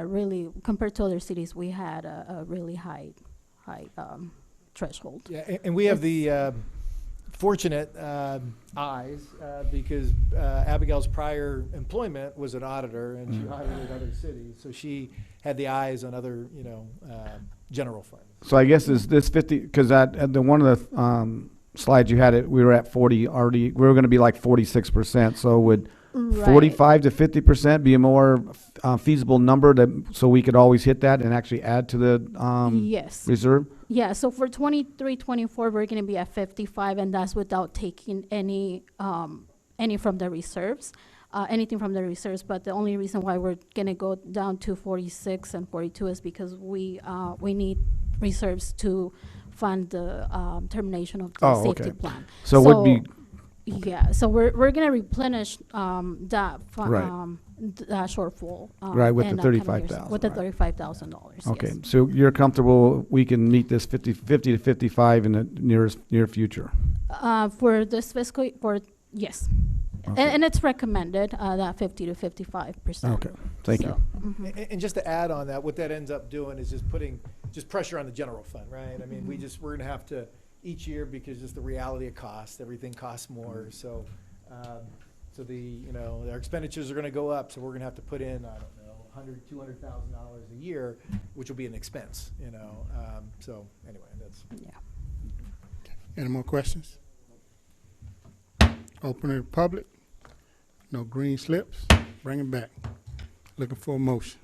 compared to other cities, we had a really high threshold. Yeah, and we have the fortunate eyes because Abigail's prior employment was an auditor, and she audited other cities, so she had the eyes on other general funds. So I guess is this 50? Because at the one of the slides you had, we were at 40 already. We were going to be like 46%. So would 45 to 50% be a more feasible number so we could always hit that and actually add to the yes. reserve? Yeah, so for 23-24, we're going to be at 55, and that's without taking any from the reserves, anything from the reserves. But the only reason why we're going to go down to 46 and 42 is because we need reserves to fund the termination of the safety plan. So would be. Yeah, so we're going to replenish that shortfall. Right, with the in upcoming years. 35,000, With the right. $35,000, Okay, yes. so you're comfortable we can meet this 50 to 55 in the near future? For this fiscal, yes. Okay. And it's recommended, that 50 to 55%. Okay, thank you. And just to add on that, what that ends up doing is just putting pressure on the general fund, right? I mean, we're gonna have to, each year, because just the reality of cost, everything costs more, so, so our expenditures are gonna go up, so we're gonna have to put in, I don't know, $200,000 a year, which will be an expense, so anyway, that's. Yeah. Any more questions? Open to the public. No green slips. Bring it back. Looking for a motion.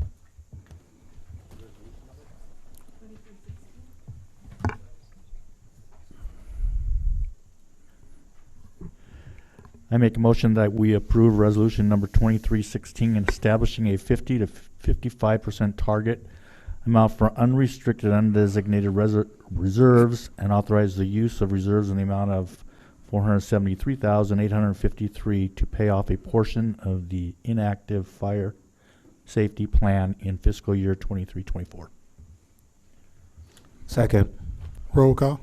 I make a motion that we approve resolution number 2316 and establishing a 50 to 55% target amount for unrestricted undesignated reserves and authorize the use of reserves in the amount of $473,853 to pay off a portion of the inactive fire safety plan in fiscal year 23-24. Second. Roll call.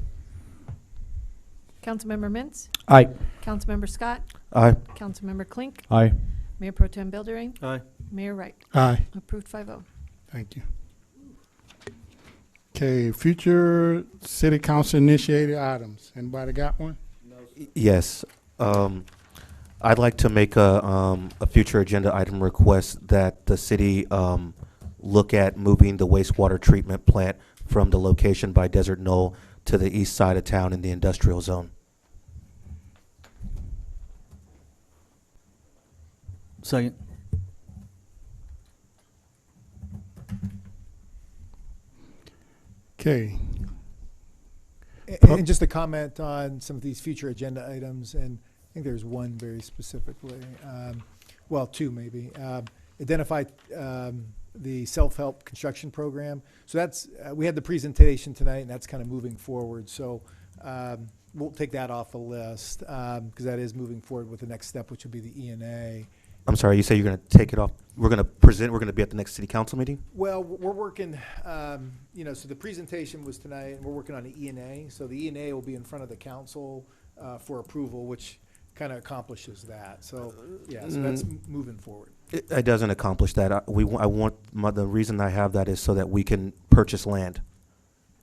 Councilmember Mintz? Aye. Councilmember Scott? Aye. Councilmember Klink? Aye. Mayor Pro Tem Buildering? Aye. Mayor Wright? Aye. Approved 5-0. Thank you. Okay, future city council initiated items. Anybody got one? Yes. I'd like to make a future agenda item request that the city look at moving the wastewater treatment plant from the location by Desert Knoll to the east side of town in the industrial zone. Second. Okay. And just a comment on some of these future agenda items, and I think there's one very specifically, well, two maybe. Identify the self-help construction program. So that's, we had the presentation tonight, and that's kind of moving forward. So we'll take that off the list, because that is moving forward with the next step, which would be the E&A. I'm sorry, you say you're going to take it off? We're going to be at the next city council meeting? Well, we're working, so the presentation was tonight, and we're working on the E&A. So the E&A will be in front of the council for approval, which kind of accomplishes that. So, yeah, so that's moving forward. It doesn't accomplish that. The reason I have that is so that we can purchase land.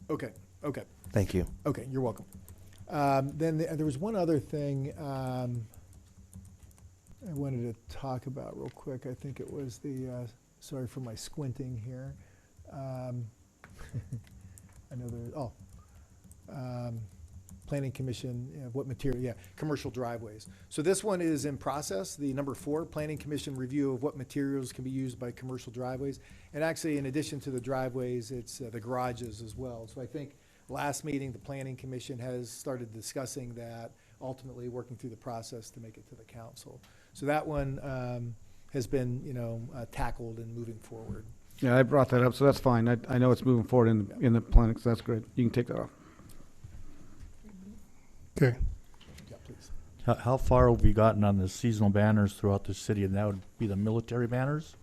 Okay. Thank you. Okay, you're welcome. Then there was one other thing I wanted to talk about real quick. I think it was the, sorry for my squinting here. I know Planning Commission, what material, commercial driveways. So this one is in process, the number 4, Planning Commission review of what materials can be used by commercial driveways. And actually, in addition to the driveways, it's the garages as well. So I think last meeting, the Planning Commission has started discussing that, ultimately working through the process to make it to the council. So that one has been, tackled and moving forward. Yeah, I brought that up, so that's fine. I know it's moving forward in the planning, so that's great. You can take that off. Okay. Yeah, please. How far have we gotten on the seasonal banners throughout the city? And that would be the military banners?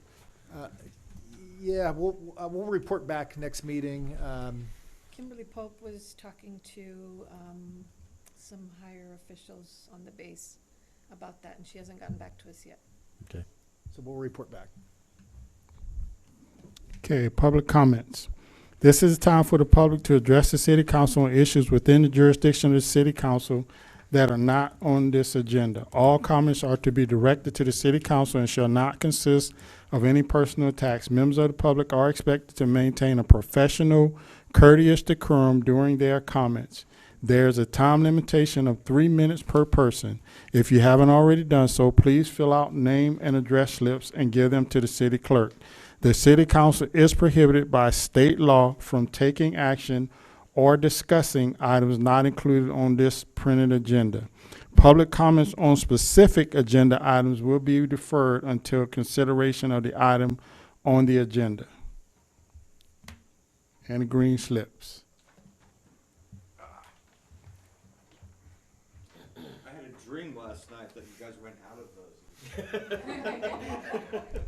Yeah, we'll report back next meeting. Kimberly Pope was talking to some higher officials on the base about that, and she hasn't gotten back to us yet. Okay. So we'll report back. Okay, public comments. This is time for the public to address the city council on issues within the jurisdiction of the city council that are not on this agenda. All comments are to be directed to the city council and shall not consist of any personal attacks. Members of the public are expected to maintain a professional, courteous decorum during their comments. There's a time limitation of 3 minutes per person. If you haven't already done so, please fill out name and address slips and give them to the city clerk. The city council is prohibited by state law from taking action or discussing items not included on this printed agenda. Public comments on specific agenda items will be deferred until consideration of the item on the agenda. And the green slips. I had a dream last night that you guys ran out of those.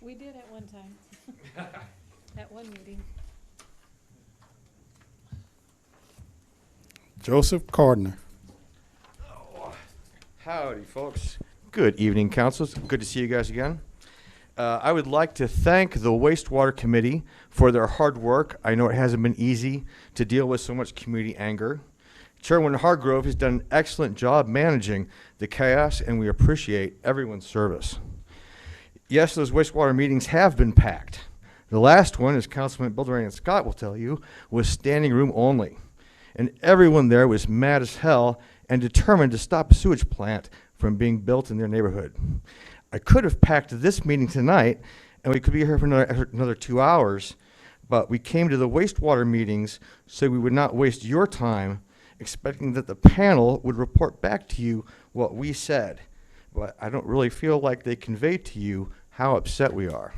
We did at one time. At one meeting. Joseph Cardner. Howdy, folks. Good evening, councils. Good to see you guys again. I would like to thank the Wastewater Committee for their hard work. I know it hasn't been easy to deal with so much community anger. Chairman Hargrove has done an excellent job managing the chaos, and we appreciate everyone's service. Yes, those wastewater meetings have been packed. The last one, as Councilman Bilderrain and Scott will tell you, was standing room only. And everyone there was mad as hell and determined to stop a sewage plant from being built in their neighborhood. I could have packed this meeting tonight, and we could be here for another 2 hours, but we came to the wastewater meetings so we would not waste your time expecting that the panel would report back to you what we said. But I don't really feel like they conveyed to you how upset we are.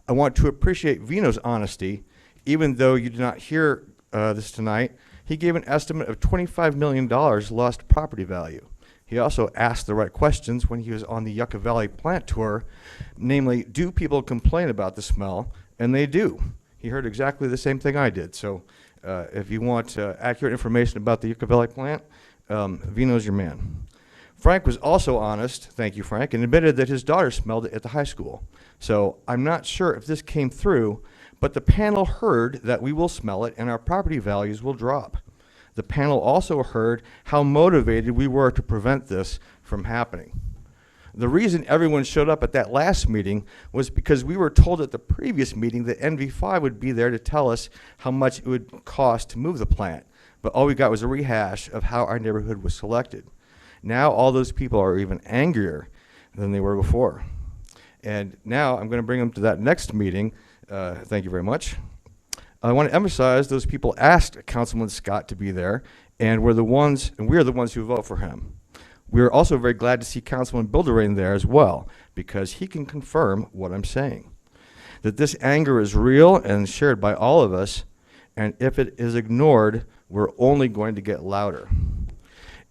I want to appreciate Vino's honesty, even though you did not hear this tonight. He gave an estimate of $25 million lost property value. He also asked the right questions when he was on the Yucca Valley plant tour, namely, do people complain about the smell? And they do. He heard exactly the same thing I did. So if you want accurate information about the Yucca Valley plant, Vino's your man. Frank was also honest, thank you, Frank, and admitted that his daughter smelled it at the high school. So I'm not sure if this came through, but the panel heard that we will smell it and our property values will drop. The panel also heard how motivated we were to prevent this from happening. The reason everyone showed up at that last meeting was because we were told at the previous meeting that NV5 would be there to tell us how much it would cost to move the plant. But all we got was a rehash of how our neighborhood was selected. Now all those people are even angrier than they were before. And now I'm going to bring them to that next meeting. Thank you very much. I want to emphasize those people asked Councilman Scott to be there, and we're the ones who vote for him. We are also very glad to see Councilman Bilderrain there as well, because he can confirm what I'm saying. That this anger is real and shared by all of us, and if it is ignored, we're only going to get louder.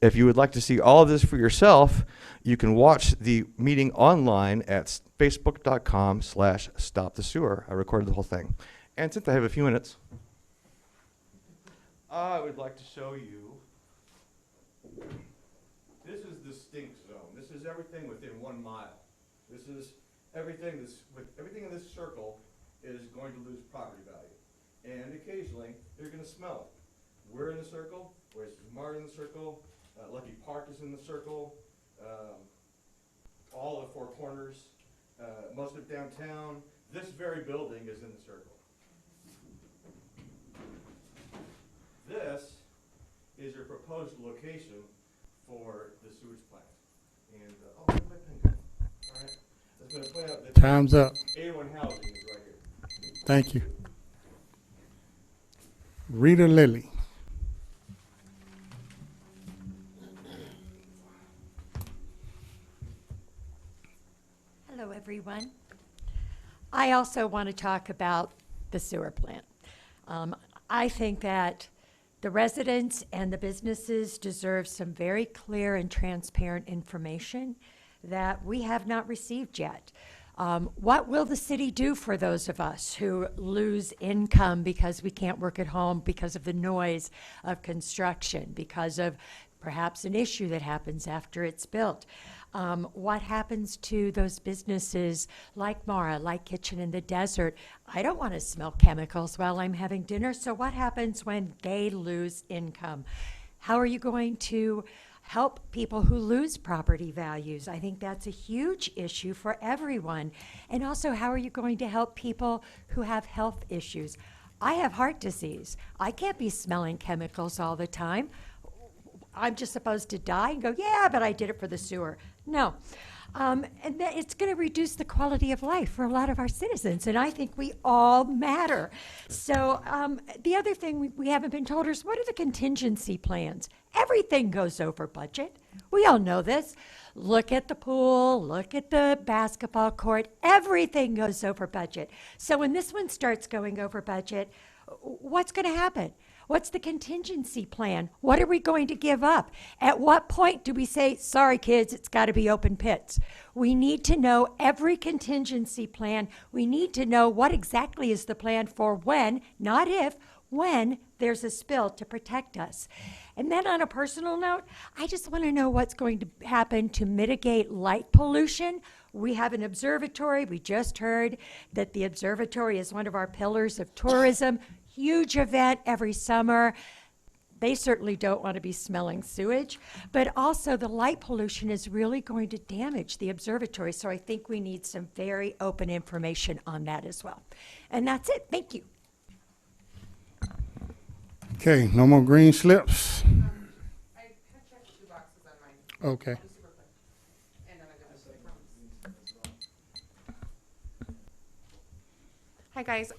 If you would like to see all of this for yourself, you can watch the meeting online at facebook.com/stopthesewer. I recorded the whole thing. And since I have a few minutes, I would like to show you, this is the stink zone. This is everything within 1 mile. This is everything in this circle is going to lose property value. And occasionally, you're going to smell it. We're in the circle, where's Smart in the circle, Lucky Park is in the circle, all the Four Corners, most of downtown. This very building is in the circle. This is your proposed location for the sewage plant. And, oh, where'd my pen go? All right. I was going to point out that Time's up. A1 housing is right here. Thank you. Rita Lilly. Hello, everyone. I also want to talk about the sewer plant. I think that the residents and the businesses deserve some very clear and transparent information that we have not received yet. What will the city do for those of us who lose income because we can't work at home because of the noise of construction, because of perhaps an issue that happens after it's built? What happens to those businesses like Mara, like Kitchen in the Desert? I don't want to smell chemicals while I'm having dinner, so what happens when they lose income? How are you going to help people who lose property values? I think that's a huge issue for everyone. And also, how are you going to help people who have health issues? I have heart disease. I can't be smelling chemicals all the time. I'm just supposed to die and go, yeah, but I did it for the sewer. No. And it's going to reduce the quality of life for a lot of our citizens, and I think we all matter. So the other thing we haven't been told is, what are the contingency plans? Everything goes over budget. We all know this. Look at the pool, look at the basketball court. Everything goes over budget. So when this one starts going over budget, what's going to happen? What's the contingency plan? What are we going to give up? At what point do we say, sorry kids, it's got to be open pits? We need to know every contingency plan. We need to know what exactly is the plan for when, not if, when there's a spill to protect us. And then on a personal note, I just want to know what's going to happen to mitigate light pollution. We have an observatory. We just heard that the observatory is one of our pillars of tourism. Huge event every summer. They certainly don't want to be smelling sewage, but also the light pollution is really going to damage the observatory. So I think we need some very open information on that as well. And that's it. Thank you. Okay, no more green slips. Okay. Hi guys.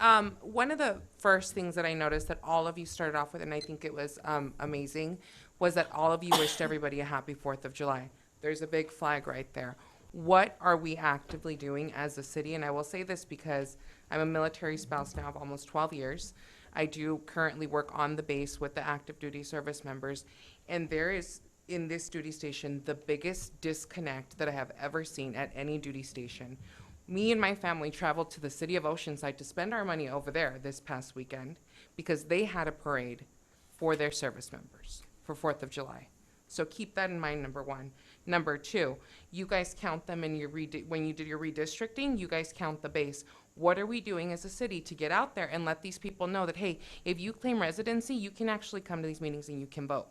One of the first things that I noticed that all of you started off with, and I think it was amazing, was that all of you wished everybody a happy 4th of July. There's a big flag right there. What are we actively doing as a city? And I will say this because I'm a military spouse now of almost 12 years. I do currently work on the base with the active duty service members, and there is, in this duty station, the biggest disconnect that I have ever seen at any duty station. Me and my family traveled to the city of Oceanside to spend our money over there this past weekend because they had a parade for their service members for 4th of July. So keep that in mind, number one. Number two, you guys count them in your when you did your redistricting, you guys count the base. What are we doing as a city to get out there and let these people know that, hey, if you claim residency, you can actually come to these meetings and you can vote?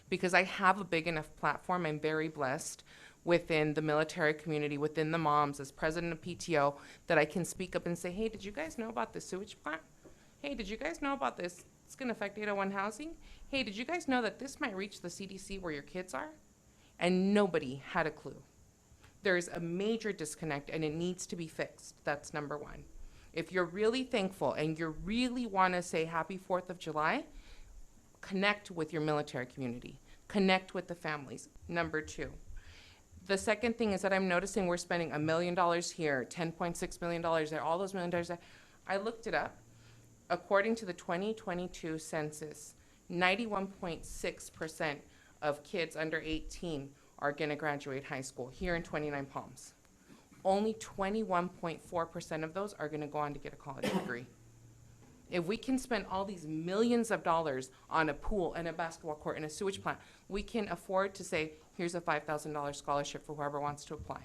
Because I have a big enough platform, I'm very blessed within the military community, within the moms, as president of PTO, that I can speak up and say, hey, did you guys know about the sewage plant? Hey, did you guys know about this? It's gonna affect 801 housing. Hey, did you guys know that this might reach the CDC where your kids are? And nobody had a clue. There's a major disconnect and it needs to be fixed. That's number one. If you're really thankful and you really wanna say happy 4th of July, connect with your military community. Connect with the families. Number two. The second thing is that I'm noticing we're spending $1 million here, $10.6 million there, all those $1 million there. I looked it up. According to the 2022 census, 91.6% of kids under 18 are going to graduate high school here in 29 Palms. Only 21.4% of those are going to go on to get a college degree. If we can spend all these millions of dollars on a pool and a basketball court and a sewage plant, we can afford to say, here's a $5,000 scholarship for whoever wants to apply.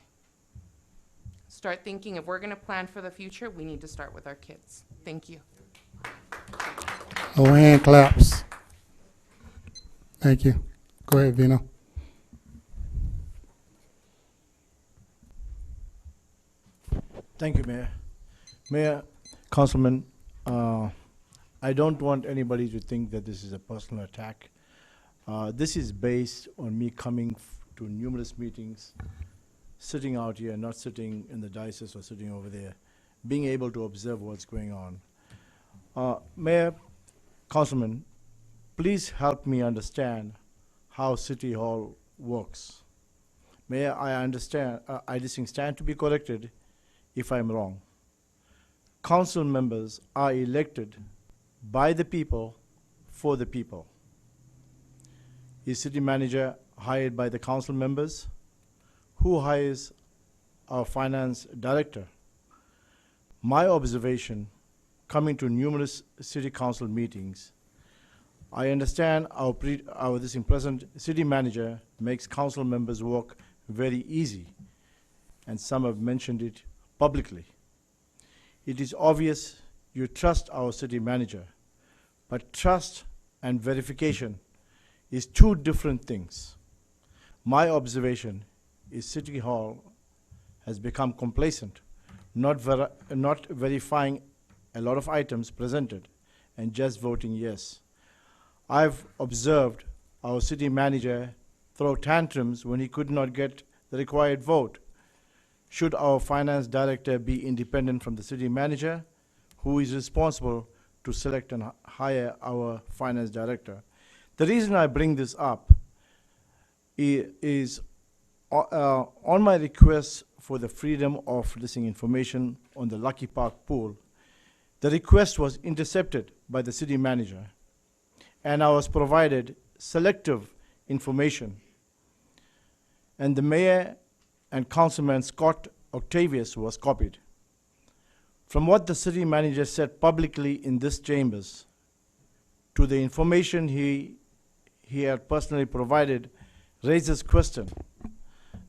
Start thinking, if we're going to plan for the future, we need to start with our kids. Thank you. No hand claps. Thank you. Go ahead, Vino. Thank you, Mayor. Mayor, Councilman, I don't want anybody to think that this is a personal attack. This is based on me coming to numerous meetings, sitting out here, not sitting in the diocese or sitting over there, being able to observe what's going on. Mayor, Councilman, please help me understand how City Hall works. Mayor, I understand, I just stand to be corrected if I'm wrong. Council members are elected by the people for the people. Is city manager hired by the council members? Who hires our finance director? My observation, coming to numerous city council meetings, I understand our present city manager makes council members' work very easy, and some have mentioned it publicly. It is obvious you trust our city manager, but trust and verification is two different things. My observation is City Hall has become complacent, not verifying a lot of items presented and just voting yes. I've observed our city manager throw tantrums when he could not get the required vote. Should our finance director be independent from the city manager, who is responsible to select and hire our finance director? The reason I bring this up is on my request for the freedom of releasing information on the Lucky Park pool, the request was intercepted by the city manager, and I was provided selective information. And the mayor and Councilman Scott Octavius was copied. From what the city manager said publicly in this chambers to the information he had personally provided raises question.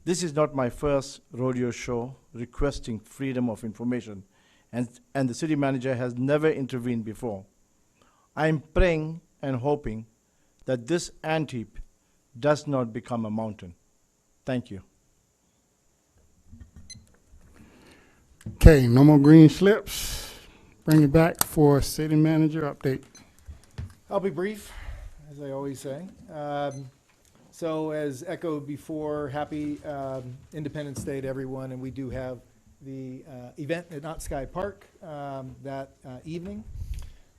This is not my first rodeo show requesting freedom of information, and the city manager has never intervened before. I am praying and hoping that this ant-heap does not become a mountain. Thank you. Okay, no more green slips. Bring it back for city manager update. I'll be brief, as I always say. So as echoed before, happy Independence Day to everyone, and we do have the event at Knott Sky Park that evening.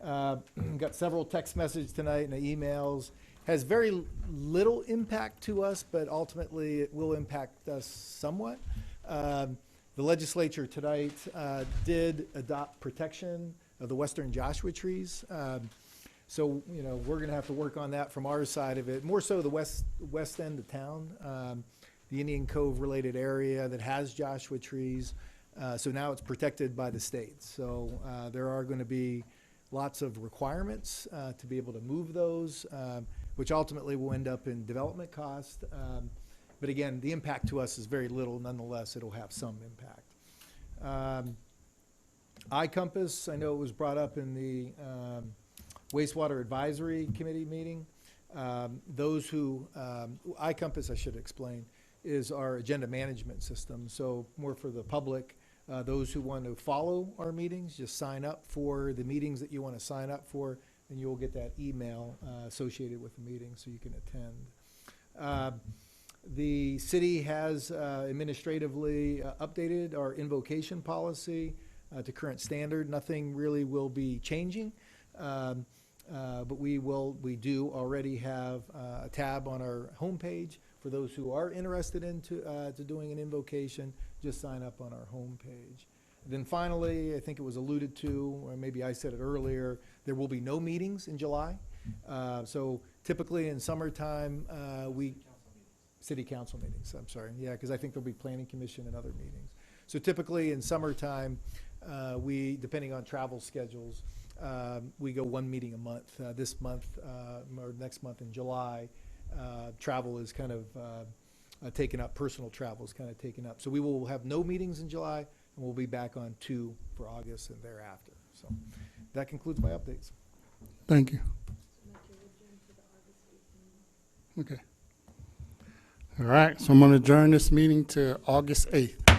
Got several text messages tonight and emails. Has very little impact to us, but ultimately it will impact us somewhat. The legislature tonight did adopt protection of the western Joshua trees. So, you know, we're gonna have to work on that from our side of it, more so the west end of town, the Indian Cove related area that has Joshua trees. So now it's protected by the state. So there are gonna be lots of requirements to be able to move those, which ultimately will end up in development cost. But again, the impact to us is very little. Nonetheless, it'll have some impact. iCompass, I know it was brought up in the Wastewater Advisory Committee meeting. Those who, iCompass, I should explain, is our agenda management system. So more for the public, those who want to follow our meetings, just sign up for the meetings that you want to sign up for, and you'll get that email associated with the meeting so you can attend. The city has administratively updated our invocation policy to current standard. Nothing really will be changing. But we do already have a tab on our homepage for those who are interested into to doing an invocation. Just sign up on our homepage. Then finally, I think it was alluded to, or maybe I said it earlier, there will be no meetings in July. So typically in summertime, city council meetings, I'm sorry. Yeah, because I think there'll be planning commission and other meetings. So typically in summertime, we, depending on travel schedules, we go one meeting a month. This month or next month in July, travel is kind of taken up. Personal travel is kind of taken up. So we will have no meetings in July, and we'll be back on 2 for August and thereafter. So that concludes my updates. Thank you. Okay. All right, so I'm going to adjourn this meeting to August 8th.